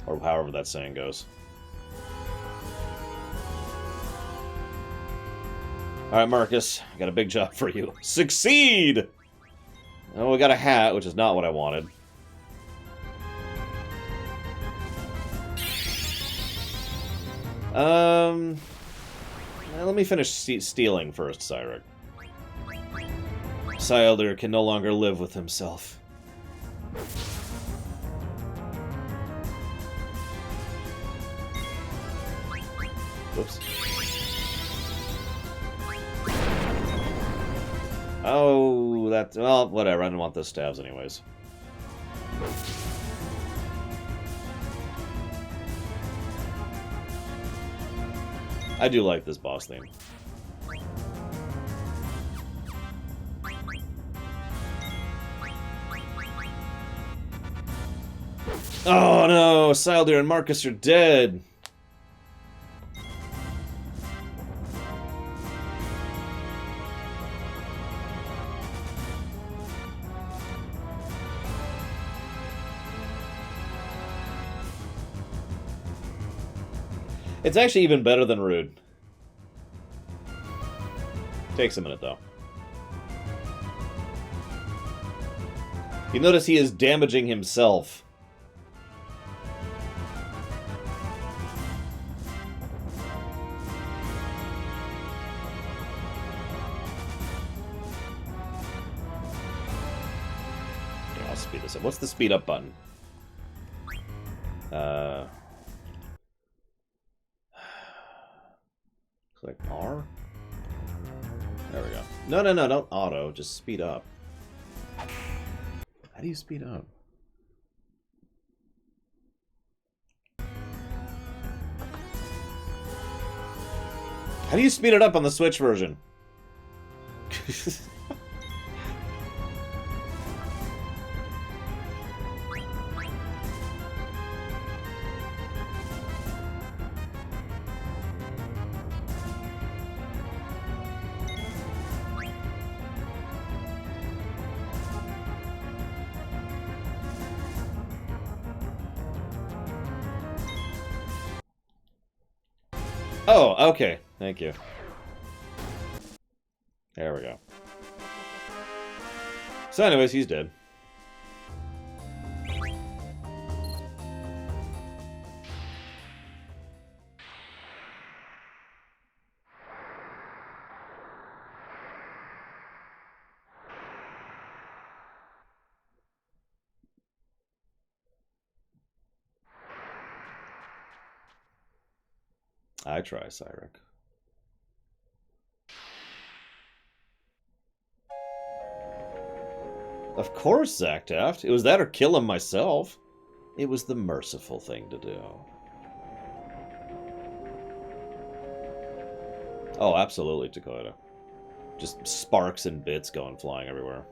Or however that saying goes. Alright, Marcus, I got a big job for you. Succeed! Oh, we got a hat, which is not what I wanted. Let me finish stealing first, Cyric. Syelder can no longer live with himself. Whoops. Oh, that's... well, whatever. I didn't want those stabs anyways. I do like this boss theme. Oh no! Syelder and Marcus are dead! It's actually even better than Rude. Takes a minute, though. You notice he is damaging himself. Here, I'll speed this up. What's the speed up button? Click R? There we go. No, don't auto. Just speed up. How do you speed up? How do you speed it up on the Switch version? Oh, okay. Thank you. There we go. So anyways, he's dead. I try, Cyric. Of course, Zach Taft. It was that or kill him myself. It was the merciful thing to do. Oh, absolutely, Dakota. Just sparks and bits going flying everywhere.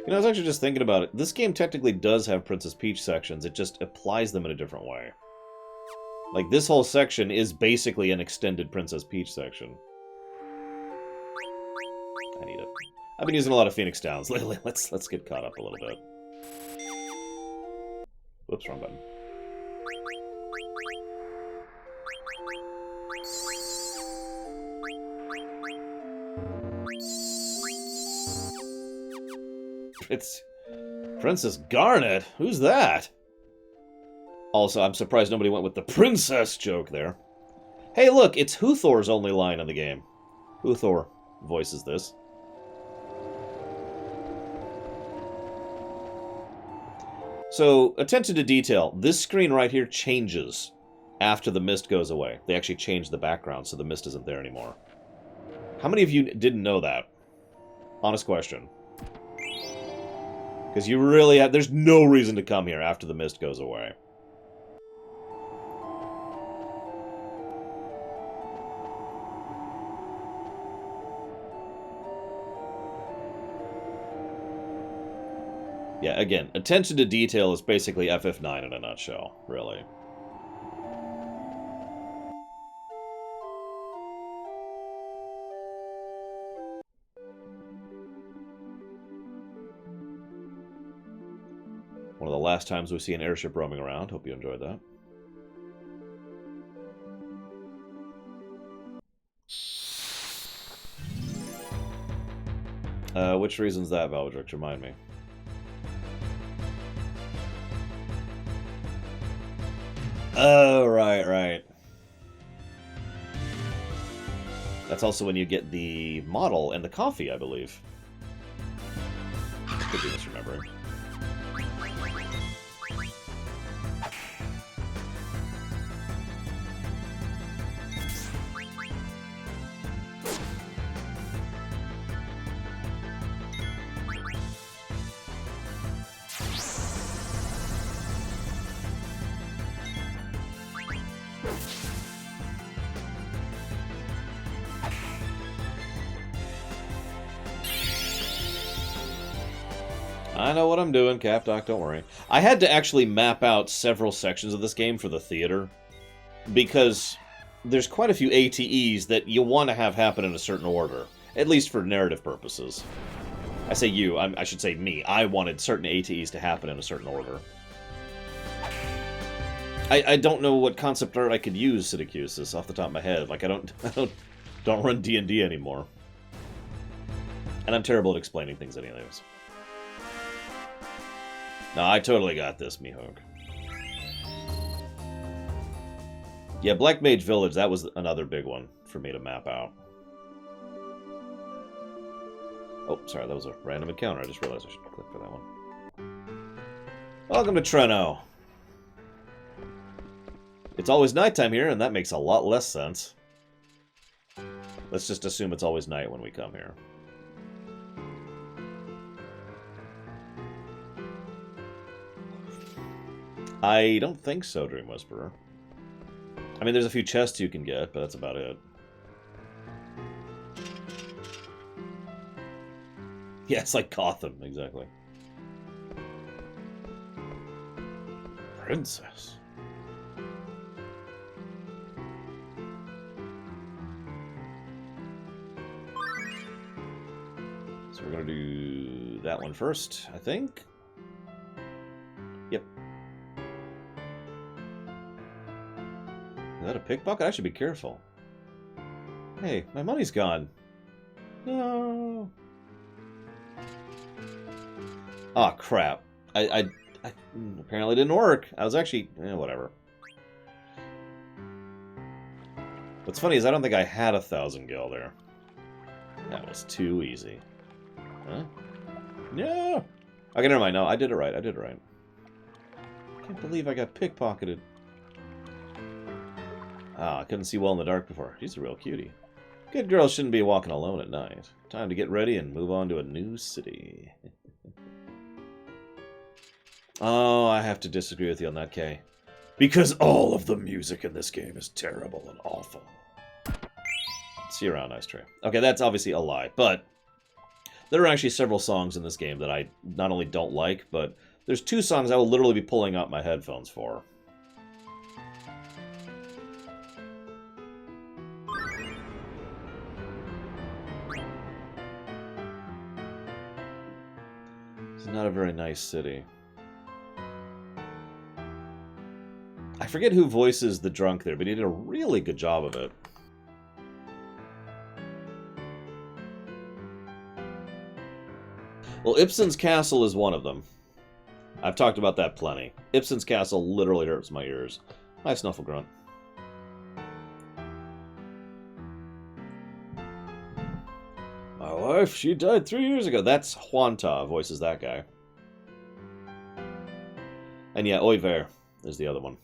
You know, I was actually just thinking about it. This game technically does have Princess Peach sections. It just applies them in a different way. Like, this whole section is basically an extended Princess Peach section. I need it. I've been using a lot of Phoenix Downs lately. Let's get caught up a little bit. Whoops, wrong button. It's Princess Garnet? Who's that? Also, I'm surprised nobody went with the princess joke there. Hey, look, it's Huthor's only line in the game. Huthor voices this. So, attention to detail. This screen right here changes after the mist goes away. They actually change the background so the mist isn't there anymore. How many of you didn't know that? Honest question. Because you really have... There's no reason to come here after the mist goes away. Yeah, again, attention to detail is basically FF9 in a nutshell, really. One of the last times we see an airship roaming around. Hope you enjoyed that. Which reason's that, Valdrix? Remind me. Oh, right. That's also when you get the model and the coffee, I believe. Could be misremembering. I know what I'm doing, Capdoc, don't worry. I had to actually map out several sections of this game for the theater, because there's quite a few ATEs that you want to have happen in a certain order, at least for narrative purposes. I say you, I should say me. I wanted certain ATEs to happen in a certain order. I don't know what concept art I could use, Sidicusis, off the top of my head. Like, I don't run D&D anymore. And I'm terrible at explaining things anyways. No, I totally got this, Mihawk. Yeah, Black Mage Village, that was another big one for me to map out. Oh, sorry, that was a random encounter. I just realized I should click for that one. Welcome to Treno. It's always nighttime here, and that makes a lot less sense. Let's just assume it's always night when we come here. I don't think so, Dream Whisperer. I mean, there's a few chests you can get, but that's about it. Yeah, it's like Gotham, exactly. Princess. So we're gonna do that one first, I think. Yep. Is that a pickpocket? I should be careful. Hey, my money's gone. No. Aw, oh, crap. I apparently didn't work. I was actually... whatever. What's funny is I don't think I had 1,000 gil there. That was too easy. Huh? No! Okay, never mind. No, I did it right. I did it right. Can't believe I got pickpocketed. Ah, I couldn't see well in the dark before. She's a real cutie. Good girls shouldn't be walking alone at night. Time to get ready and move on to a new city. Oh, I have to disagree with you on that, Kay. Because all of the music in this game is terrible and awful. See you around, Nice Trey. Okay, that's obviously a lie, but there are actually several songs in this game that I not only don't like, but there's 2 songs I will literally be pulling out my headphones for. It's not a very nice city. I forget who voices the drunk there, but he did a really good job of it. Well, Ibsen's Castle is one of them. I've talked about that plenty. Ibsen's Castle literally hurts my ears. Hi, Snufflegrunt. My wife, she died 3 years ago. That's Juanta voices that guy. And yeah, Oiver is the other one.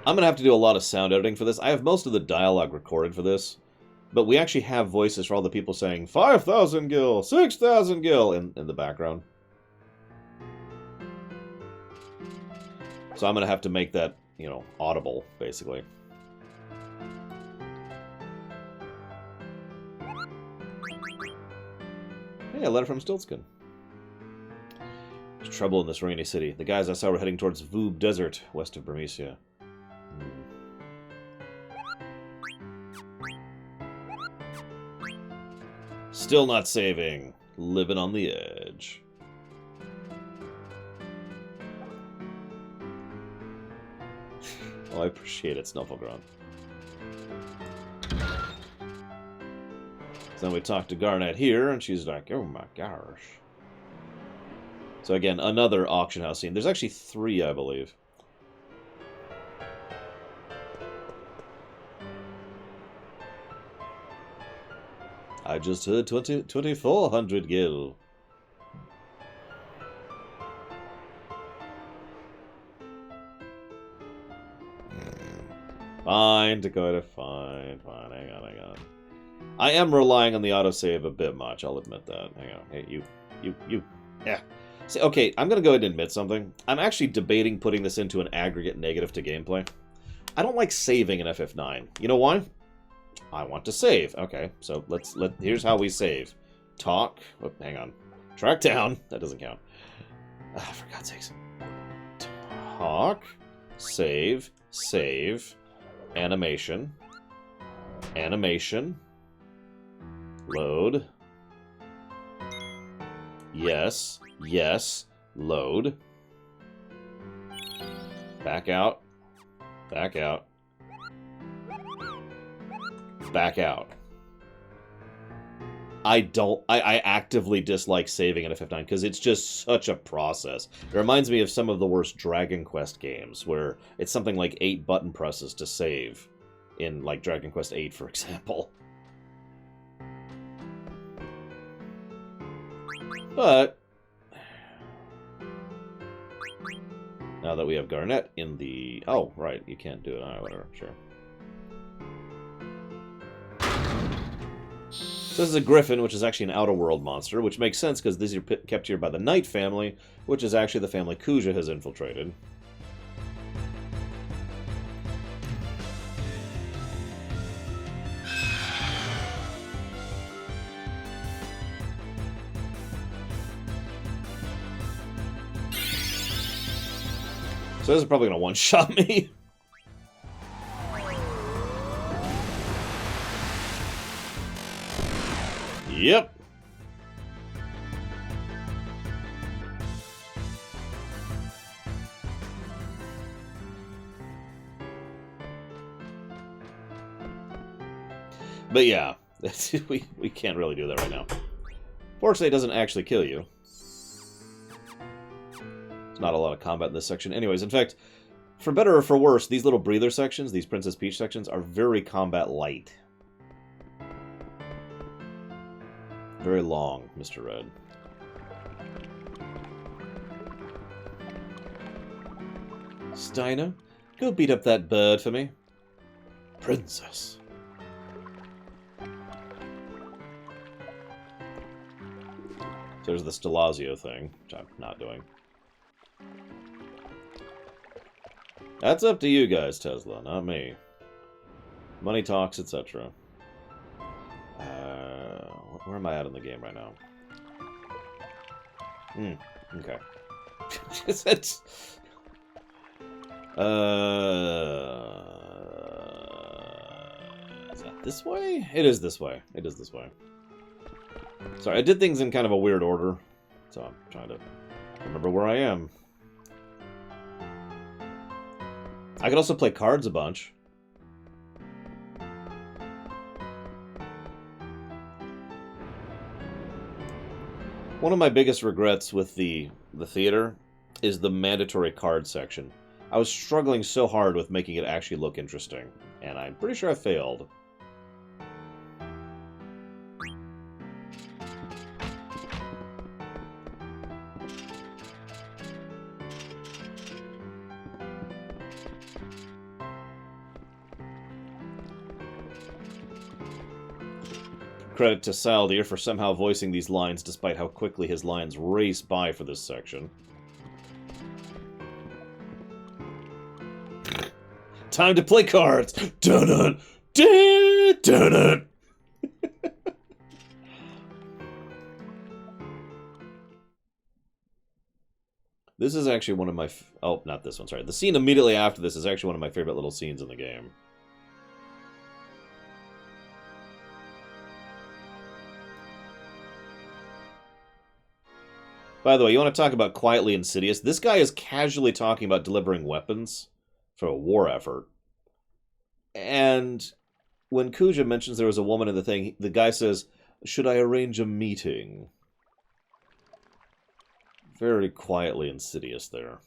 I'm going to have to do a lot of sound editing for this. I have most of the dialogue recorded for this, but we actually have voices for all the people saying 5,000 gil, 6,000 gil in the background. So I'm going to have to make that, you know, audible, basically. Hey, a letter from Stiltskin. There's trouble in this rainy city. The guys I saw were heading towards Voob Desert, west of Bermesia. Still not saving. Living on the edge. Oh, I appreciate it, Snufflegrunt. So then we talked to Garnet here, and she's like, oh my gosh. So again, another auction house scene. There's actually 3, I believe. I just heard 2,400 gil. Fine, Dakota, fine. Hang on. I am relying on the autosave a bit much, I'll admit that. Hang on. Hey, you. Yeah. See, okay, I'm gonna go ahead and admit something. I'm actually debating putting this into an aggregate negative to gameplay. I don't like saving in FF9. You know why? I want to save. Okay, so here's how we save. Talk. Oh, hang on. Track down. That doesn't count. For God's sakes. Talk. Save. Animation. Load. Yes. Load. Back out. Back out. I actively dislike saving in FF9 because it's just such a process. It reminds me of some of the worst Dragon Quest games where it's something like 8 button presses to save in like Dragon Quest VIII, for example. But now that we have Garnet in the... Oh, right, you can't do it. Alright, whatever, sure. So this is a griffin, which is actually an outer world monster, which makes sense because these are kept here by the Knight family, which is actually the family Kuja has infiltrated. So this is probably going to one-shot me. Yep. But yeah, we can't really do that right now. Fortunately, it doesn't actually kill you. There's not a lot of combat in this section. Anyways, in fact, for better or for worse, these little breather sections, these Princess Peach sections, are very combat light. Very long, Mr. Red. Steiner, go beat up that bird for me. Princess. So there's the Stelazio thing, which I'm not doing. That's up to you guys, Tesla, not me. Money talks, etc. Where am I at in the game right now? Okay. Is that this way? It is this way. It is this way. Sorry, I did things in kind of a weird order, so I'm trying to remember where I am. I could also play cards a bunch. One of my biggest regrets with the theater is the mandatory card section. I was struggling so hard with making it actually look interesting, and I'm pretty sure I failed. Credit to Saldir for somehow voicing these lines despite how quickly his lines race by for this section. Time to play cards! Dun-dun! Dun-dun! This is actually one of my... Oh, not this one, sorry. The scene immediately after this is actually one of my favorite little scenes in the game. By the way, you want to talk about quietly insidious? This guy is casually talking about delivering weapons for a war effort. And when Kuja mentions there was a woman in the thing, the guy says, "Should I arrange a meeting?" Very quietly insidious there.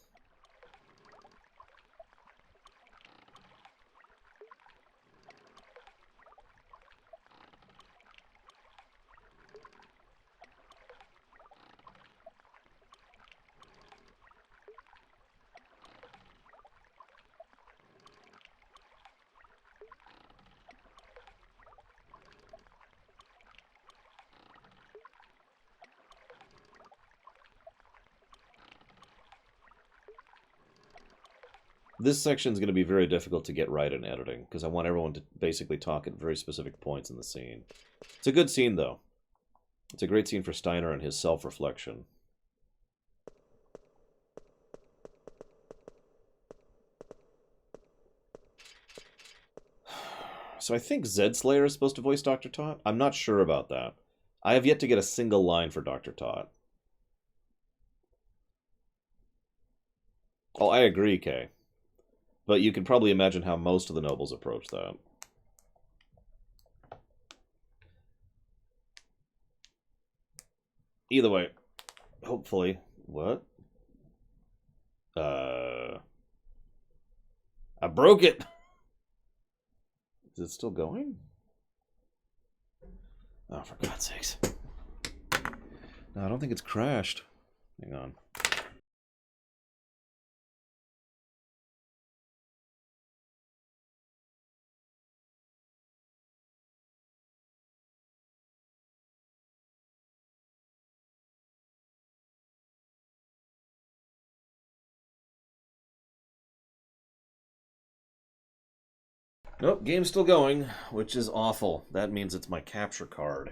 This section is going to be very difficult to get right in editing, because I want everyone to basically talk at very specific points in the scene. It's a good scene, though. It's a great scene for Steiner and his self-reflection. So I think Zed Slayer is supposed to voice Dr. Tot? I'm not sure about that. I have yet to get a single line for Dr. Tot. Oh, I agree, Kay. But you can probably imagine how most of the nobles approach that. Either way, hopefully... What? I broke it! Is it still going? Oh, for God's sakes. No, I don't think it's crashed. Hang on. Nope, game's still going, which is awful. That means it's my capture card.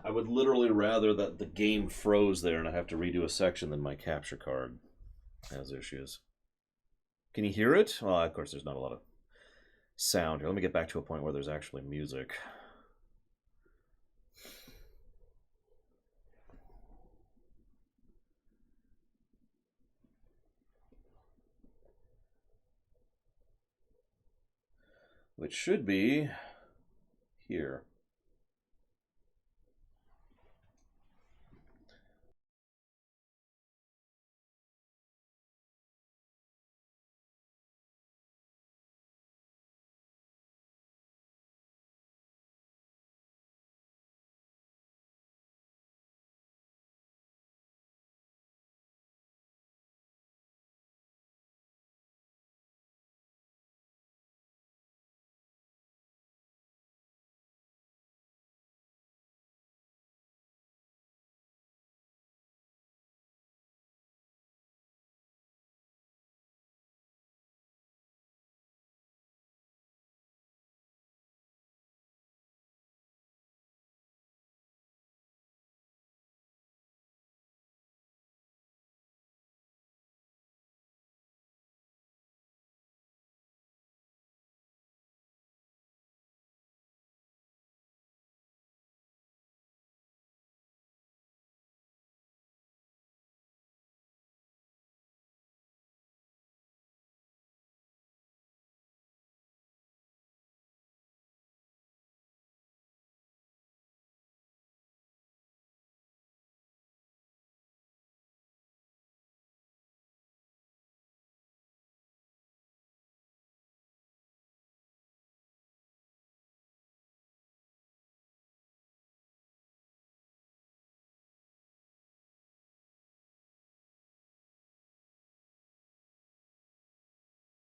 I would literally rather that the game froze there and I have to redo a section than my capture card has issues. Can you hear it? Well, of course, there's not a lot of sound here. Let me get back to a point where there's actually music. which should be here.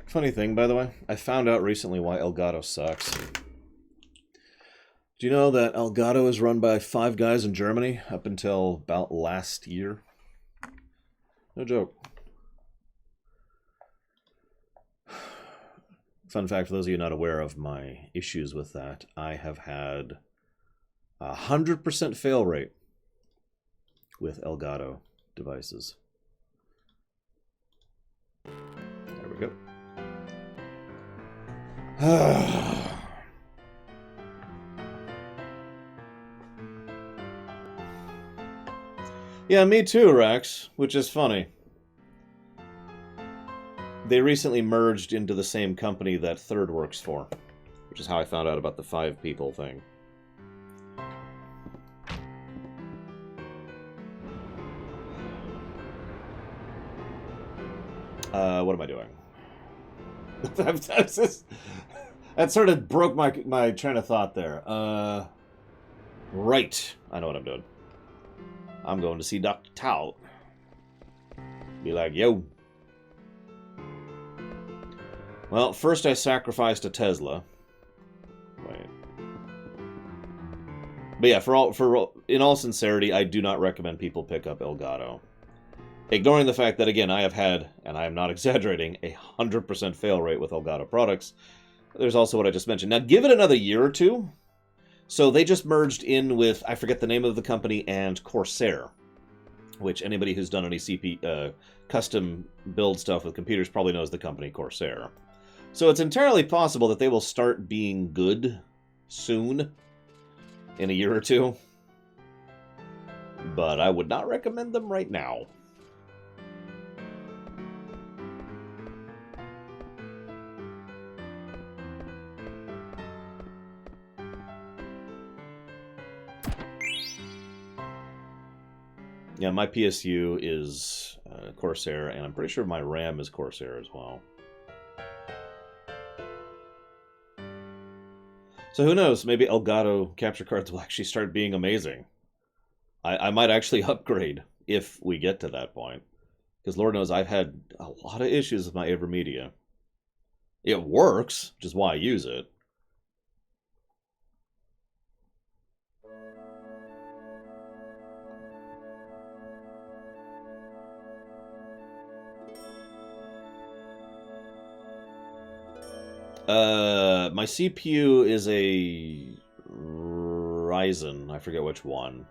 Funny thing, by the way, I found out recently why Elgato sucks. Do you know that Elgato is run by 5 guys in Germany up until about last year? No joke. Fun fact for those of you not aware of my issues with that, I have had 100% fail rate with Elgato devices. There we go. Yeah, me too, Rex, which is funny. They recently merged into the same company that Third works for, which is how I found out about the 5 people thing. What am I doing? That sort of broke my train of thought there. Right. I know what I'm doing. I'm going to see Dr. Tao. Be like, yo. Well, first I sacrificed a Tesla. Wait. But yeah, in all sincerity, I do not recommend people pick up Elgato. Ignoring the fact that, again, I have had, and I am not exaggerating, a 100% fail rate with Elgato products. There's also what I just mentioned. Now, give it another year or two. So they just merged in with, I forget the name of the company, and Corsair, which anybody who's done any custom build stuff with computers probably knows the company Corsair. So it's entirely possible that they will start being good soon, in a year or two. But I would not recommend them right now. Yeah, my PSU is Corsair, and I'm pretty sure my RAM is Corsair as well. So who knows, maybe Elgato capture cards will actually start being amazing. I might actually upgrade if we get to that point. Because Lord knows I've had a lot of issues with my AverMedia. It works, which is why I use it. My CPU is a Ryzen. I forget which one.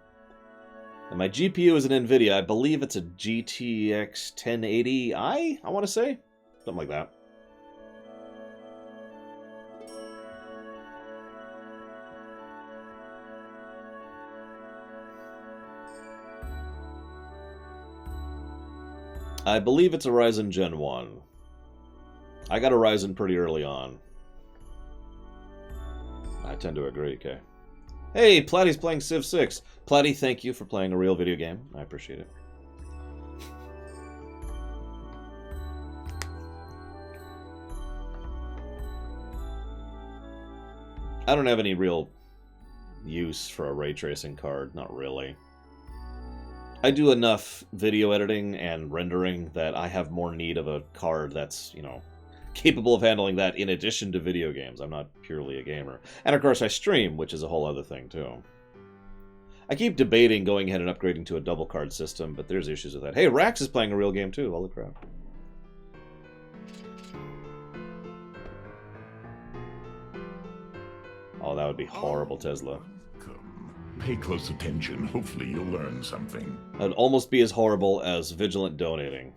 And my GPU is an NVIDIA. I believe it's a GTX 1080i, I want to say. Something like that. I believe it's a Ryzen Gen 1. I got a Ryzen pretty early on. tend to agree, okay. Hey, Platty's playing Civ 6. Platty, thank you for playing a real video game. I appreciate it. I don't have any real use for a ray tracing card, not really. I do enough video editing and rendering that I have more need of a card that's, you know, capable of handling that in addition to video games. I'm not purely a gamer. And of course I stream, which is a whole other thing too. I keep debating going ahead and upgrading to a double card system, but there's issues with that. Hey, Rax is playing a real game too, holy crap. Oh, that would be horrible, Tesla. Pay close attention. Hopefully you'll learn something. That would almost be as horrible as Vigilant donating.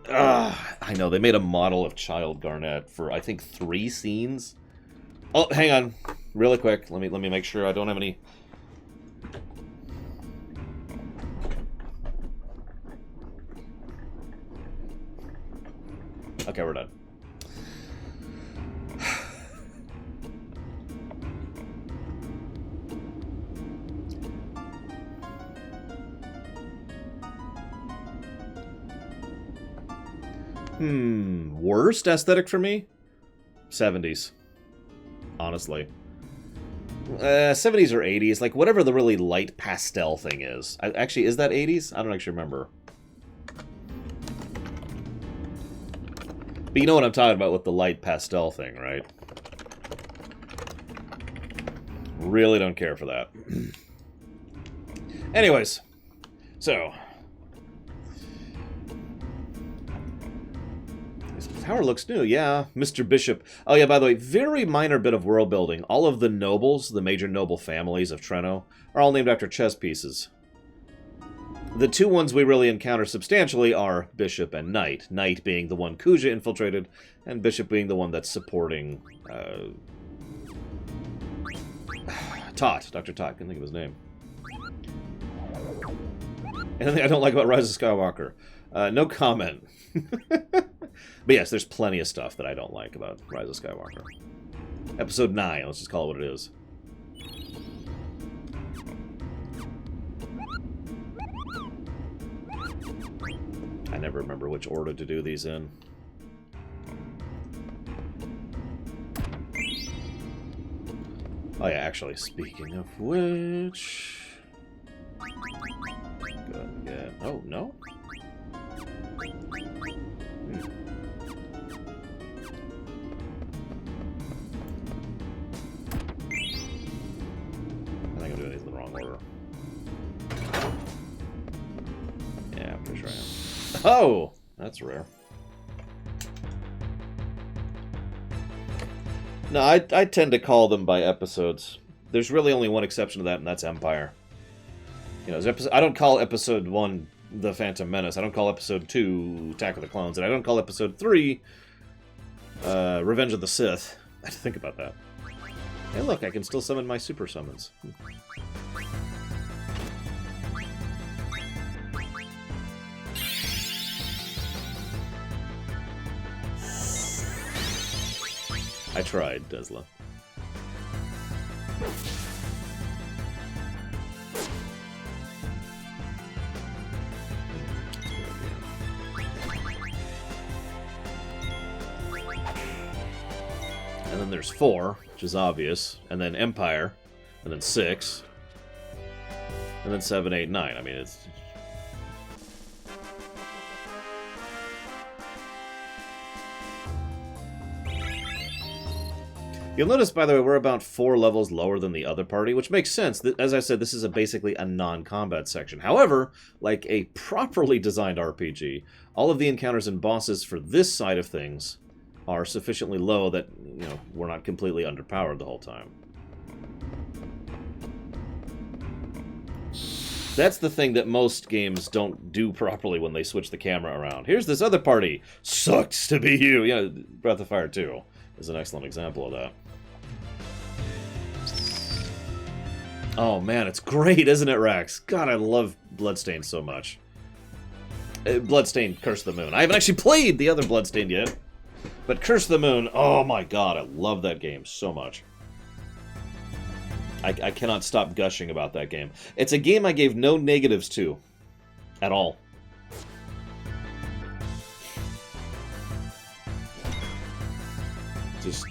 I know, they made a model of Child Garnett for, I think, 3 scenes. Oh, hang on. Really quick. Let me make sure I don't have any... Okay, we're done. Worst aesthetic for me? 70s. Honestly. 70s or 80s, like whatever the really light pastel thing is. Actually, is that 80s? I don't actually remember. But you know what I'm talking about with the light pastel thing, right? Really don't care for that. Anyways, so... This tower looks new, yeah. Mr. Bishop. Oh yeah, by the way, very minor bit of world building. All of the nobles, the major noble families of Treno, are all named after chess pieces. The 2 ones we really encounter substantially are Bishop and Knight. Knight being the one Kuja infiltrated, and Bishop being the one that's supporting... Tot. Dr. Tot. Couldn't think of his name. Anything I don't like about Rise of Skywalker? No comment. But yes, there's plenty of stuff that I don't like about Rise of Skywalker. Episode 9, let's just call it what it is. I never remember which order to do these in. Oh yeah, actually, speaking of which... Go and get... Oh, no? I think I'm doing these in the wrong order. Yeah, I'm pretty sure I am. Oh! That's rare. No, I tend to call them by episodes. There's really only one exception to that, and that's Empire. You know, I don't call episode 1 The Phantom Menace. I don't call episode 2 Attack of the Clones, and I don't call episode 3 Revenge of the Sith. I had to think about that. Hey, look, I can still summon my super summons. I tried, Tesla. And then there's 4, which is obvious, and then Empire, and then 6, and then 7, 8, 9. I mean, it's... You'll notice, by the way, we're about 4 levels lower than the other party, which makes sense. As I said, this is basically a non-combat section. However, like a properly designed RPG, all of the encounters and bosses for this side of things are sufficiently low that, you know, we're not completely underpowered the whole time. That's the thing that most games don't do properly when they switch the camera around. Here's this other party. Sucks to be you. Yeah, Breath of Fire 2 is an excellent example of that. Oh man, it's great, isn't it, Rax? God, I love Bloodstained so much. Bloodstained Curse of the Moon. I haven't actually played the other Bloodstained yet. But Curse of the Moon, oh my god, I love that game so much. I cannot stop gushing about that game. It's a game I gave no negatives to. At all. Just,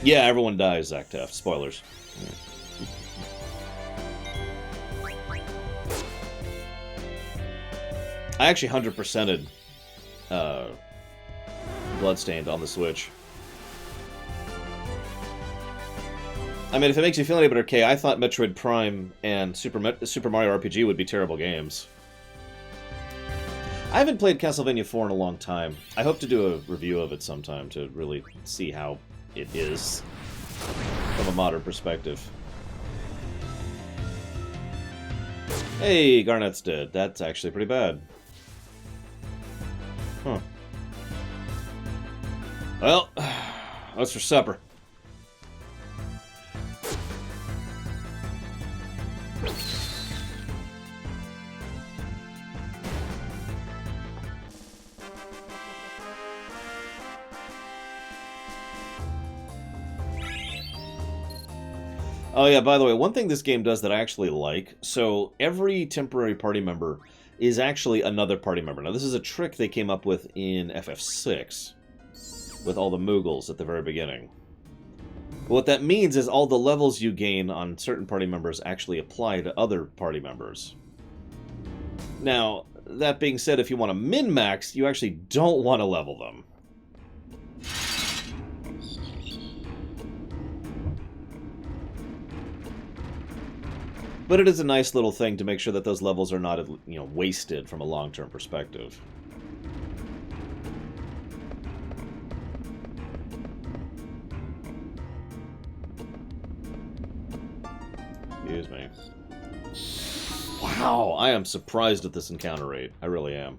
Yeah, everyone dies, Zach Taft. Spoilers. I actually 100%ed Bloodstained on the Switch. I mean, if it makes you feel any better, Kay, I thought Metroid Prime and Super Mario RPG would be terrible games. I haven't played Castlevania 4 in a long time. I hope to do a review of it sometime to really see how it is from a modern perspective. Hey, Garnet's dead. That's actually pretty bad. Huh. Well, what's for supper? Oh yeah, by the way, one thing this game does that I actually like, so every temporary party member is actually another party member. Now this is a trick they came up with in FF6, with all the Moogles at the very beginning. But what that means is all the levels you gain on certain party members actually apply to other party members. Now, that being said, if you want to min-max, you actually don't want to level them. But it is a nice little thing to make sure that those levels are not, wasted from a long-term perspective. Excuse me. Wow, I am surprised at this encounter rate. I really am.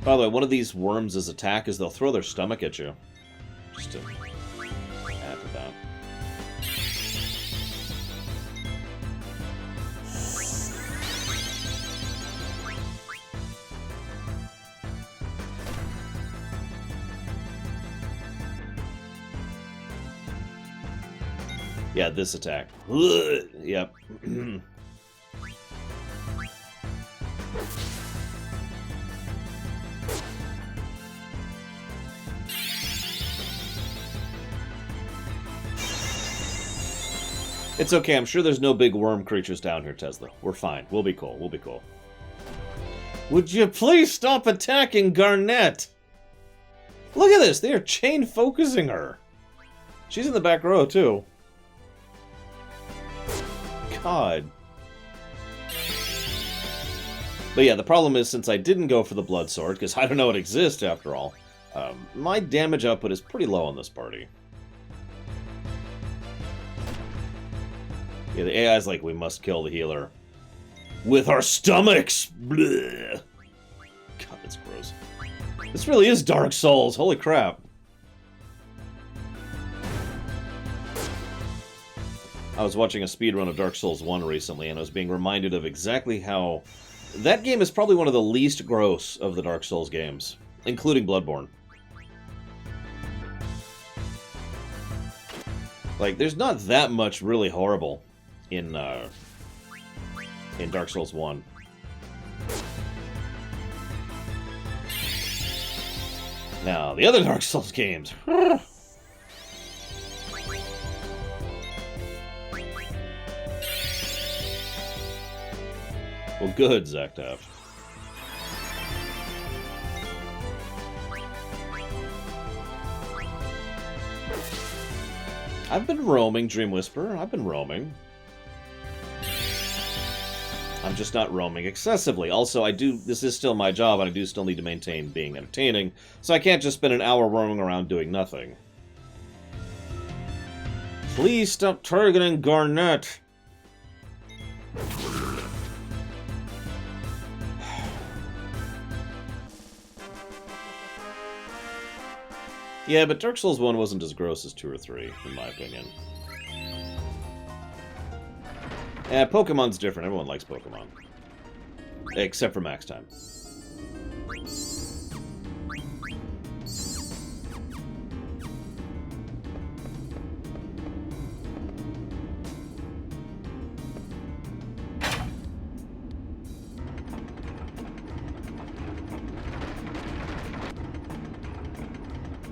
By the way, one of these worms' attack is they'll throw their stomach at you. Just to add to that. Yeah, this attack. Yep. It's okay, I'm sure there's no big worm creatures down here, Tesla. We're fine. We'll be cool. We'll be cool. Would you please stop attacking Garnet? Look at this! They are chain focusing her. She's in the back row, too. God. But yeah, the problem is, since I didn't go for the Blood Sword, because I don't know it exists after all, my damage output is pretty low on this party. Yeah, the AI's like, we must kill the healer. With our stomachs! Blech. God, that's gross. This really is Dark Souls, holy crap. I was watching a speedrun of Dark Souls 1 recently, and I was being reminded of exactly how... That game is probably one of the least gross of the Dark Souls games, including Bloodborne. Like, there's not that much really horrible in Dark Souls 1. Now, the other Dark Souls games. Well, good, Zaktav. I've been roaming, Dream Whisperer. I've been roaming. I'm just not roaming excessively. Also, this is still my job, and I do still need to maintain being entertaining, so I can't just spend an hour roaming around doing nothing. Please stop targeting Garnet! Yeah, but Dark Souls 1 wasn't as gross as 2 or 3, in my opinion. Yeah, Pokemon's different. Everyone likes Pokemon. Except for Max Time.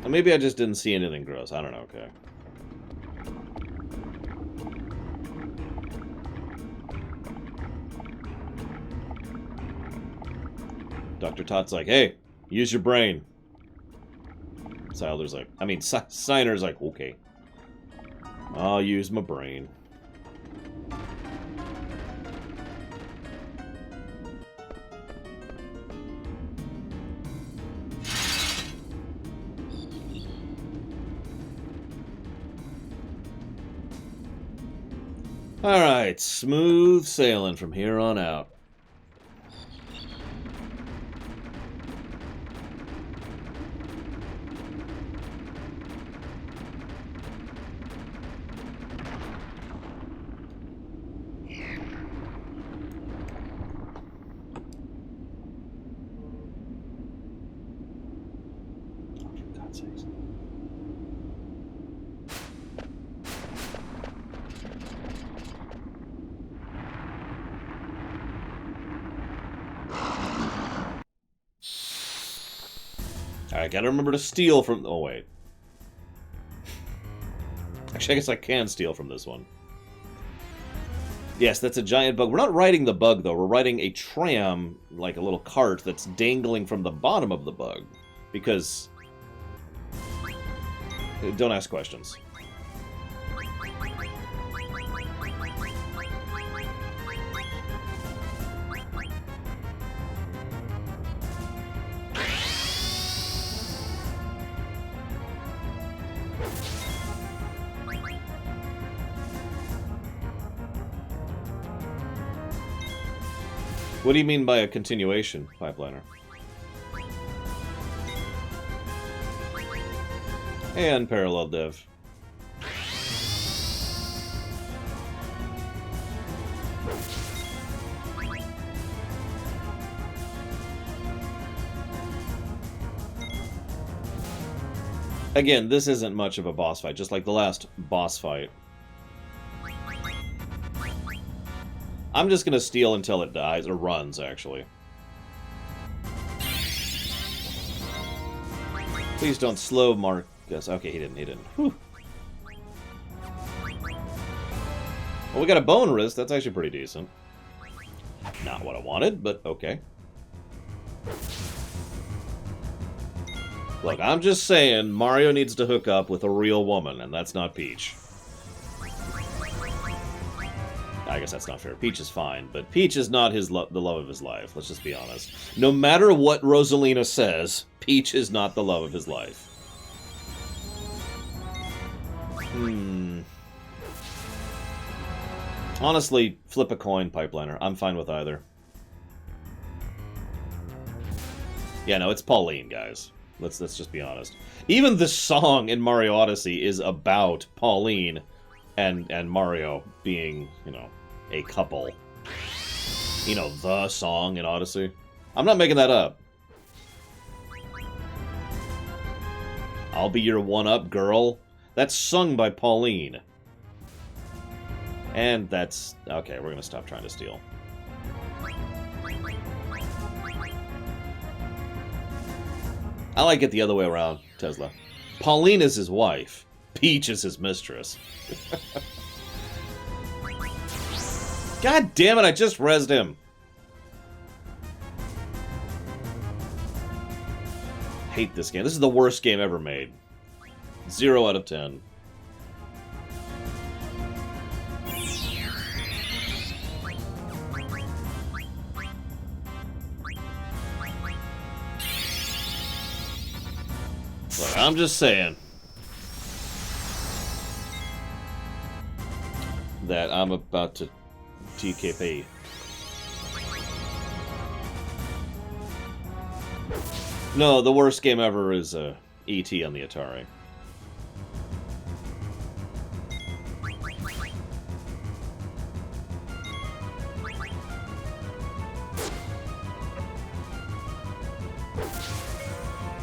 Maybe I just didn't see anything gross. I don't know, okay. Dr. Todd's like, hey, use your brain. Siler's like, Signer's like, okay. I'll use my brain. Alright, smooth sailing from here on out. For God's sakes. I gotta remember to steal from... Oh, wait. Actually, I guess I can steal from this one. Yes, that's a giant bug. We're not riding the bug, though. We're riding a tram, like a little cart, that's dangling from the bottom of the bug. Because... Don't ask questions. What do you mean by a continuation, Pipeliner? Hey, Unparalleled Dev. Again, this isn't much of a boss fight, just like the last boss fight. I'm just gonna steal until it dies, or runs, actually. Please don't slow Marcus. Okay, he didn't. Whew. Well, we got a bone wrist. That's actually pretty decent. Not what I wanted, but okay. Look, I'm just saying, Mario needs to hook up with a real woman, and that's not Peach. I guess that's not fair. Peach is fine, but Peach is not the love of his life. Let's just be honest. No matter what Rosalina says, Peach is not the love of his life. Honestly, flip a coin, Pipeliner. I'm fine with either. Yeah, no, it's Pauline, guys. Let's just be honest. Even the song in Mario Odyssey is about Pauline and Mario being, you know, a couple. You know, the song in Odyssey. I'm not making that up. I'll be your one-up girl. That's sung by Pauline. And that's... Okay, we're gonna stop trying to steal. I like it the other way around, Tesla. Pauline is his wife. Peach is his mistress. God damn it, I just rezzed him. Hate this game. This is the worst game ever made. 0 out of 10. Look, I'm just saying that I'm about to TKP. No, the worst game ever is E.T. on the Atari.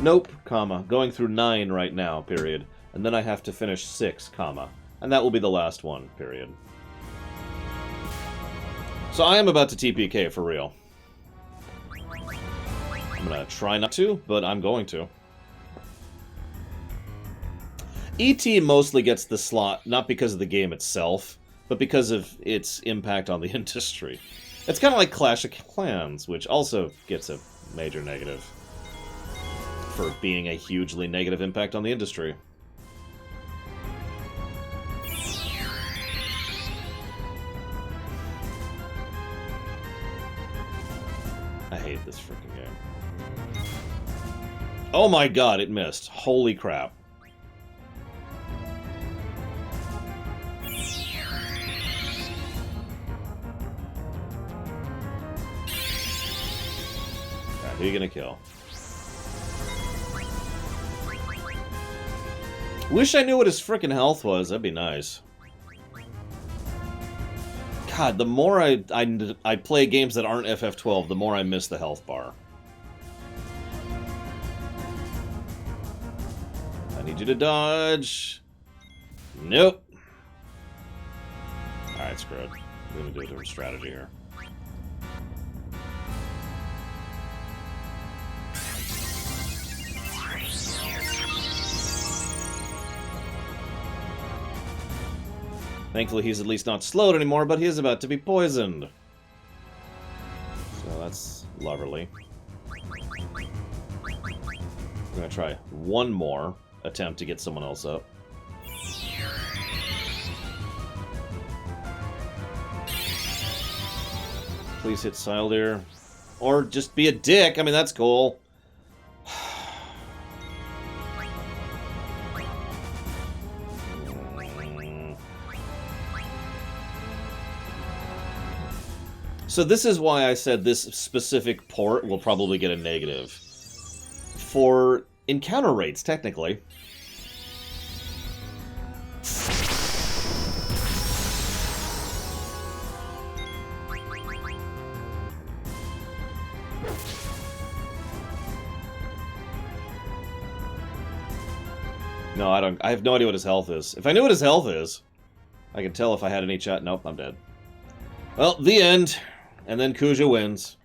Nope, comma. Going through 9 right now, period. And then I have to finish 6, comma. And that will be the last one, period. So I am about to TPK for real. I'm gonna try not to, but I'm going to. E.T. mostly gets the slot, not because of the game itself, but because of its impact on the industry. It's kind of like Clash of Clans, which also gets a major negative for being a hugely negative impact on the industry. I hate this freaking game. Oh my god, it missed. Holy crap. Alright, who are you gonna kill? Wish I knew what his frickin' health was. That'd be nice. God, the more I play games that aren't FF12, the more I miss the health bar. I need you to dodge. Nope. Alright, screwed. We're gonna do a different strategy here. Thankfully, he's at least not slowed anymore, but he is about to be poisoned. So that's lovely. I'm gonna try one more attempt to get someone else up. Please hit Sildir. Or just be a dick. I mean, that's cool. So this is why I said this specific port will probably get a negative. For encounter rates, technically. No, I don't. I have no idea what his health is. If I knew what his health is, I could tell if I had any chat. Nope, I'm dead. Well, the end. And then Kuja wins.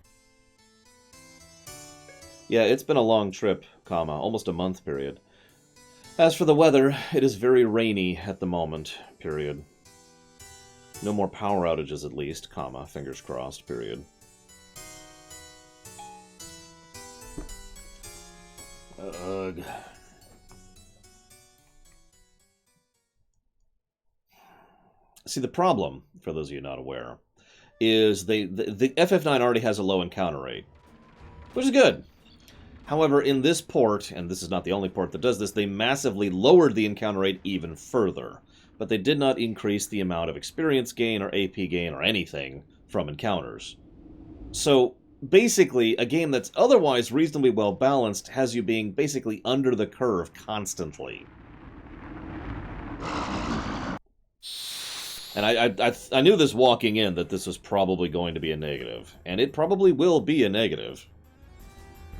Yeah, it's been a long trip, comma, almost a month, period. As for the weather, it is very rainy at the moment, period. No more power outages, at least, comma, fingers crossed, period. Ugh. See, the problem, for those of you not aware, is the FF9 already has a low encounter rate, which is good. However, in this port, and this is not the only port that does this, they massively lowered the encounter rate even further, but they did not increase the amount of experience gain or AP gain or anything from encounters. So, basically, a game that's otherwise reasonably well balanced has you being basically under the curve constantly. And I knew this walking in, that this was probably going to be a negative. And it probably will be a negative.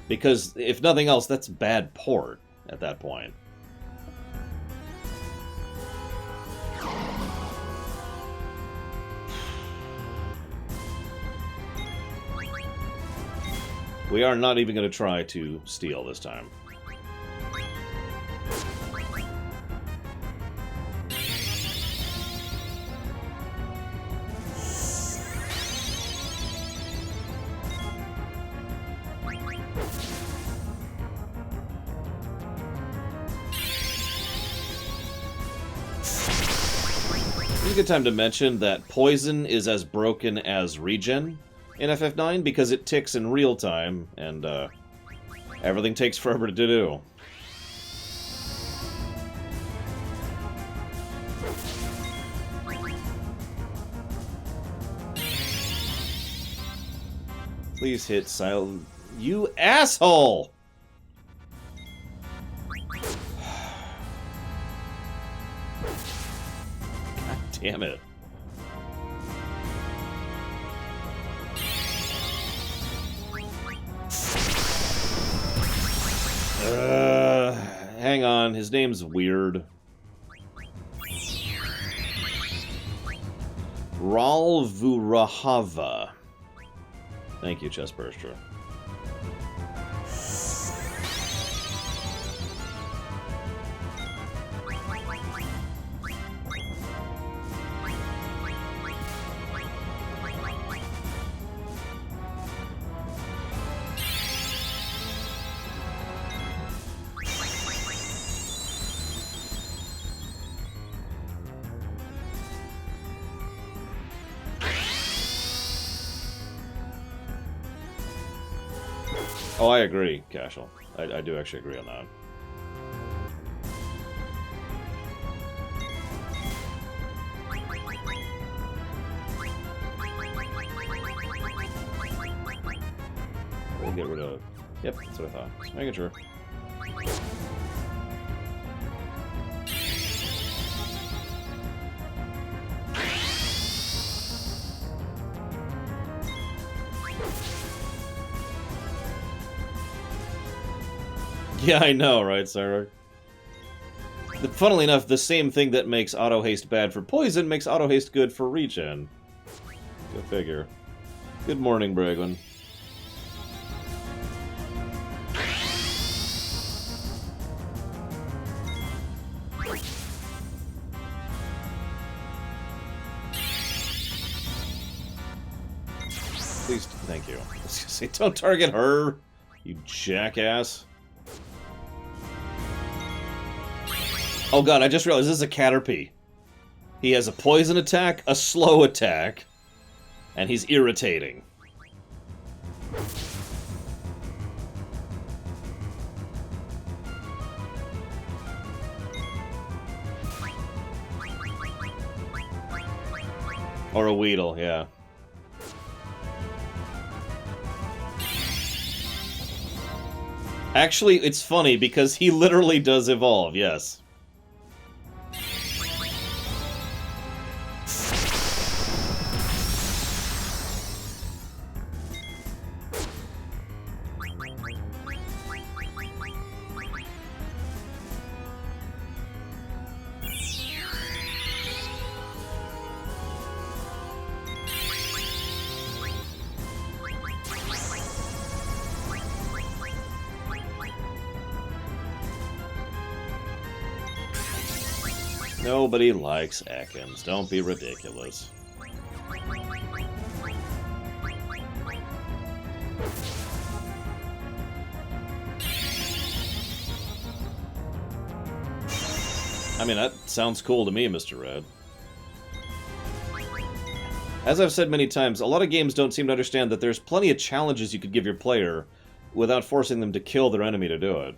Because, if nothing else, that's bad port at that point. We are not even going to try to steal this time. A good time to mention that poison is as broken as regen in FF9 because it ticks in real time and everything takes forever to do. Please hit silent. You asshole! Damn it. Hang on, his name's weird. Ralvurahava. Thank you, Chestburster. Oh, I agree, Cashel. I do actually agree on that. We'll get rid of... Yep, that's what I thought. Just making sure. Yeah, I know, right, Sarah? Funnily enough, the same thing that makes auto haste bad for poison makes auto haste good for regen. Go figure. Good morning, Bragwin. Please, thank you. I was gonna say, don't target her, you jackass. Oh god, I just realized this is a Caterpie. He has a poison attack, a slow attack, and he's irritating. Or a Weedle, yeah. Actually, it's funny because he literally does evolve, yes. Nobody likes Ekans. Don't be ridiculous. I mean, that sounds cool to me, Mr. Red. As I've said many times, a lot of games don't seem to understand that there's plenty of challenges you could give your player without forcing them to kill their enemy to do it.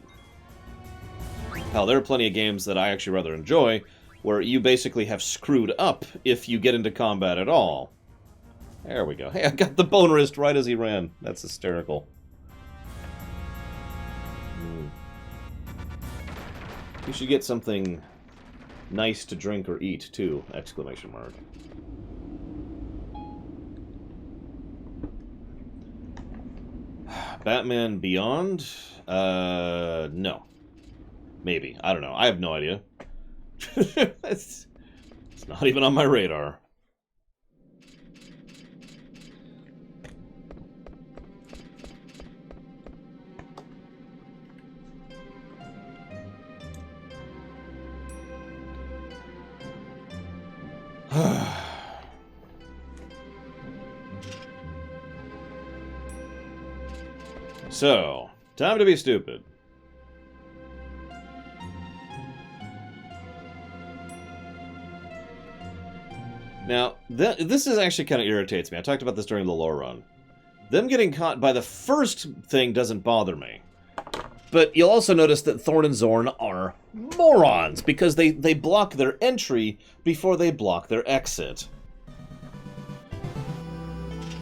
Hell, there are plenty of games that I actually rather enjoy where you basically have screwed up if you get into combat at all. There we go. Hey, I got the bone wrist right as he ran. That's hysterical. You should get something nice to drink or eat, too! Exclamation mark. Batman Beyond? No. Maybe. I don't know. I have no idea. it's not even on my radar. So, time to be stupid. Now, this is actually kind of irritates me. I talked about this during the lore run. Them getting caught by the first thing doesn't bother me. But you'll also notice that Thorn and Zorn are morons, because they block their entry before they block their exit.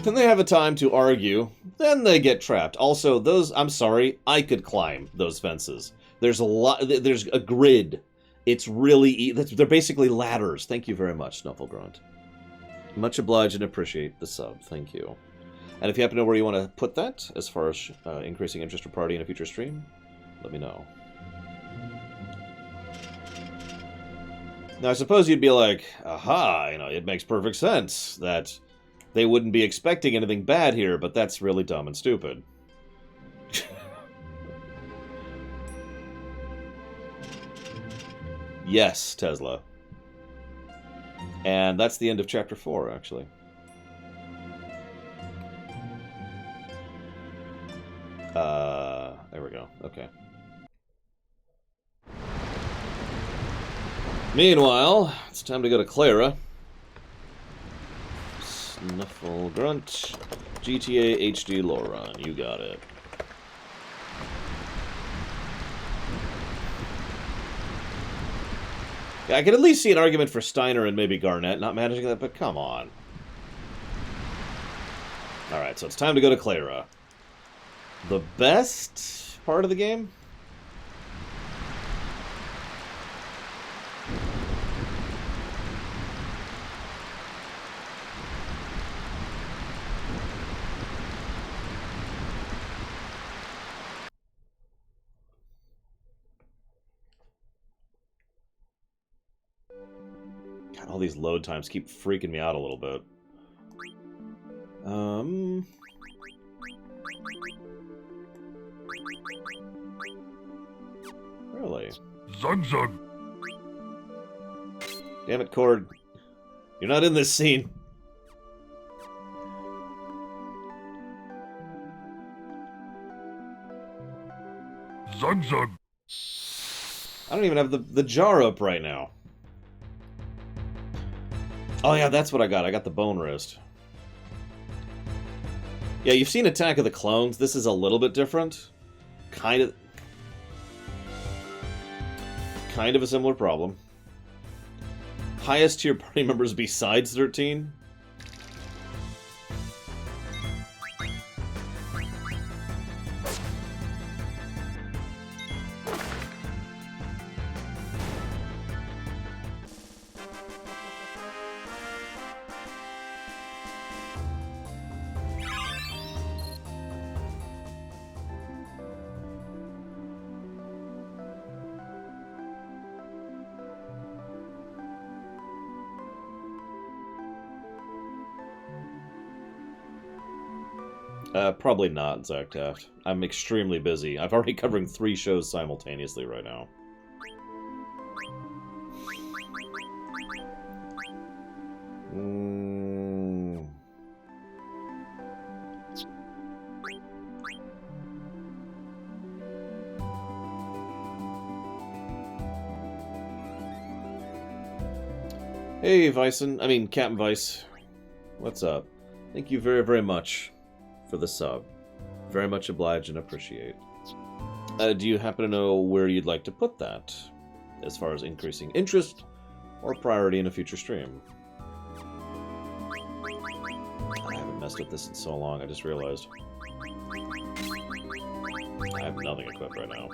Then they have a time to argue, then they get trapped. Also, those, I'm sorry, I could climb those fences. There's a grid, It's really... They're basically ladders. Thank you very much, Snufflegrunt. Much obliged and appreciate the sub. Thank you. And if you happen to know where you want to put that, as far as increasing interest or priority in a future stream, let me know. Now, I suppose you'd be like, aha, it makes perfect sense that they wouldn't be expecting anything bad here, but that's really dumb and stupid. Yes, Tesla. And that's the end of Chapter 4, actually. There we go. Okay. Meanwhile, it's time to go to Clara. Snufflegrunt. GTA HD Loran. You got it. Yeah, I could at least see an argument for Steiner and maybe Garnett not managing that, but come on. Alright, so it's time to go to Clara. The best part of the game? God, all these load times keep freaking me out a little bit. Really? Zug Zug. Damn it, Cord. You're not in this scene. Zug Zug. I don't even have the jar up right now. Oh yeah, that's what I got. I got the bone wrist. Yeah, you've seen Attack of the Clones. This is a little bit different. Kind of a similar problem. Highest tier party members besides 13? Probably not, Zach Taft. I'm extremely busy. I'm already covering 3 shows simultaneously right now. Hey, Captain Vice. What's up? Thank you very, very much for the sub. Very much obliged and appreciate. Do you happen to know where you'd like to put that? As far as increasing interest or priority in a future stream? I haven't messed with this in so long, I just realized. I have nothing equipped right now.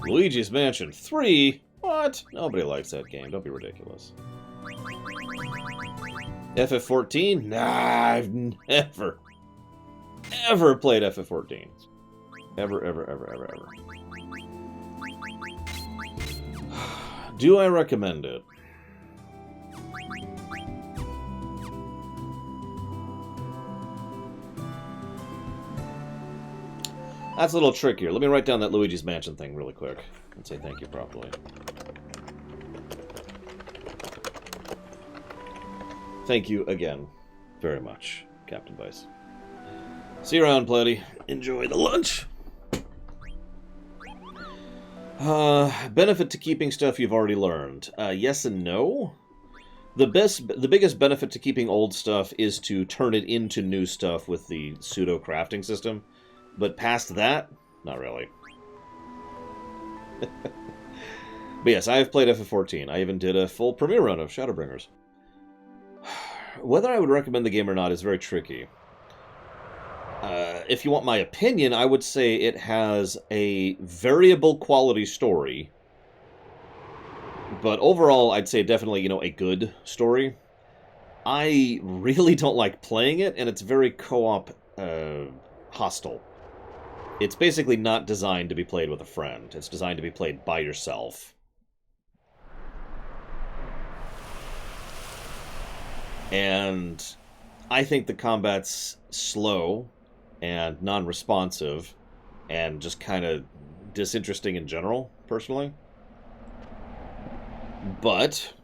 Luigi's Mansion 3? What? Nobody likes that game. Don't be ridiculous. FF14? Nah, I've never played FF14. Ever. Do I recommend it? That's a little trickier. Let me write down that Luigi's Mansion thing really quick and say thank you properly. Thank you again very much, Captain Vice. See you around, Plenty. Enjoy the lunch. Benefit to keeping stuff you've already learned. Yes and no. The biggest benefit to keeping old stuff is to turn it into new stuff with the pseudo crafting system. But past that, not really. But yes, I have played FF14. I even did a full premiere run of Shadowbringers. Whether I would recommend the game or not is very tricky. If you want my opinion, I would say it has a variable quality story. But overall, I'd say definitely, a good story. I really don't like playing it, and it's very co-op hostile. It's basically not designed to be played with a friend. It's designed to be played by yourself. And I think the combat's slow and non-responsive and just kind of disinteresting in general, personally. But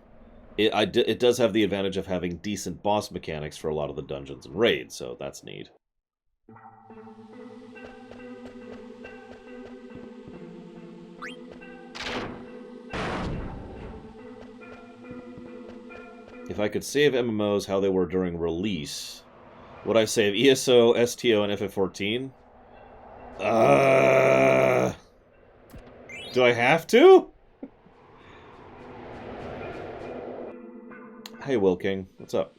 it does have the advantage of having decent boss mechanics for a lot of the dungeons and raids, so that's neat. If I could save MMOs how they were during release, would I save ESO, STO, and FF14? Do I have to? Hey, Wilking. What's up?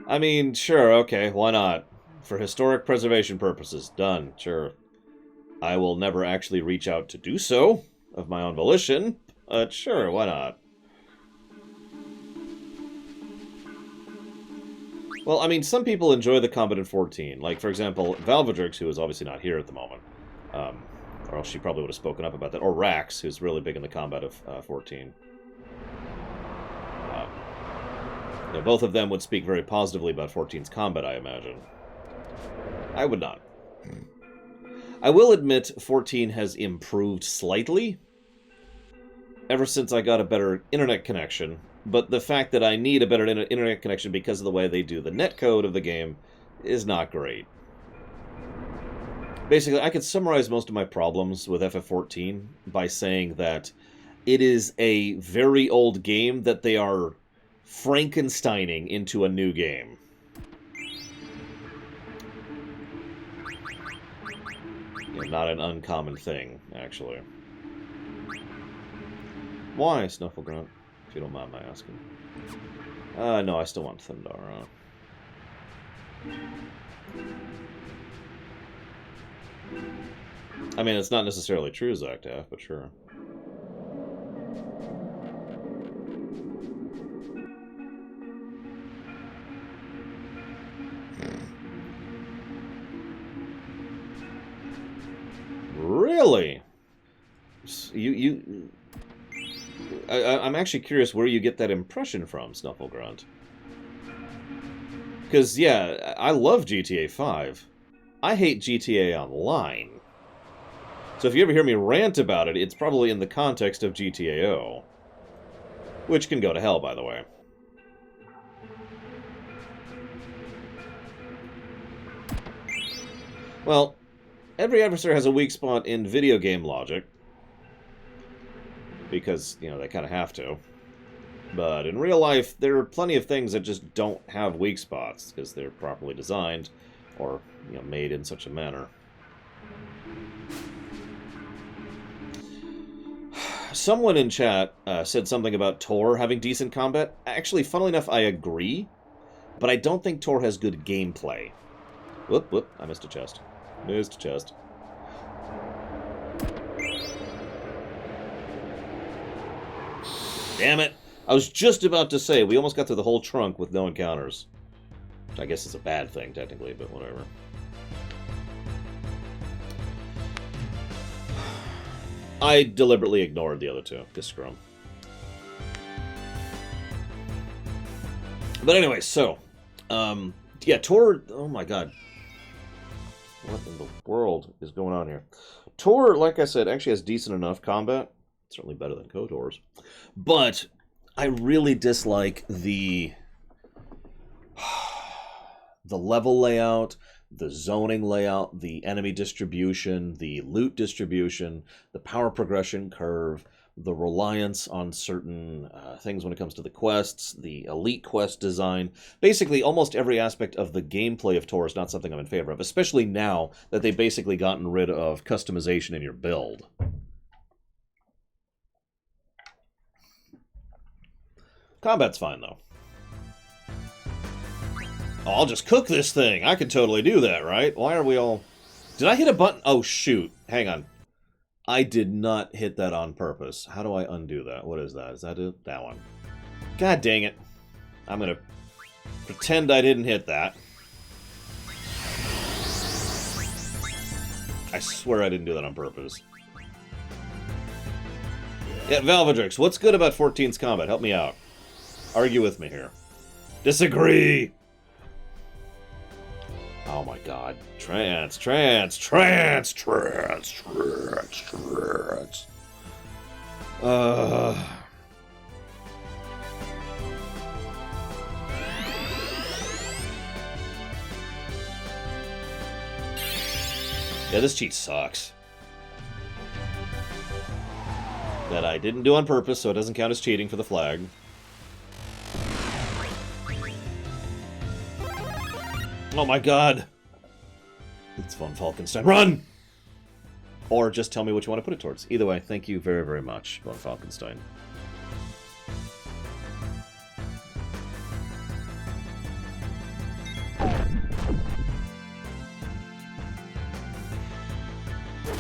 I mean, sure, okay, why not? For historic preservation purposes, done, sure. I will never actually reach out to do so, of my own volition, but sure, why not? Well, I mean, some people enjoy the combat in 14. Like, for example, Valvedrix, who is obviously not here at the moment. Or else she probably would have spoken up about that. Or Rax, who's really big in the combat of 14. Both of them would speak very positively about 14's combat, I imagine. I would not. I will admit 14 has improved slightly ever since I got a better internet connection, but the fact that I need a better internet connection because of the way they do the netcode of the game is not great. Basically, I could summarize most of my problems with FF14 by saying that it is a very old game that they are Frankensteining into a new game. Not an uncommon thing, actually. Why, Snufflegrunt? If you don't mind my asking. No, I still want Thundara. I mean, it's not necessarily true, Zactaf, but sure. Really? I'm actually curious where you get that impression from, Snufflegrunt. Because, yeah, I love GTA 5. I hate GTA Online. So if you ever hear me rant about it, it's probably in the context of GTAO. Which can go to hell, by the way. Well, every adversary has a weak spot in video game logic. Because, they kind of have to. But in real life, there are plenty of things that just don't have weak spots, because they're properly designed, or, made in such a manner. Someone in chat said something about Tor having decent combat. Actually, funnily enough, I agree. But I don't think Tor has good gameplay. Whoop, I missed a chest. Missed a chest. Damn it! I was just about to say, we almost got through the whole trunk with no encounters. Which I guess is a bad thing, technically, but whatever. I deliberately ignored the other two. Just screw 'em. But anyway, so... yeah, Tor... Oh my god. What in the world is going on here? Tor, like I said, actually has decent enough combat. Certainly better than KOTOR's. But I really dislike the level layout, the zoning layout, the enemy distribution, the loot distribution, the power progression curve, the reliance on certain things when it comes to the quests, the elite quest design. Basically, almost every aspect of the gameplay of Tor is not something I'm in favor of, especially now that they've basically gotten rid of customization in your build. Combat's fine, though. Oh, I'll just cook this thing. I could totally do that, right? Why are we all... Did I hit a button? Oh, shoot. Hang on. I did not hit that on purpose. How do I undo that? What is that? Is that it? That one. God dang it. I'm gonna pretend I didn't hit that. I swear I didn't do that on purpose. Yeah, Valvedrix, what's good about 14's combat? Help me out. Argue with me here. Disagree! Oh my god. Trance. Yeah, this cheat sucks. That I didn't do on purpose, so it doesn't count as cheating for the flag. Oh my god! It's Von Falkenstein. Run! Or just tell me what you want to put it towards. Either way, thank you very, very much, Von Falkenstein.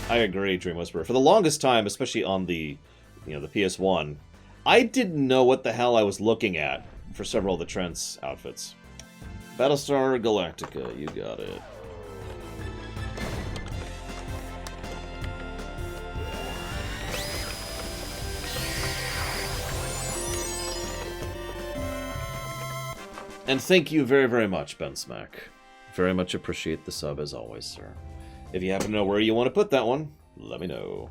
I agree, Dream Whisperer. For the longest time, especially on the, the PS1, I didn't know what the hell I was looking at for several of the Trent's outfits. Battlestar Galactica, you got it. And thank you very, very much, Ben Smack. Very much appreciate the sub as always, sir. If you happen to know where you want to put that one, let me know.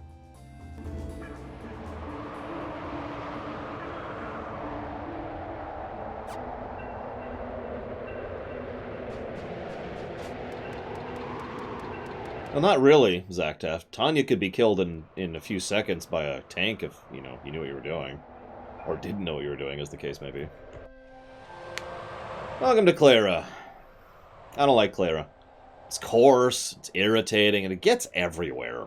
Well, not really, Zactaf. Tanya could be killed in a few seconds by a tank if, you knew what you were doing. Or didn't know what you were doing, as the case may be. Welcome to Clara. I don't like Clara. It's coarse, it's irritating, and it gets everywhere.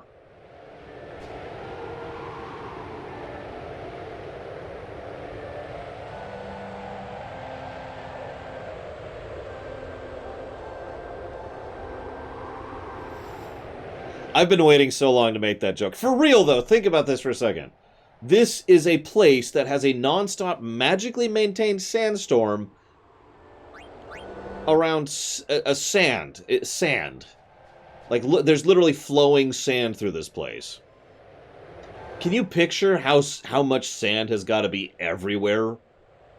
I've been waiting so long to make that joke. For real, though, think about this for a second. This is a place that has a non-stop, magically maintained sandstorm around a sand. Sand. Like, there's literally flowing sand through this place. Can you picture how much sand has got to be everywhere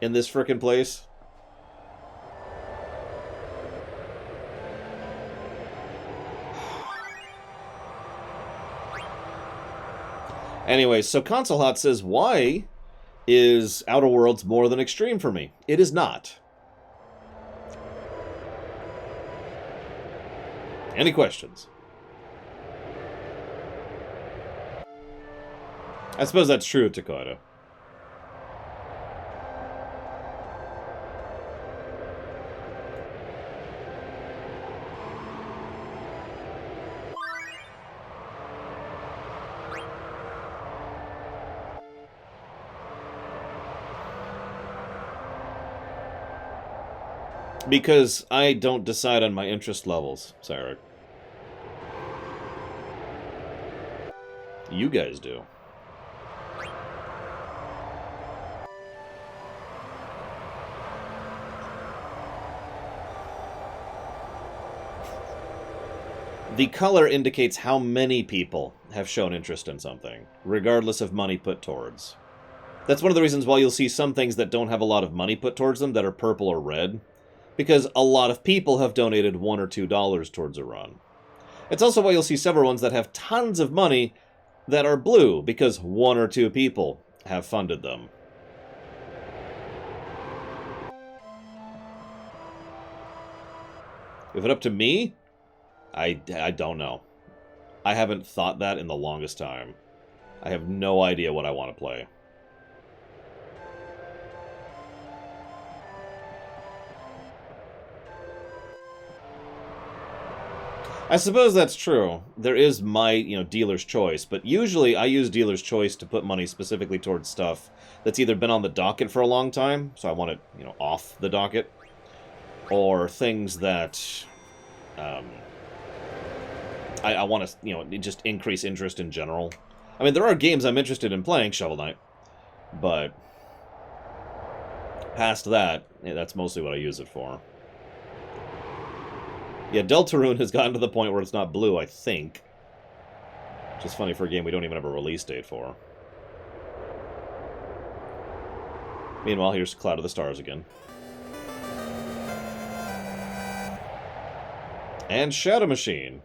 in this frickin' place? Anyway, so Console Hot says, why is Outer Worlds more than Extreme for me? It is not. Any questions? I suppose that's true, Takata. Because I don't decide on my interest levels, Sarek. You guys do. The color indicates how many people have shown interest in something, regardless of money put towards. That's one of the reasons why you'll see some things that don't have a lot of money put towards them that are purple or red, because a lot of people have donated $1 or $2 towards a run. It's also why you'll see several ones that have tons of money that are blue, because 1 or 2 people have funded them. If it's up to me, I don't know. I haven't thought that in the longest time. I have no idea what I want to play. I suppose that's true. There is my, dealer's choice, but usually I use dealer's choice to put money specifically towards stuff that's either been on the docket for a long time, so I want it, off the docket, or things that I want to, just increase interest in general. I mean, there are games I'm interested in playing, Shovel Knight, but past that, that's mostly what I use it for. Yeah, Deltarune has gotten to the point where it's not blue, I think. Which is funny for a game we don't even have a release date for. Meanwhile, here's Cloud of the Stars again. And Shadow Machine,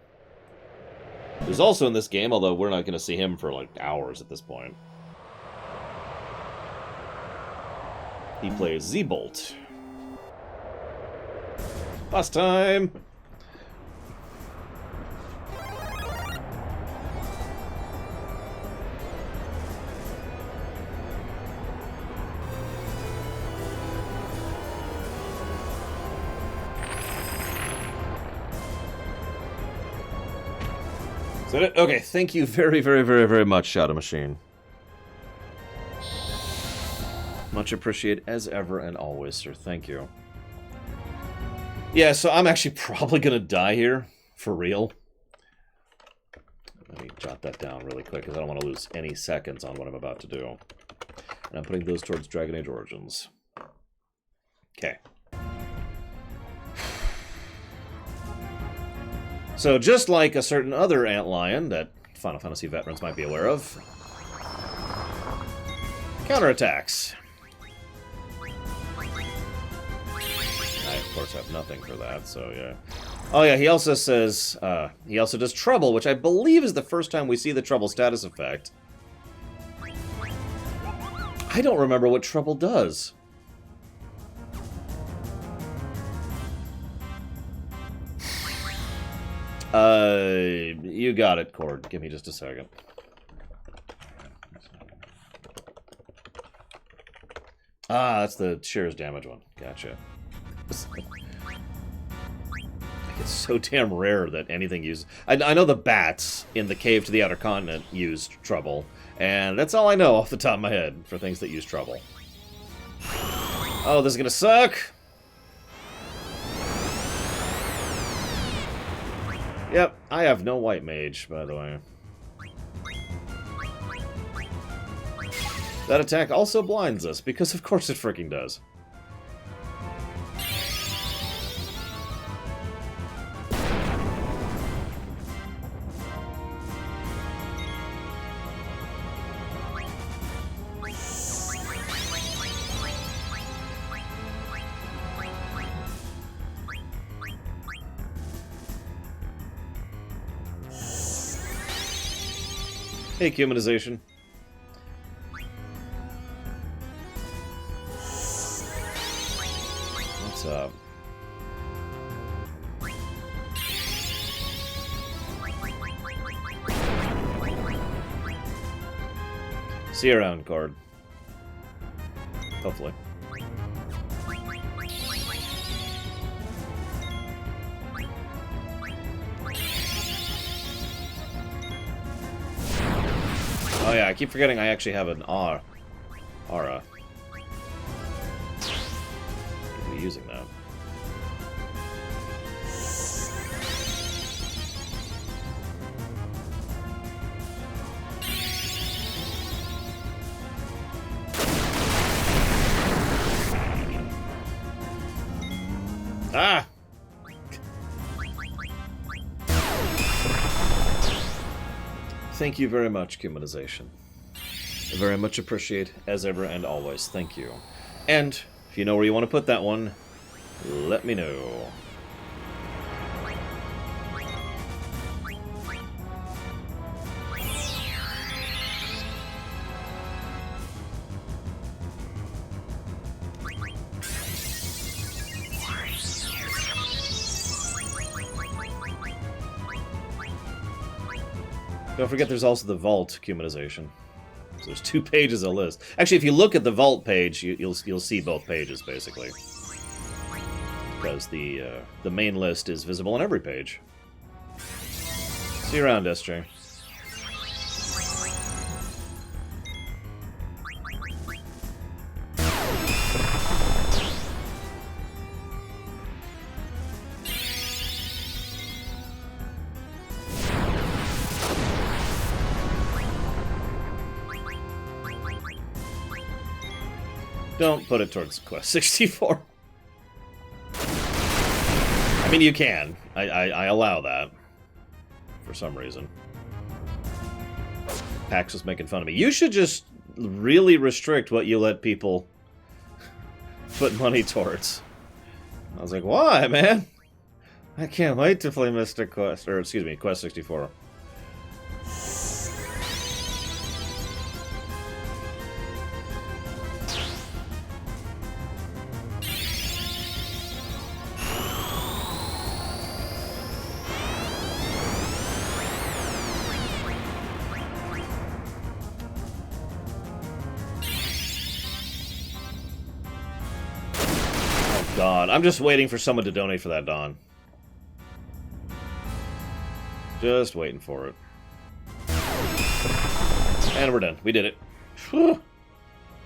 who's also in this game, although we're not going to see him for, like, hours at this point. He plays Z-Bolt. Last time! Is that it? Okay, thank you very, very, very, very much, Shadow Machine. Much appreciated as ever and always, sir. Thank you. Yeah, so I'm actually probably going to die here, for real. Let me jot that down really quick, because I don't want to lose any seconds on what I'm about to do. And I'm putting those towards Dragon Age Origins. Okay. So just like a certain other antlion that Final Fantasy veterans might be aware of, counterattacks. I, of course, have nothing for that, so yeah. Oh yeah, he also says, he also does Trouble, which I believe is the first time we see the Trouble status effect. I don't remember what Trouble does. You got it, Cord. Give me just a second. Ah, that's the shares damage one. Gotcha. It's so damn rare that anything uses... I know the bats in the Cave to the Outer Continent used Trouble, and that's all I know off the top of my head for things that use Trouble. Oh, this is gonna suck! Yep, I have no white mage, by the way. That attack also blinds us, because of course it freaking does. Hey, humanization. What's up? See you around, Cord. Hopefully. Oh yeah, I keep forgetting I actually have an aura. I'll be using that. Ah! Thank you very much, Humanization. I very much appreciate, as ever and always. Thank you. And, if you know where you want to put that one, let me know. Don't forget there's also the Vault Humanization. So there's 2 pages of list. Actually, if you look at the vault page, you'll see both pages basically, because the main list is visible on every page. See you around, SJ. Don't put it towards Quest 64. I mean, you can. I allow that. For some reason. Pax was making fun of me. You should just really restrict what you let people put money towards. I was like, why, man? I can't wait to play Mystic Quest. Or, excuse me, Quest 64. God, I'm just waiting for someone to donate for that Dawn. Just waiting for it. And we're done. We did it. Whew.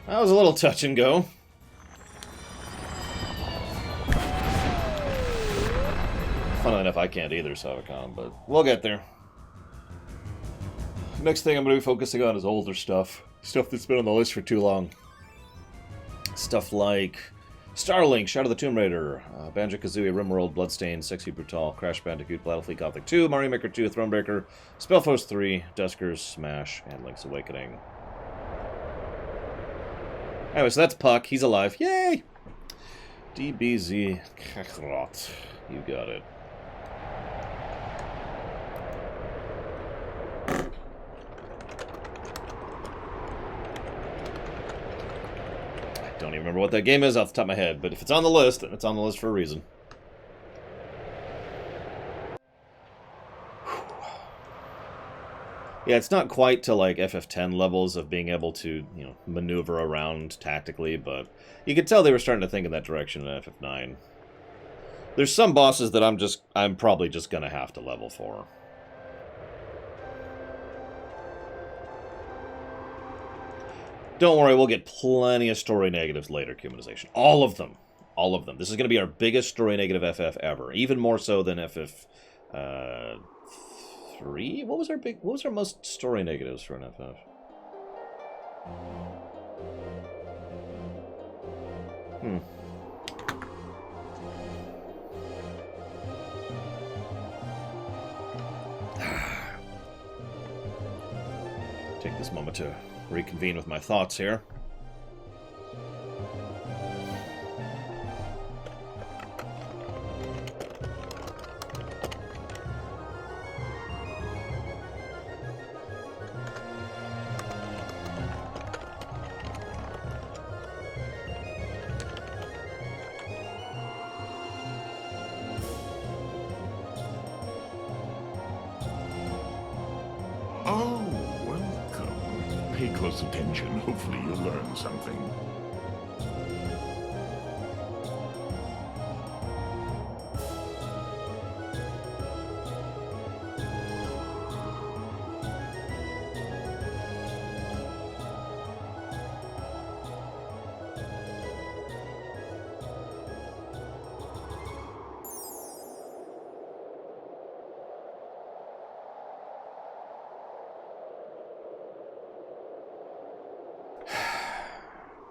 That was a little touch and go. Funnily enough, I can't either, Savacon, but we'll get there. Next thing I'm going to be focusing on is older stuff. Stuff that's been on the list for too long. Stuff like Starlink, Shadow of the Tomb Raider, Banjo-Kazooie, RimWorld, Bloodstained, Sexy Brutal, Crash Bandicoot, Battlefleet Gothic 2, Mario Maker 2, Thronebreaker, Spellforce 3, Duskers, Smash, and Link's Awakening. Anyway, so that's Puck. He's alive. Yay! DBZ Kakarot. You got it. I don't even remember what that game is off the top of my head, but if it's on the list, then it's on the list for a reason. Yeah, it's not quite to like FF10 levels of being able to, you know, maneuver around tactically, but you could tell they were starting to think in that direction in FF9. There's some bosses that I'm probably just gonna have to level for. Don't worry, we'll get plenty of story negatives later, Cumanization. All of them. All of them. This is going to be our biggest story negative FF ever. Even more so than FF 3? What was our most story negatives for an FF? Take this moment to reconvene with my thoughts here. Oh, welcome. Pay close attention. Hopefully you'll learn something.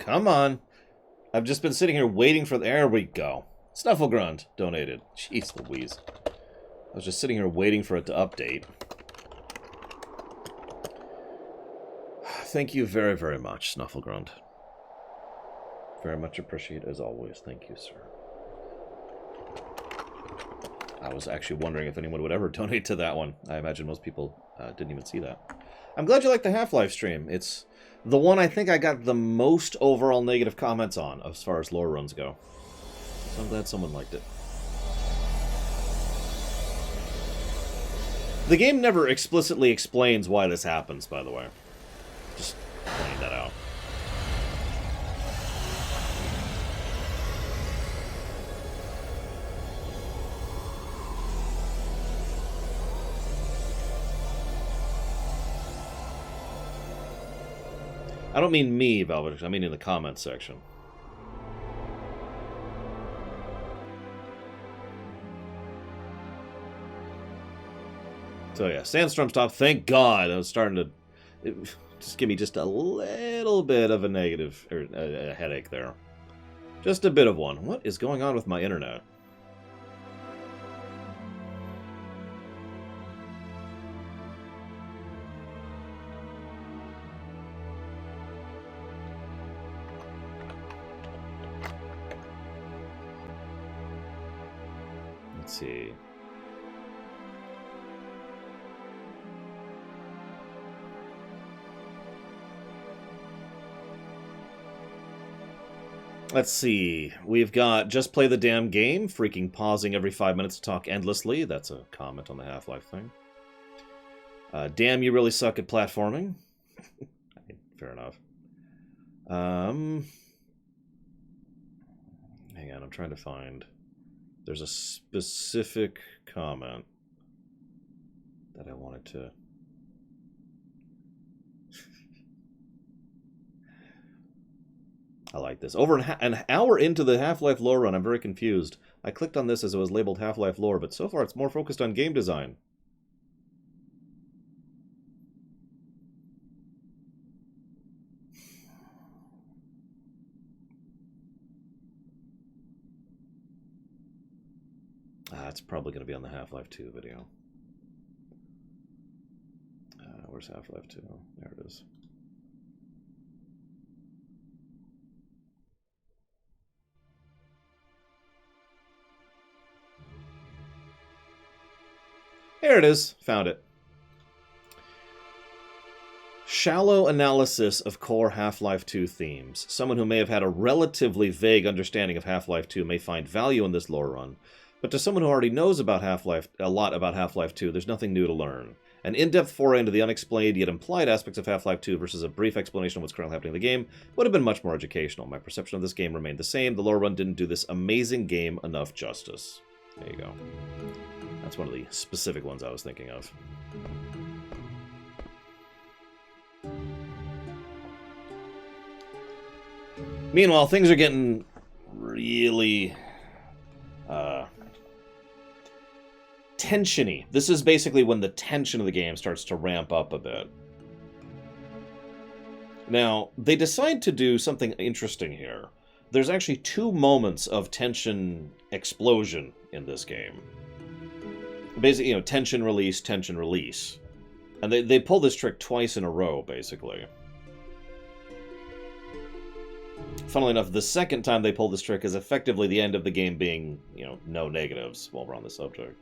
Come on. I've just been sitting here waiting for... There we go. Snufflegrunt donated. Jeez Louise. I was just sitting here waiting for it to update. Thank you very, very much, Snufflegrunt. Very much appreciated as always. Thank you, sir. I was actually wondering if anyone would ever donate to that one. I imagine most people didn't even see that. I'm glad you liked the Half-Life stream. It's the one I think I got the most overall negative comments on as far as lore runs go. So I'm glad someone liked it. The game never explicitly explains why this happens, by the way. Just pointing that out. I don't mean me, Velvet. I mean in the comments section. So yeah, Sandstorm stopped. Thank God. I was starting to just give me just a little bit of a negative, or a headache there. Just a bit of one. What is going on with my internet? Let's see. Let's see. We've got Just Play the Damn Game, freaking pausing every 5 minutes to talk endlessly. That's a comment on the Half-Life thing. Damn, you really suck at platforming. Fair enough. Hang on, I'm trying to find... There's a specific comment that I wanted to... I like this. Over an hour into the Half-Life lore run, I'm very confused. I clicked on this as it was labeled Half-Life lore, but so far it's more focused on game design. It's probably going to be on the Half-Life 2 video. Where's Half-Life 2? There it is. There it is. Found it. Shallow analysis of core Half-Life 2 themes. Someone who may have had a relatively vague understanding of Half-Life 2 may find value in this lore run. But to someone who already knows about a lot about Half-Life 2, there's nothing new to learn. An in-depth foray into the unexplained yet implied aspects of Half-Life 2 versus a brief explanation of what's currently happening in the game would have been much more educational. My perception of this game remained the same. The lore run didn't do this amazing game enough justice. There you go. That's one of the specific ones I was thinking of. Meanwhile, things are getting really... tensiony. This is basically when the tension of the game starts to ramp up a bit. Now, they decide to do something interesting here. There's actually 2 moments of tension explosion in this game. Basically, you know, tension release, tension release. And they pull this trick twice in a row, basically. Funnily enough, the second time they pull this trick is effectively the end of the game being, you know, no negatives while we're on the subject.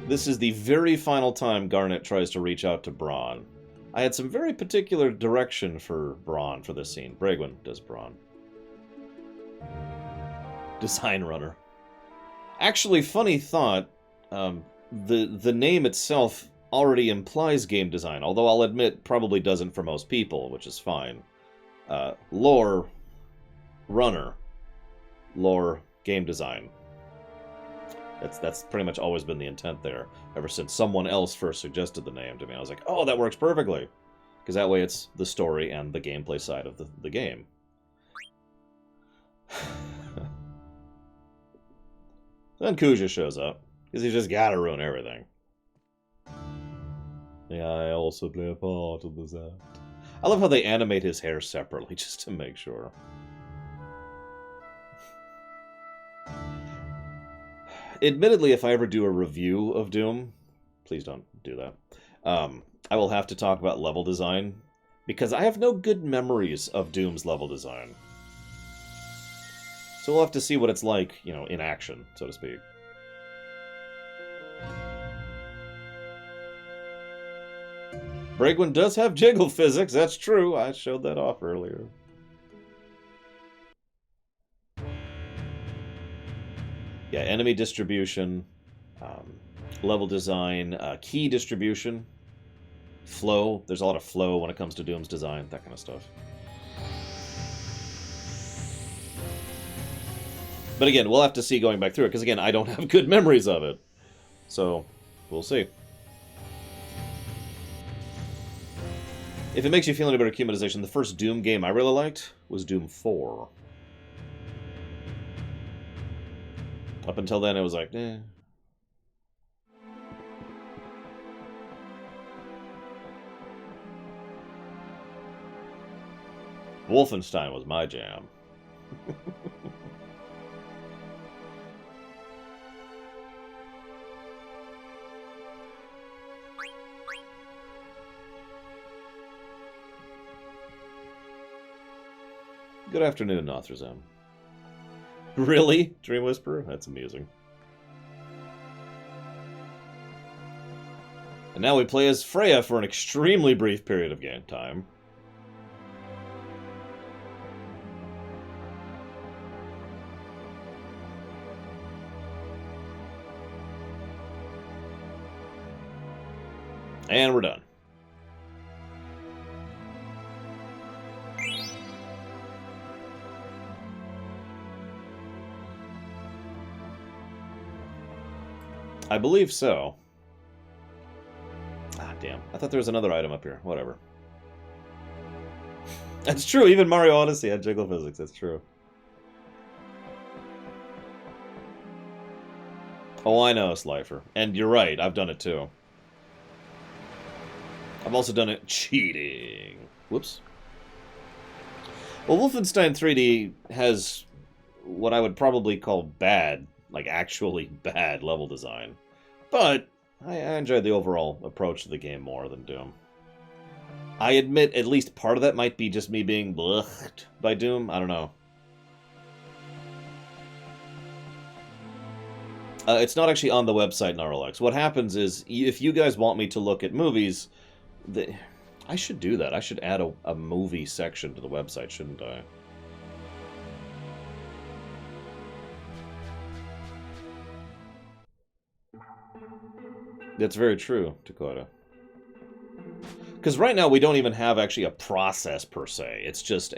This is the very final time Garnet tries to reach out to Braun. I had some very particular direction for Braun for this scene. Bragwin does Braun. Design runner. Actually, funny thought, the name itself already implies game design, although I'll admit probably doesn't for most people, which is fine. Lore, runner, lore, game design. That's pretty much always been the intent there, ever since someone else first suggested the name to me. I was like, oh, that works perfectly, because that way it's the story and the gameplay side of the game. Then Kuja shows up, because he's just gotta ruin everything. Yeah, I also play a part of this act. I love how they animate his hair separately, just to make sure. Admittedly, if I ever do a review of Doom, please don't do that, I will have to talk about level design, because I have no good memories of Doom's level design. So we'll have to see what it's like, you know, in action, so to speak. Bragwin does have jiggle physics, that's true. I showed that off earlier. Yeah, enemy distribution, level design, key distribution, flow. There's a lot of flow when it comes to Doom's design, that kind of stuff. But again, we'll have to see going back through it, because again, I don't have good memories of it. So, we'll see. If it makes you feel any better, Cumanization, the first Doom game I really liked was Doom 4. Up until then, it was like, eh. Wolfenstein was my jam. Good afternoon, Nothrazam. Really? Dream Whisperer? That's amusing. And now we play as Freya for an extremely brief period of game time. And we're done. I believe so. Ah, damn. I thought there was another item up here. Whatever. That's true. Even Mario Odyssey had jiggle physics. That's true. Oh, I know, Slifer. And you're right. I've done it too. I've also done it cheating. Whoops. Well, Wolfenstein 3D has what I would probably call bad, like actually bad level design. But I enjoyed the overall approach to the game more than Doom. I admit at least part of that might be just me being blech by Doom. I don't know. It's not actually on the website, Gnarlex. What happens is, if you guys want me to look at movies, I should do that. I should add a movie section to the website, shouldn't I? That's very true, Dakota. Because right now we don't even have actually a process per se. It's just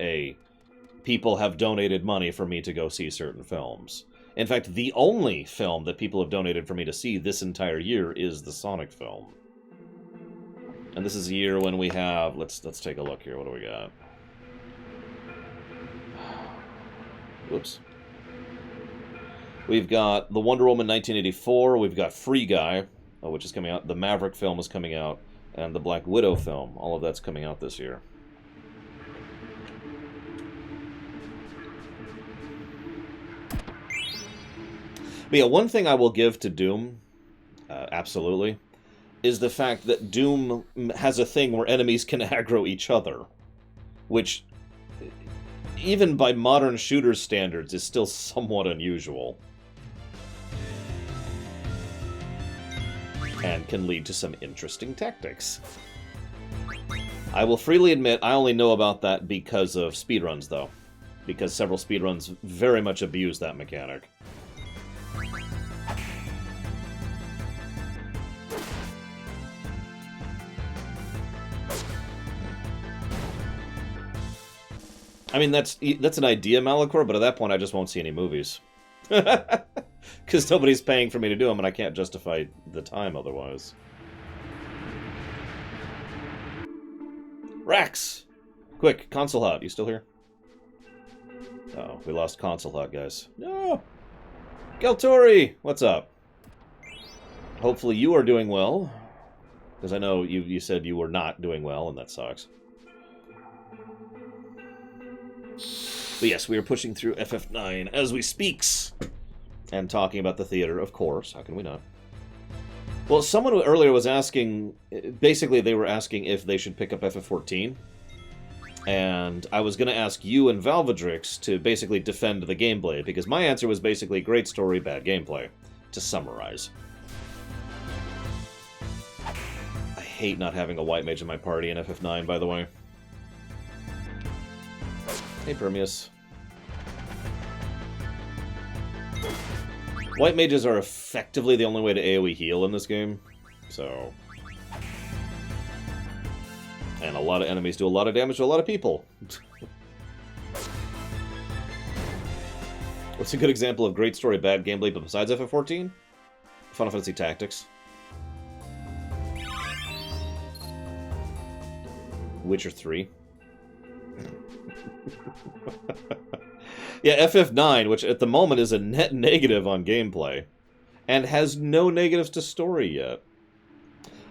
people have donated money for me to go see certain films. In fact, the only film that people have donated for me to see this entire year is the Sonic film. And this is a year when we have... Let's take a look here. What do we got? Whoops. We've got the Wonder Woman 1984. We've got Free Guy, which is coming out. The Maverick film is coming out. And the Black Widow film. All of that's coming out this year. But yeah, one thing I will give to Doom, absolutely, is the fact that Doom has a thing where enemies can aggro each other. Which, even by modern shooter standards, is still somewhat unusual. And can lead to some interesting tactics. I will freely admit I only know about that because of speedruns, though. Because several speedruns very much abuse that mechanic. I mean, that's an idea, Malachor, but at that point I just won't see any movies. Because nobody's paying for me to do them, and I can't justify the time otherwise. Rax! Quick, Console Hut, you still here? Oh, we lost Console Hut, guys. No! Galtori! What's up? Hopefully you are doing well. Because I know you said you were not doing well, and that sucks. But yes, we are pushing through FF9 as we speaks. And talking about the theater, of course. How can we not? Well, someone earlier was asking... Basically, they were asking if they should pick up FF14. And I was going to ask you and Valvedrix to basically defend the gameplay, because my answer was basically great story, bad gameplay, to summarize. I hate not having a white mage in my party in FF9, by the way. Hey, Permeus. White mages are effectively the only way to AoE heal in this game, so... And a lot of enemies do a lot of damage to a lot of people. What's a good example of great story, bad gameplay, but besides FF14? Final Fantasy Tactics. Witcher 3. Yeah, FF9, which at the moment is a net negative on gameplay, and has no negatives to story yet.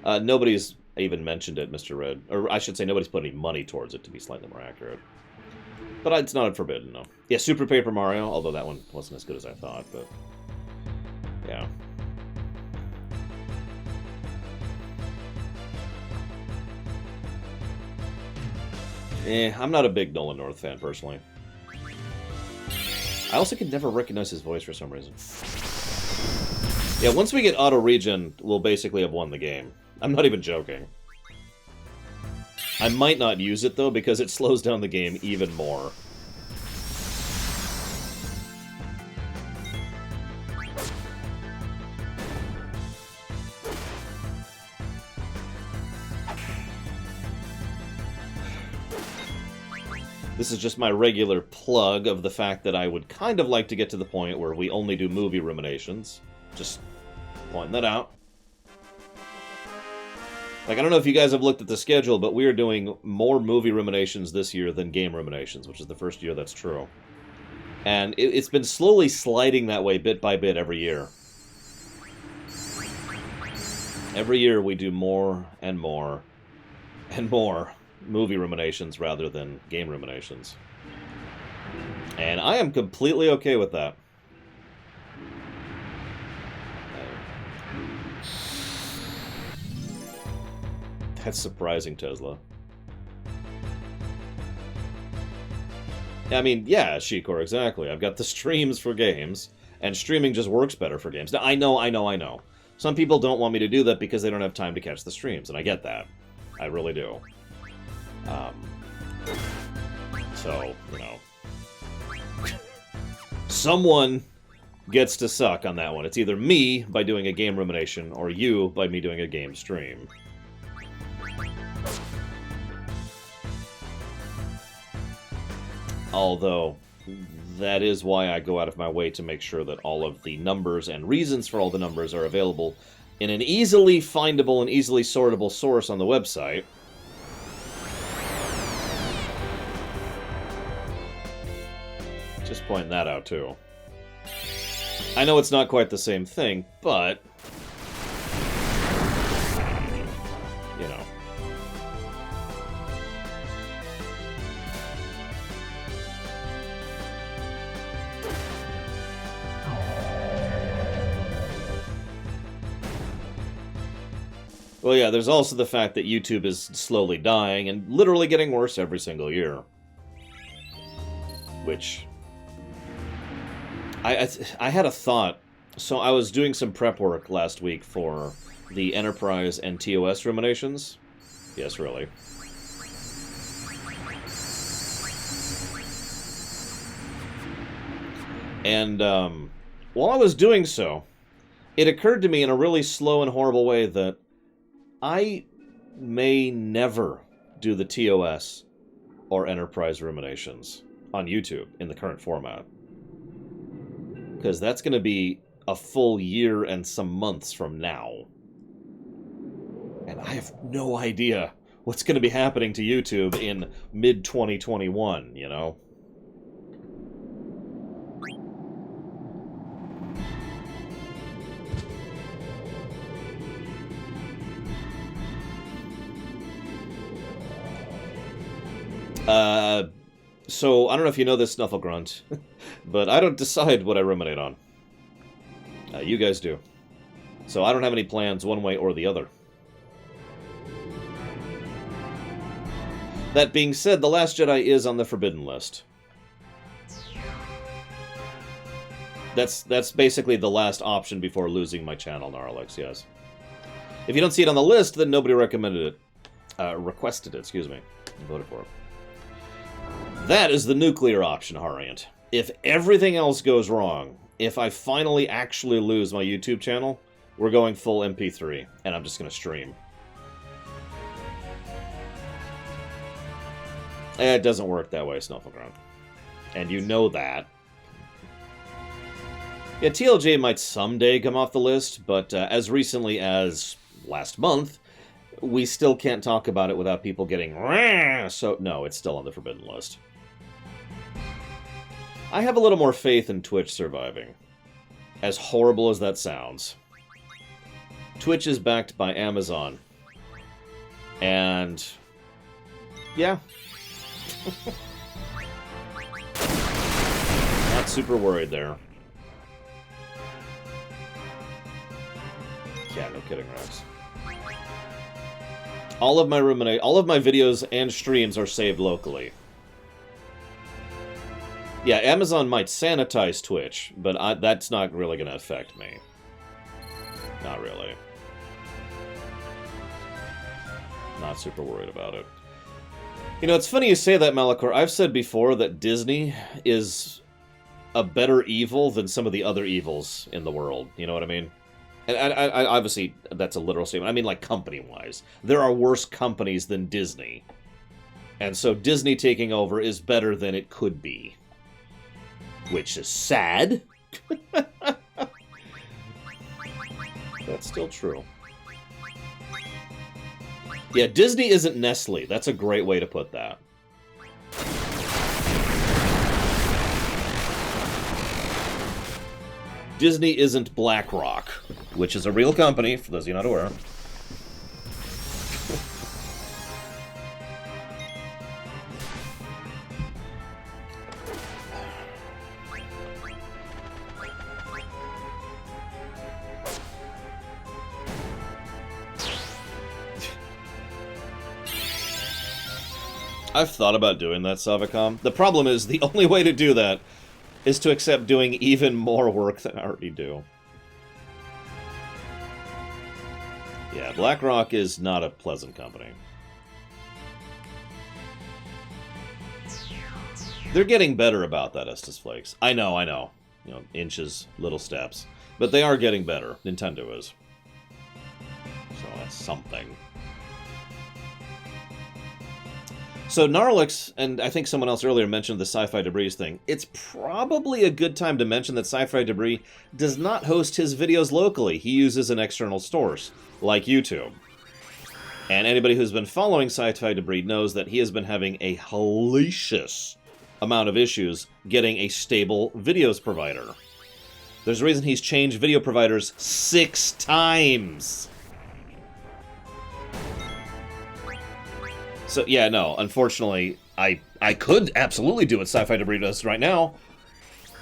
Nobody's even mentioned it, Mr. Red. Or I should say nobody's put any money towards it, to be slightly more accurate. But it's not forbidden, no. Yeah, Super Paper Mario, although that one wasn't as good as I thought, but... Yeah. I'm not a big Nolan North fan, personally. I also could never recognize his voice for some reason. Yeah, once we get auto-regen, we'll basically have won the game. I'm not even joking. I might not use it, though, because it slows down the game even more. This is just my regular plug of the fact that I would kind of like to get to the point where we only do movie ruminations. Just pointing that out. Like, I don't know if you guys have looked at the schedule, but we are doing more movie ruminations this year than game ruminations, which is the first year that's true. And it's been slowly sliding that way bit by bit every year. Every year we do more and more and more movie ruminations rather than game ruminations. And I am completely okay with that. That's surprising, Tesla. I mean, yeah, Shikor, exactly. I've got the streams for games, and streaming just works better for games. Now, I know. Some people don't want me to do that because they don't have time to catch the streams, and I get that. I really do. So, you know. Someone gets to suck on that one. It's either me by doing a game rumination, or you by me doing a game stream. Although, that is why I go out of my way to make sure that all of the numbers and reasons for all the numbers are available in an easily findable and easily sortable source on the website. Just pointing that out, too. I know it's not quite the same thing, but... you know. Well, yeah, there's also the fact that YouTube is slowly dying and literally getting worse every single year. Which... I had a thought. So I was doing some prep work last week for the Enterprise and TOS ruminations. Yes, really. And while I was doing so, it occurred to me in a really slow and horrible way that I may never do the TOS or Enterprise ruminations on YouTube in the current format. Because that's going to be a full year and some months from now. And I have no idea what's going to be happening to YouTube in mid-2021, you know? So, I don't know if you know this, Snufflegrunt, but I don't decide what I ruminate on. You guys do. So I don't have any plans one way or the other. That being said, The Last Jedi is on the forbidden list. That's basically the last option before losing my channel, Gnarlex, yes. If you don't see it on the list, then nobody recommended it. Requested it, excuse me. I voted for it. That is the nuclear option, Hariant. If everything else goes wrong, if I finally actually lose my YouTube channel, we're going full MP3, and I'm just going to stream. It doesn't work that way, Snuffleground. And you know that. Yeah, TLJ might someday come off the list, but as recently as last month, we still can't talk about it without people getting Rah! So no, it's still on the forbidden list. I have a little more faith in Twitch surviving. As horrible as that sounds. Twitch is backed by Amazon. And... yeah. Not super worried there. Yeah, no kidding, Rex. All of my videos and streams are saved locally. Yeah, Amazon might sanitize Twitch, but that's not really going to affect me. Not really. Not super worried about it. You know, it's funny you say that, Malachor. I've said before that Disney is a better evil than some of the other evils in the world. You know what I mean? And I obviously, that's a literal statement. I mean, like, company-wise. There are worse companies than Disney. And so Disney taking over is better than it could be. Which is sad. That's still true. Yeah, Disney isn't Nestle. That's a great way to put that. Disney isn't BlackRock, which is a real company, for those of you not aware. I've thought about doing that, Savicom. The problem is, the only way to do that is to accept doing even more work than I already do. Yeah, BlackRock is not a pleasant company. They're getting better about that, Estes Flakes. I know. You know, inches, little steps. But they are getting better. Nintendo is. So that's something. So Gnarlix, and I think someone else earlier mentioned the Sci-Fi Debris thing. It's probably a good time to mention that Sci-Fi Debris does not host his videos locally. He uses an external source, like YouTube. And anybody who's been following Sci-Fi Debris knows that he has been having a hellacious amount of issues getting a stable videos provider. There's a reason he's changed video providers 6 times. So, yeah, no, unfortunately, I could absolutely do what Sci-Fi Debris does right now,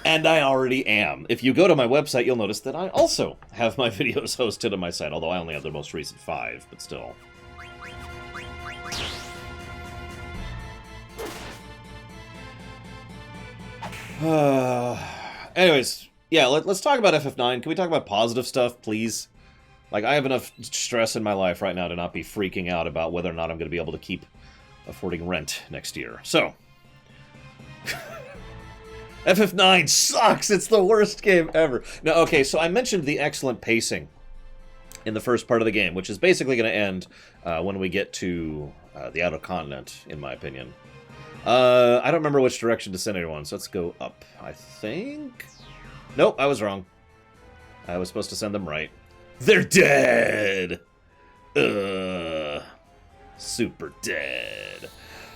and I already am. If you go to my website, you'll notice that I also have my videos hosted on my site, although I only have the most recent 5, but still. Anyways, yeah, let's talk about FF9. Can we talk about positive stuff, please? Like, I have enough stress in my life right now to not be freaking out about whether or not I'm going to be able to keep affording rent next year. So, FF9 sucks! It's the worst game ever! Now, okay, so I mentioned the excellent pacing in the first part of the game, which is basically going to end when we get to the Outer Continent, in my opinion. I don't remember which direction to send everyone, so let's go up, I think? Nope, I was wrong. I was supposed to send them right. They're dead! Super dead.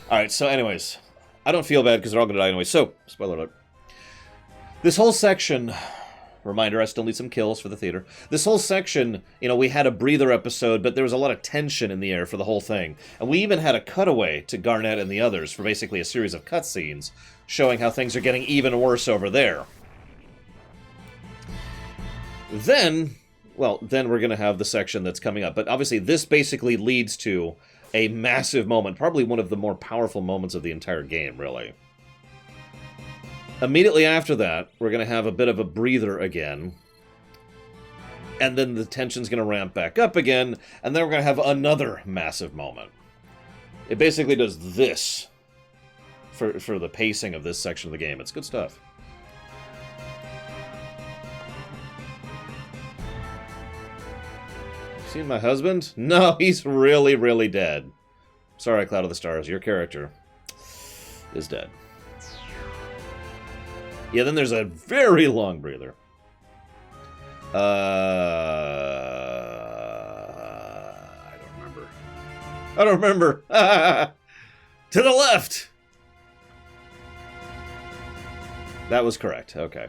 Alright, so anyways, I don't feel bad because they're all gonna die anyway. So, spoiler alert. This whole section, reminder, I still need some kills for the theater. This whole section, you know, we had a breather episode, but there was a lot of tension in the air for the whole thing. And we even had a cutaway to Garnet and the others for basically a series of cutscenes showing how things are getting even worse over there. Then we're going to have the section that's coming up. But obviously, this basically leads to a massive moment. Probably one of the more powerful moments of the entire game, really. Immediately after that, we're going to have a bit of a breather again. And then the tension's going to ramp back up again. And then we're going to have another massive moment. It basically does this for the pacing of this section of the game. It's good stuff. Seen my husband? No, he's really, really dead. Sorry, Cloud of the Stars, your character is dead. Yeah, then there's a very long breather. I don't remember. I don't remember. To the left! That was correct. Okay.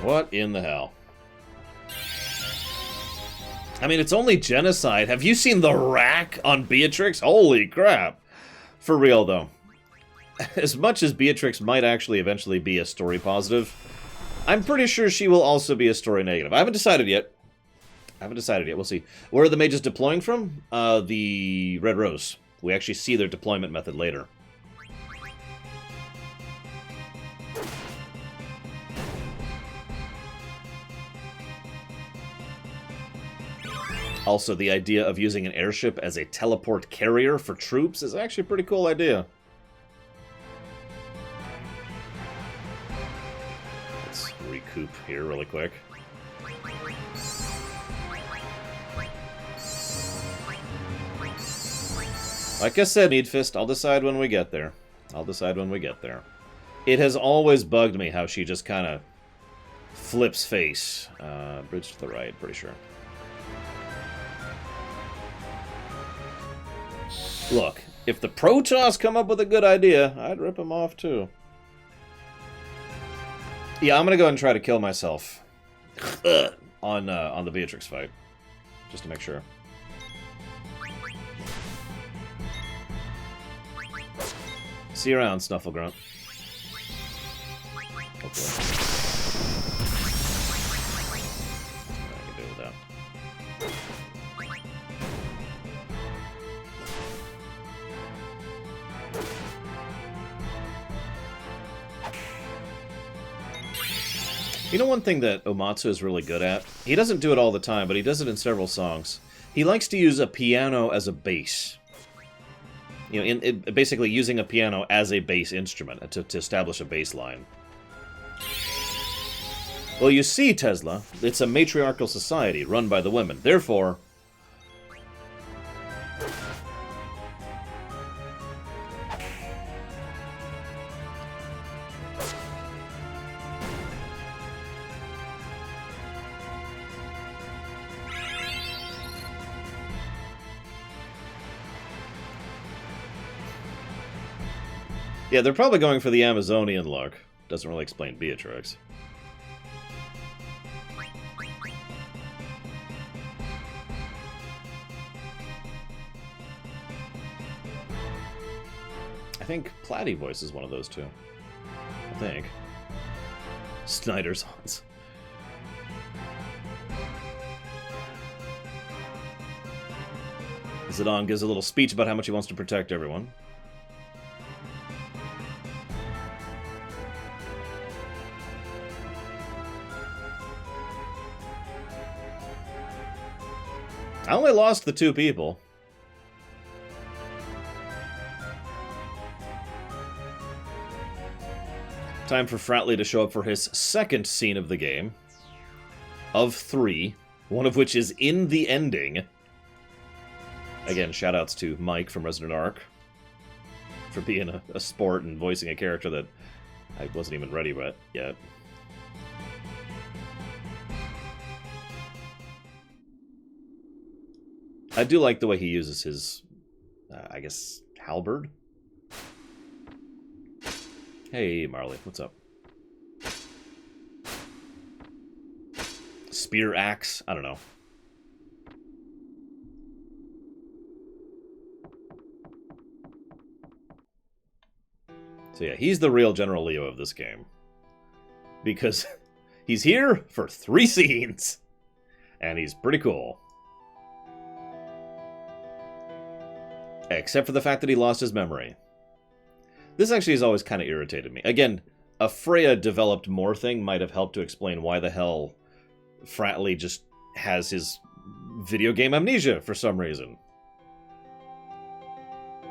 What in the hell? I mean, it's only genocide. Have you seen the rack on Beatrix? Holy crap. For real, though. As much as Beatrix might actually eventually be a story positive, I'm pretty sure she will also be a story negative. I haven't decided yet. We'll see. Where are the mages deploying from? The Red Rose. We actually see their deployment method later. Also, the idea of using an airship as a teleport carrier for troops is actually a pretty cool idea. Let's recoup here really quick. Like I said, Needfist, I'll decide when we get there. It has always bugged me how she just kind of flips face. Bridge to the right, pretty sure. Look, if the Protoss come up with a good idea, I'd rip them off too. Yeah, I'm gonna go ahead and try to kill myself on the Beatrix fight, just to make sure. See you around, Snufflegrunt. Hopefully. I can deal with that. You know one thing that Omatsu is really good at? He doesn't do it all the time, but he does it in several songs. He likes to use a piano as a bass. You know, basically using a piano as a bass instrument to establish a bass line. Well, you see, Tesla, it's a matriarchal society run by the women. Therefore... Yeah, they're probably going for the Amazonian look. Doesn't really explain Beatrix. I think Platy voice is one of those two. I think. Snyder's Hans. Zidane gives a little speech about how much he wants to protect everyone. I only lost the 2 people. Time for Fratley to show up for his second scene of the game. Of 3. One of which is in the ending. Again, shoutouts to Mike from Resident Arc. For being a sport and voicing a character that I wasn't even ready yet. I do like the way he uses his, I guess, halberd? Hey, Marley, what's up? Spear axe? I don't know. So yeah, he's the real General Leo of this game. Because he's here for 3 scenes. And he's pretty cool. Except for the fact that he lost his memory. This actually has always kind of irritated me. Again, a Freya developed more thing might have helped to explain why the hell Fratley just has his video game amnesia for some reason.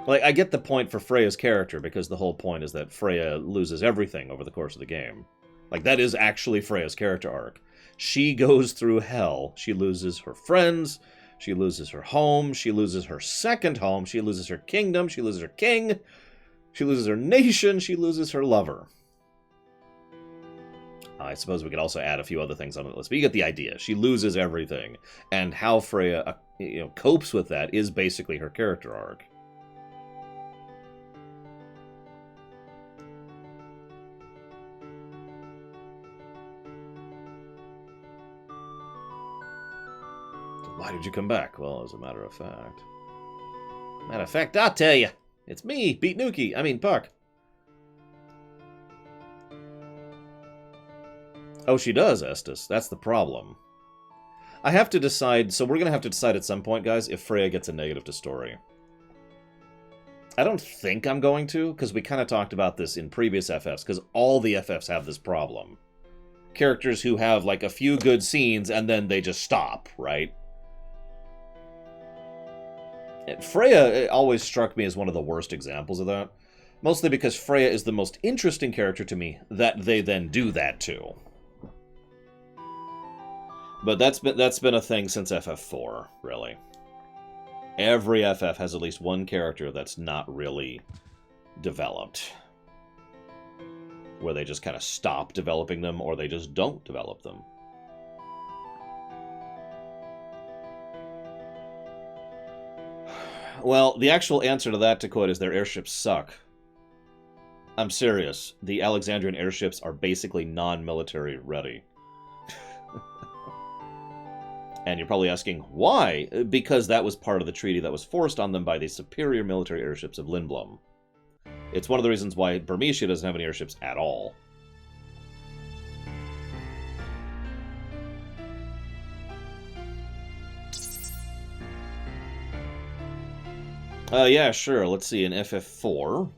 Like, I get the point for Freya's character, because the whole point is that Freya loses everything over the course of the game. Like, that is actually Freya's character arc. She goes through hell. She loses her friends. She loses her home. She loses her second home. She loses her kingdom. She loses her king. She loses her nation. She loses her lover. I suppose we could also add a few other things on the list, but you get the idea. She loses everything. And how Freya copes with that is basically her character arc. Why did you come back? Well, as a matter of fact. Matter of fact, I'll tell you. It's me, Beat Nuki. I mean, Puck. Oh, she does, Estes. That's the problem. I have to decide, so we're going to have to decide at some point, guys, if Freya gets a negative to story. I don't think I'm going to, because we kind of talked about this in previous FFs, because all the FFs have this problem. Characters who have, like, a few good scenes, and then they just stop, right? Freya always struck me as one of the worst examples of that. Mostly because Freya is the most interesting character to me that they then do that to. But that's been a thing since FF4, really. Every FF has at least one character that's not really developed. Where they just kind of stop developing them, or they just don't develop them. Well, the actual answer to that, to quote, is their airships suck. I'm serious. The Alexandrian airships are basically non-military ready. And you're probably asking, why? Because that was part of the treaty that was forced on them by the superior military airships of Lindblum. It's one of the reasons why Burmecia doesn't have any airships at all. Yeah, sure. Let's see. In FF4,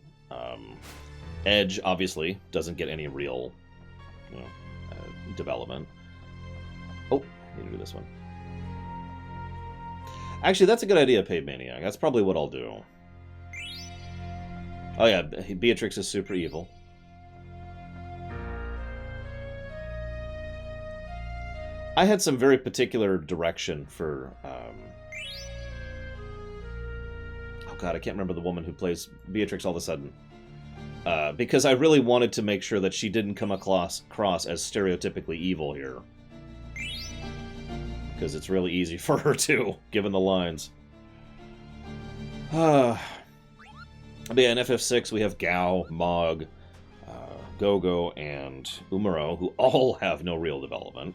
Edge, obviously, doesn't get any real, development. Oh, need to do this one. Actually, that's a good idea, Paid Maniac. That's probably what I'll do. Oh yeah, Beatrix is super evil. I had some very particular direction for... oh god, I can't remember the woman who plays Beatrix all of a sudden. Because I really wanted to make sure that she didn't come across as stereotypically evil here. Because it's really easy for her to, given the lines. But yeah, in FF6 we have Gao, Mog, Gogo, and Umaro, who all have no real development.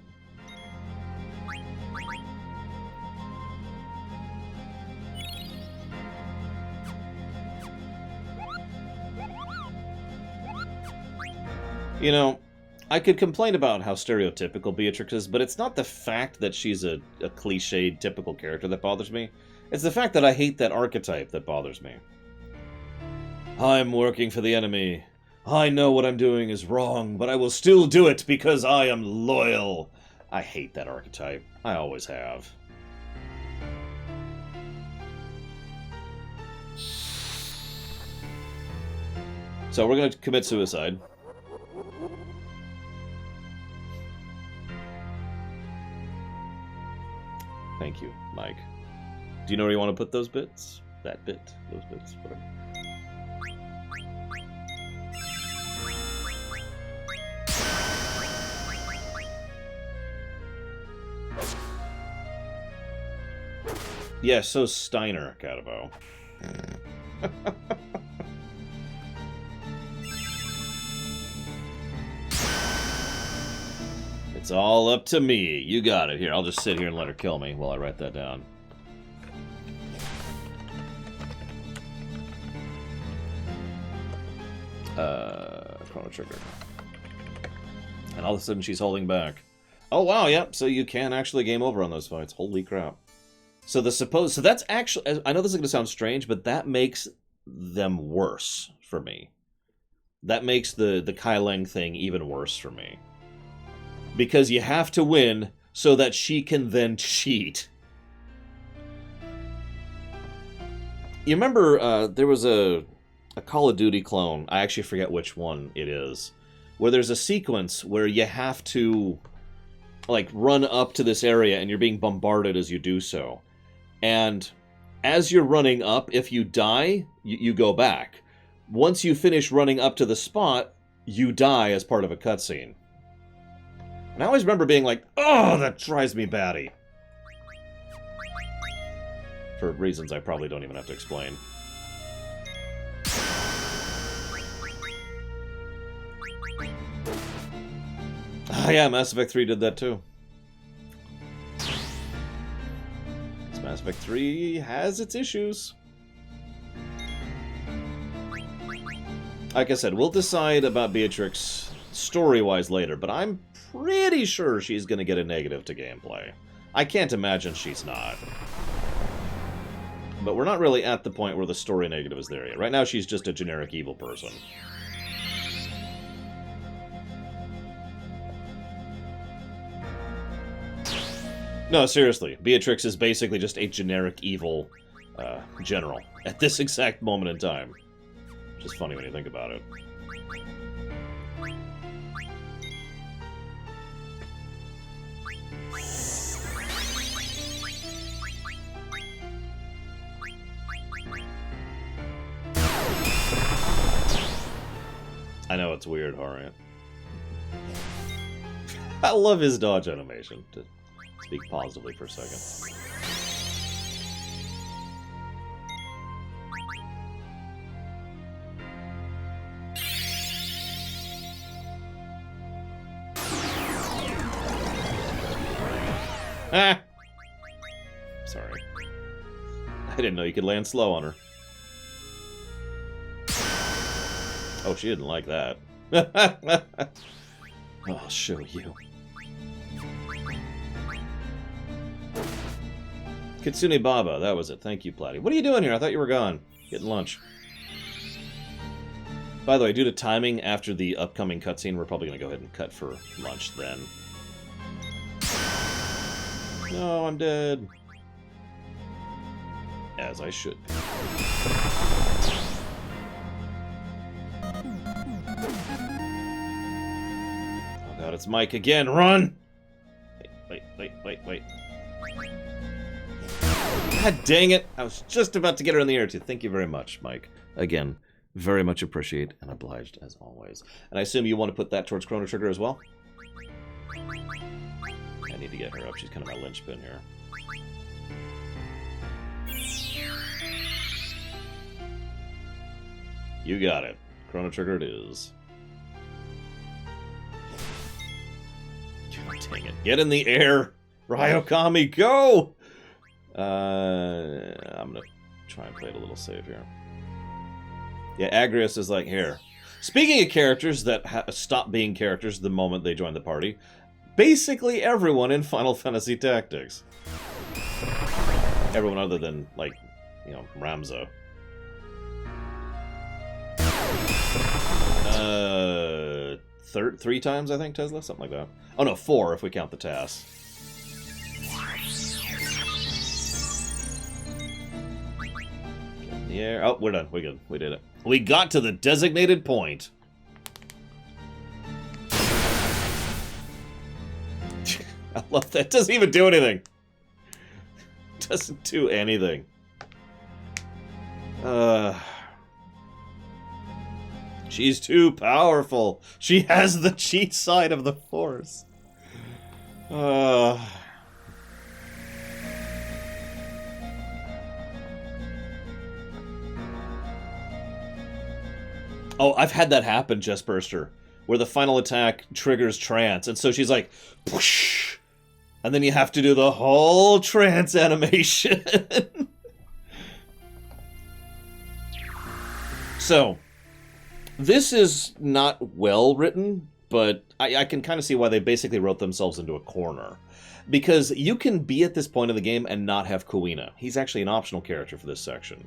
You know, I could complain about how stereotypical Beatrix is, but it's not the fact that she's a cliched, typical character that bothers me. It's the fact that I hate that archetype that bothers me. I'm working for the enemy. I know what I'm doing is wrong, but I will still do it because I am loyal. I hate that archetype. I always have. So we're going to commit suicide. Thank you, Mike. Do you know where you want to put those bits? That bit? Those bits? Whatever. Yeah, so Steiner, Catabo. It's all up to me. You got it. Here, I'll just sit here and let her kill me while I write that down. Chrono Trigger. And all of a sudden she's holding back. Oh wow, yep, so you can actually game over on those fights. Holy crap. So that's actually, I know this is going to sound strange, but that makes them worse for me. That makes the Kai Leng thing even worse for me. Because you have to win so that she can then cheat. You remember there was a Call of Duty clone, I actually forget which one it is, where there's a sequence where you have to like run up to this area and you're being bombarded as you do so. And as you're running up, if you die, you go back. Once you finish running up to the spot, you die as part of a cutscene. And I always remember being like, oh, that drives me batty. For reasons I probably don't even have to explain. Ah, yeah, Mass Effect 3 did that too. Mass Effect 3 has its issues. Like I said, we'll decide about Beatrix story-wise later, but I'm pretty sure she's going to get a negative to gameplay. I can't imagine she's not. But we're not really at the point where the story negative is there yet. Right now she's just a generic evil person. No, seriously, Beatrix is basically just a generic evil general at this exact moment in time. Which is funny when you think about it. I know it's weird, Harriet. I love his dodge animation. To speak positively for a second. Ah! Sorry. I didn't know you could land slow on her. Oh, she didn't like that. I'll show you. Kitsune Baba, that was it. Thank you, Platty. What are you doing here? I thought you were gone. Getting lunch. By the way, due to timing, after the upcoming cutscene, we're probably going to go ahead and cut for lunch then. No, I'm dead. As I should be. Oh god, it's Mike again. Run! Wait. God dang it! I was just about to get her in the air too. Thank you very much, Mike. Again, very much appreciate and obliged as always. And I assume you want to put that towards Chrono Trigger as well? I need to get her up. She's kind of my linchpin here. You got it. Chrono Trigger it is. Dang it. Get in the air! Ryokami, go! I'm gonna try and play it a little safe here. Yeah, Agrius is like, here. Speaking of characters that stop being characters the moment they join the party, basically everyone in Final Fantasy Tactics. Everyone other than, like, you know, Ramza. 3 times, I think, Tesla? Something like that. Oh, no, 4 if we count the TAS. Get in the air. Oh, we're done. We're good. We did it. We got to the designated point. I love that. Doesn't even do anything. Doesn't do anything. She's too powerful. She has the cheat side of the Force. Oh, I've had that happen, Jessburster, where the final attack triggers trance, and so she's like, whoosh, and then you have to do the whole trance animation. So, This is not well written, but I can kind of see why they basically wrote themselves into a corner. Because you can be at this point of the game and not have Kuina. He's actually an optional character for this section.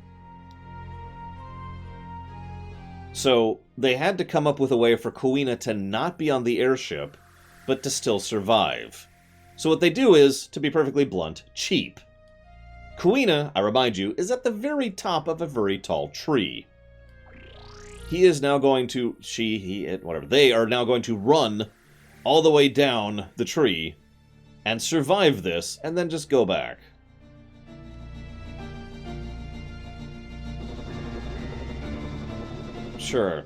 So they had to come up with a way for Kuina to not be on the airship, but to still survive. So what they do is, to be perfectly blunt, cheap. Kuina, I remind you, is at the very top of a very tall tree. He is now going to, they are now going to run all the way down the tree and survive this, and then just go back. Sure.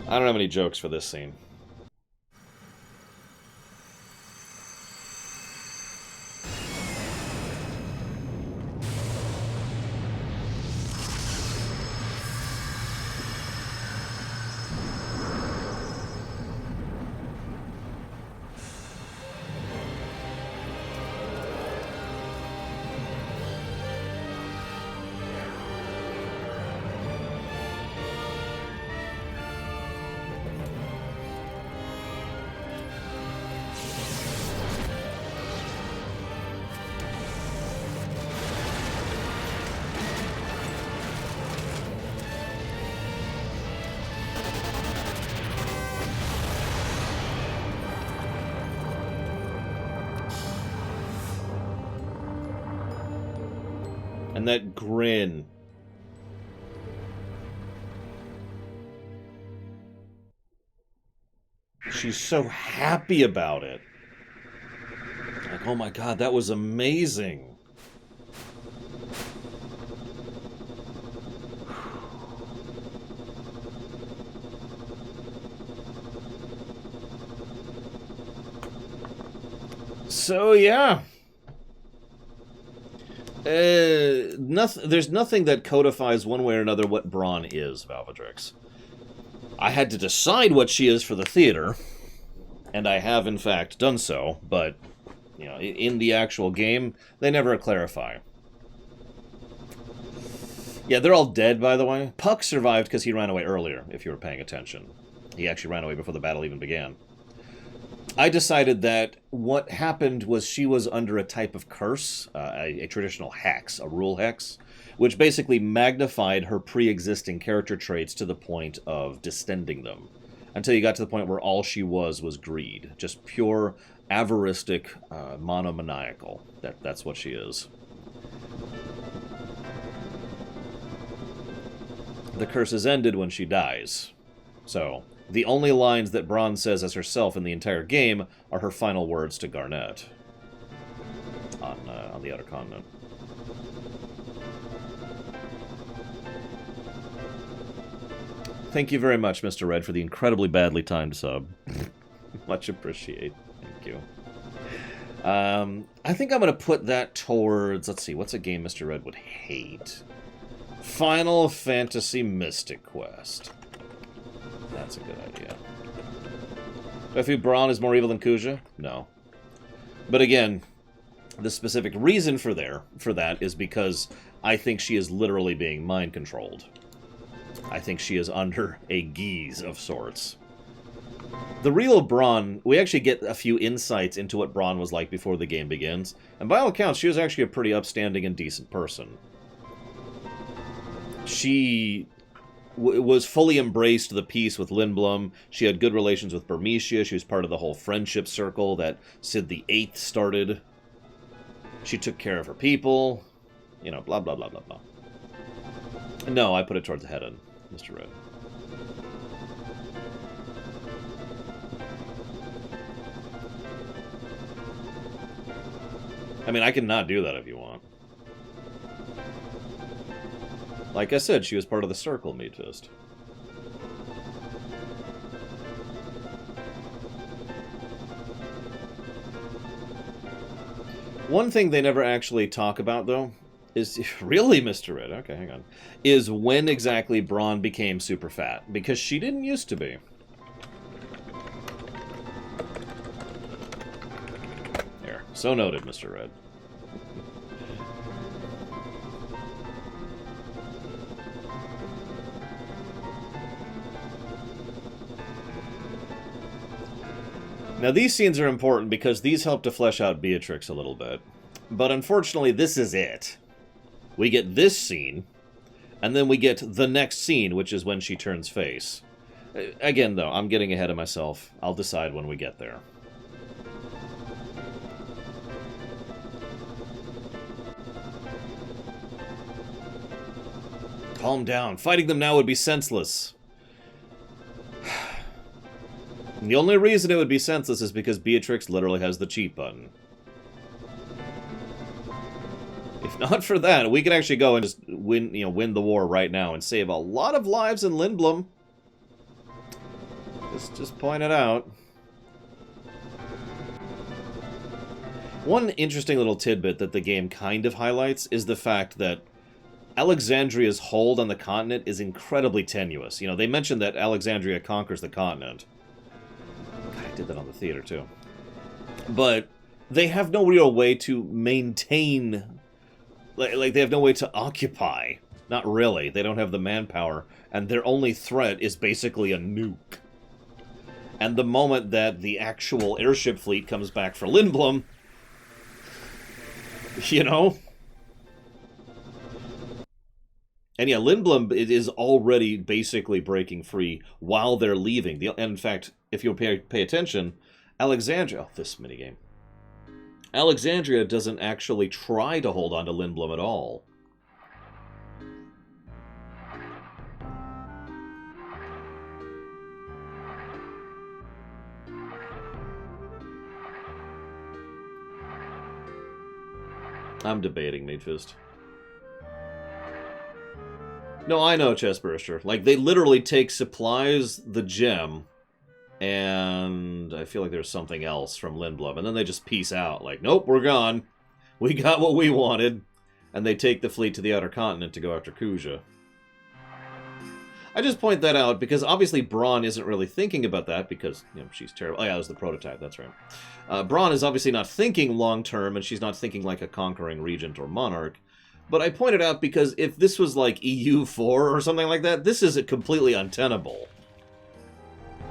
I don't have any jokes for this scene. And that grin. She's so happy about it. Like, oh my god, that was amazing. So, yeah. There's nothing that codifies one way or another what Braun is, Valvedrix. I had to decide what she is for the theater, and I have in fact done so, but, you know, in the actual game, they never clarify. Yeah, they're all dead, by the way. Puck survived because he ran away earlier, if you were paying attention. He actually ran away before the battle even began. I decided that what happened was she was under a type of curse, a traditional hex, a rule hex, which basically magnified her pre-existing character traits to the point of distending them, until you got to the point where all she was greed. Just pure, avaristic, monomaniacal. That's what she is. The curse is ended when she dies. So, the only lines that Braun says as herself in the entire game are her final words to Garnet on the Outer Continent. Thank you very much, Mr. Red, for the incredibly badly timed sub. Much appreciated. Thank you. I think I'm going to put that towards... Let's see, what's a game Mr. Red would hate? Final Fantasy Mystic Quest. That's a good idea. Do I feel Braun is more evil than Kuja? No. But again, the specific reason for that is because I think she is literally being mind-controlled. I think she is under a guise of sorts. The real Braun, we actually get a few insights into what Braun was like before the game begins, and by all accounts, she was actually a pretty upstanding and decent person. She was fully embraced the peace with Lindblom. She had good relations with Burmecia. She was part of the whole friendship circle that Sid the Eighth started. She took care of her people. You know, blah, blah, blah, blah, blah. No, I put it towards the head end, Mr. Red. I mean, I can not do that if you want. Like I said, she was part of the circle, Meat Fist. One thing they never actually talk about, though, is... Really, Mr. Red? Okay, hang on. Is when exactly Braun became super fat. Because she didn't used to be. There. So noted, Mr. Red. Now, these scenes are important because these help to flesh out Beatrix a little bit. But unfortunately, this is it. We get this scene, and then we get the next scene, which is when she turns face. Again, though, I'm getting ahead of myself. I'll decide when we get there. Calm down. Fighting them now would be senseless. The only reason it would be senseless is because Beatrix literally has the cheat button. If not for that, we could actually go and just win the war right now and save a lot of lives in Lindblum. Just point it out. One interesting little tidbit that the game kind of highlights is the fact that Alexandria's hold on the continent is incredibly tenuous. You know, they mentioned that Alexandria conquers the continent. God, I did that on the theater, too. But they have no real way to maintain... Like, they have no way to occupy. Not really. They don't have the manpower. And their only threat is basically a nuke. And the moment that the actual airship fleet comes back for Lindblum... You know? And yeah, Lindblum is already basically breaking free while they're leaving. And in fact, if you'll pay attention, Alexandria... Oh, this minigame. Alexandria doesn't actually try to hold on to Lindblum at all. I'm debating, Meatfist. No, I know, Chestburster. Like, they literally take supplies, the gem, and I feel like there's something else from Lindblum, and then they just peace out. Like, nope, we're gone. We got what we wanted. And they take the fleet to the outer continent to go after Kuja. I just point that out because obviously Braun isn't really thinking about that because, you know, she's terrible. Oh yeah, that was the prototype, that's right. Braun is obviously not thinking long-term, and she's not thinking like a conquering regent or monarch. But I pointed out because if this was like EU4 or something like that, this is completely untenable.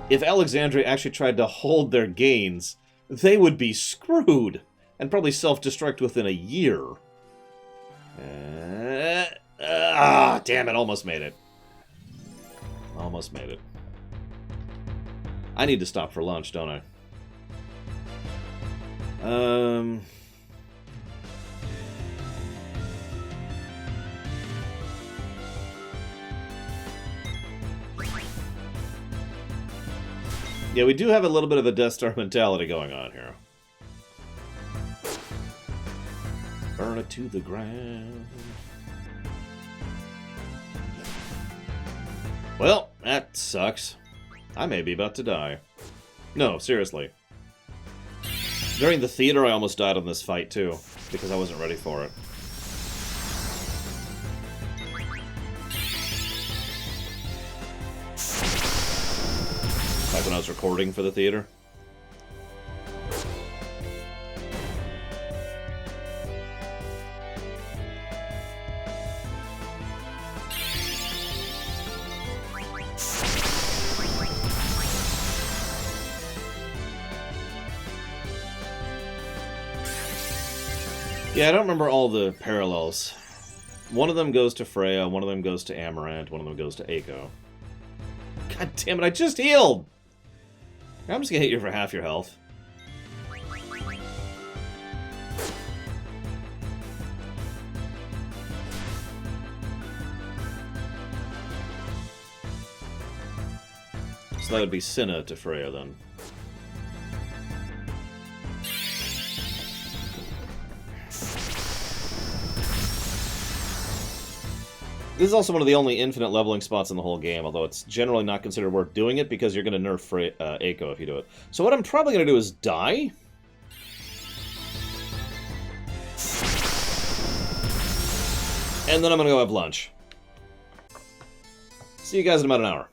If Alexandria actually tried to hold their gains, they would be screwed. And probably self-destruct within a year. Damn it, almost made it. Almost made it. I need to stop for lunch, don't I? Yeah, we do have a little bit of a Death Star mentality going on here. Burn it to the ground. Well, that sucks. I may be about to die. No, seriously. During the theater, I almost died on this fight, too, because I wasn't ready for it. Like when I was recording for the theater. Yeah, I don't remember all the parallels. One of them goes to Freya, one of them goes to Amarant, one of them goes to Eiko. God damn it, I just healed! I'm just gonna hit you for half your health. So that would be Cinna to Freya, then. This is also one of the only infinite leveling spots in the whole game, although it's generally not considered worth doing it because you're going to nerf Eiko if you do it. So what I'm probably going to do is die. And then I'm going to go have lunch. See you guys in about an hour.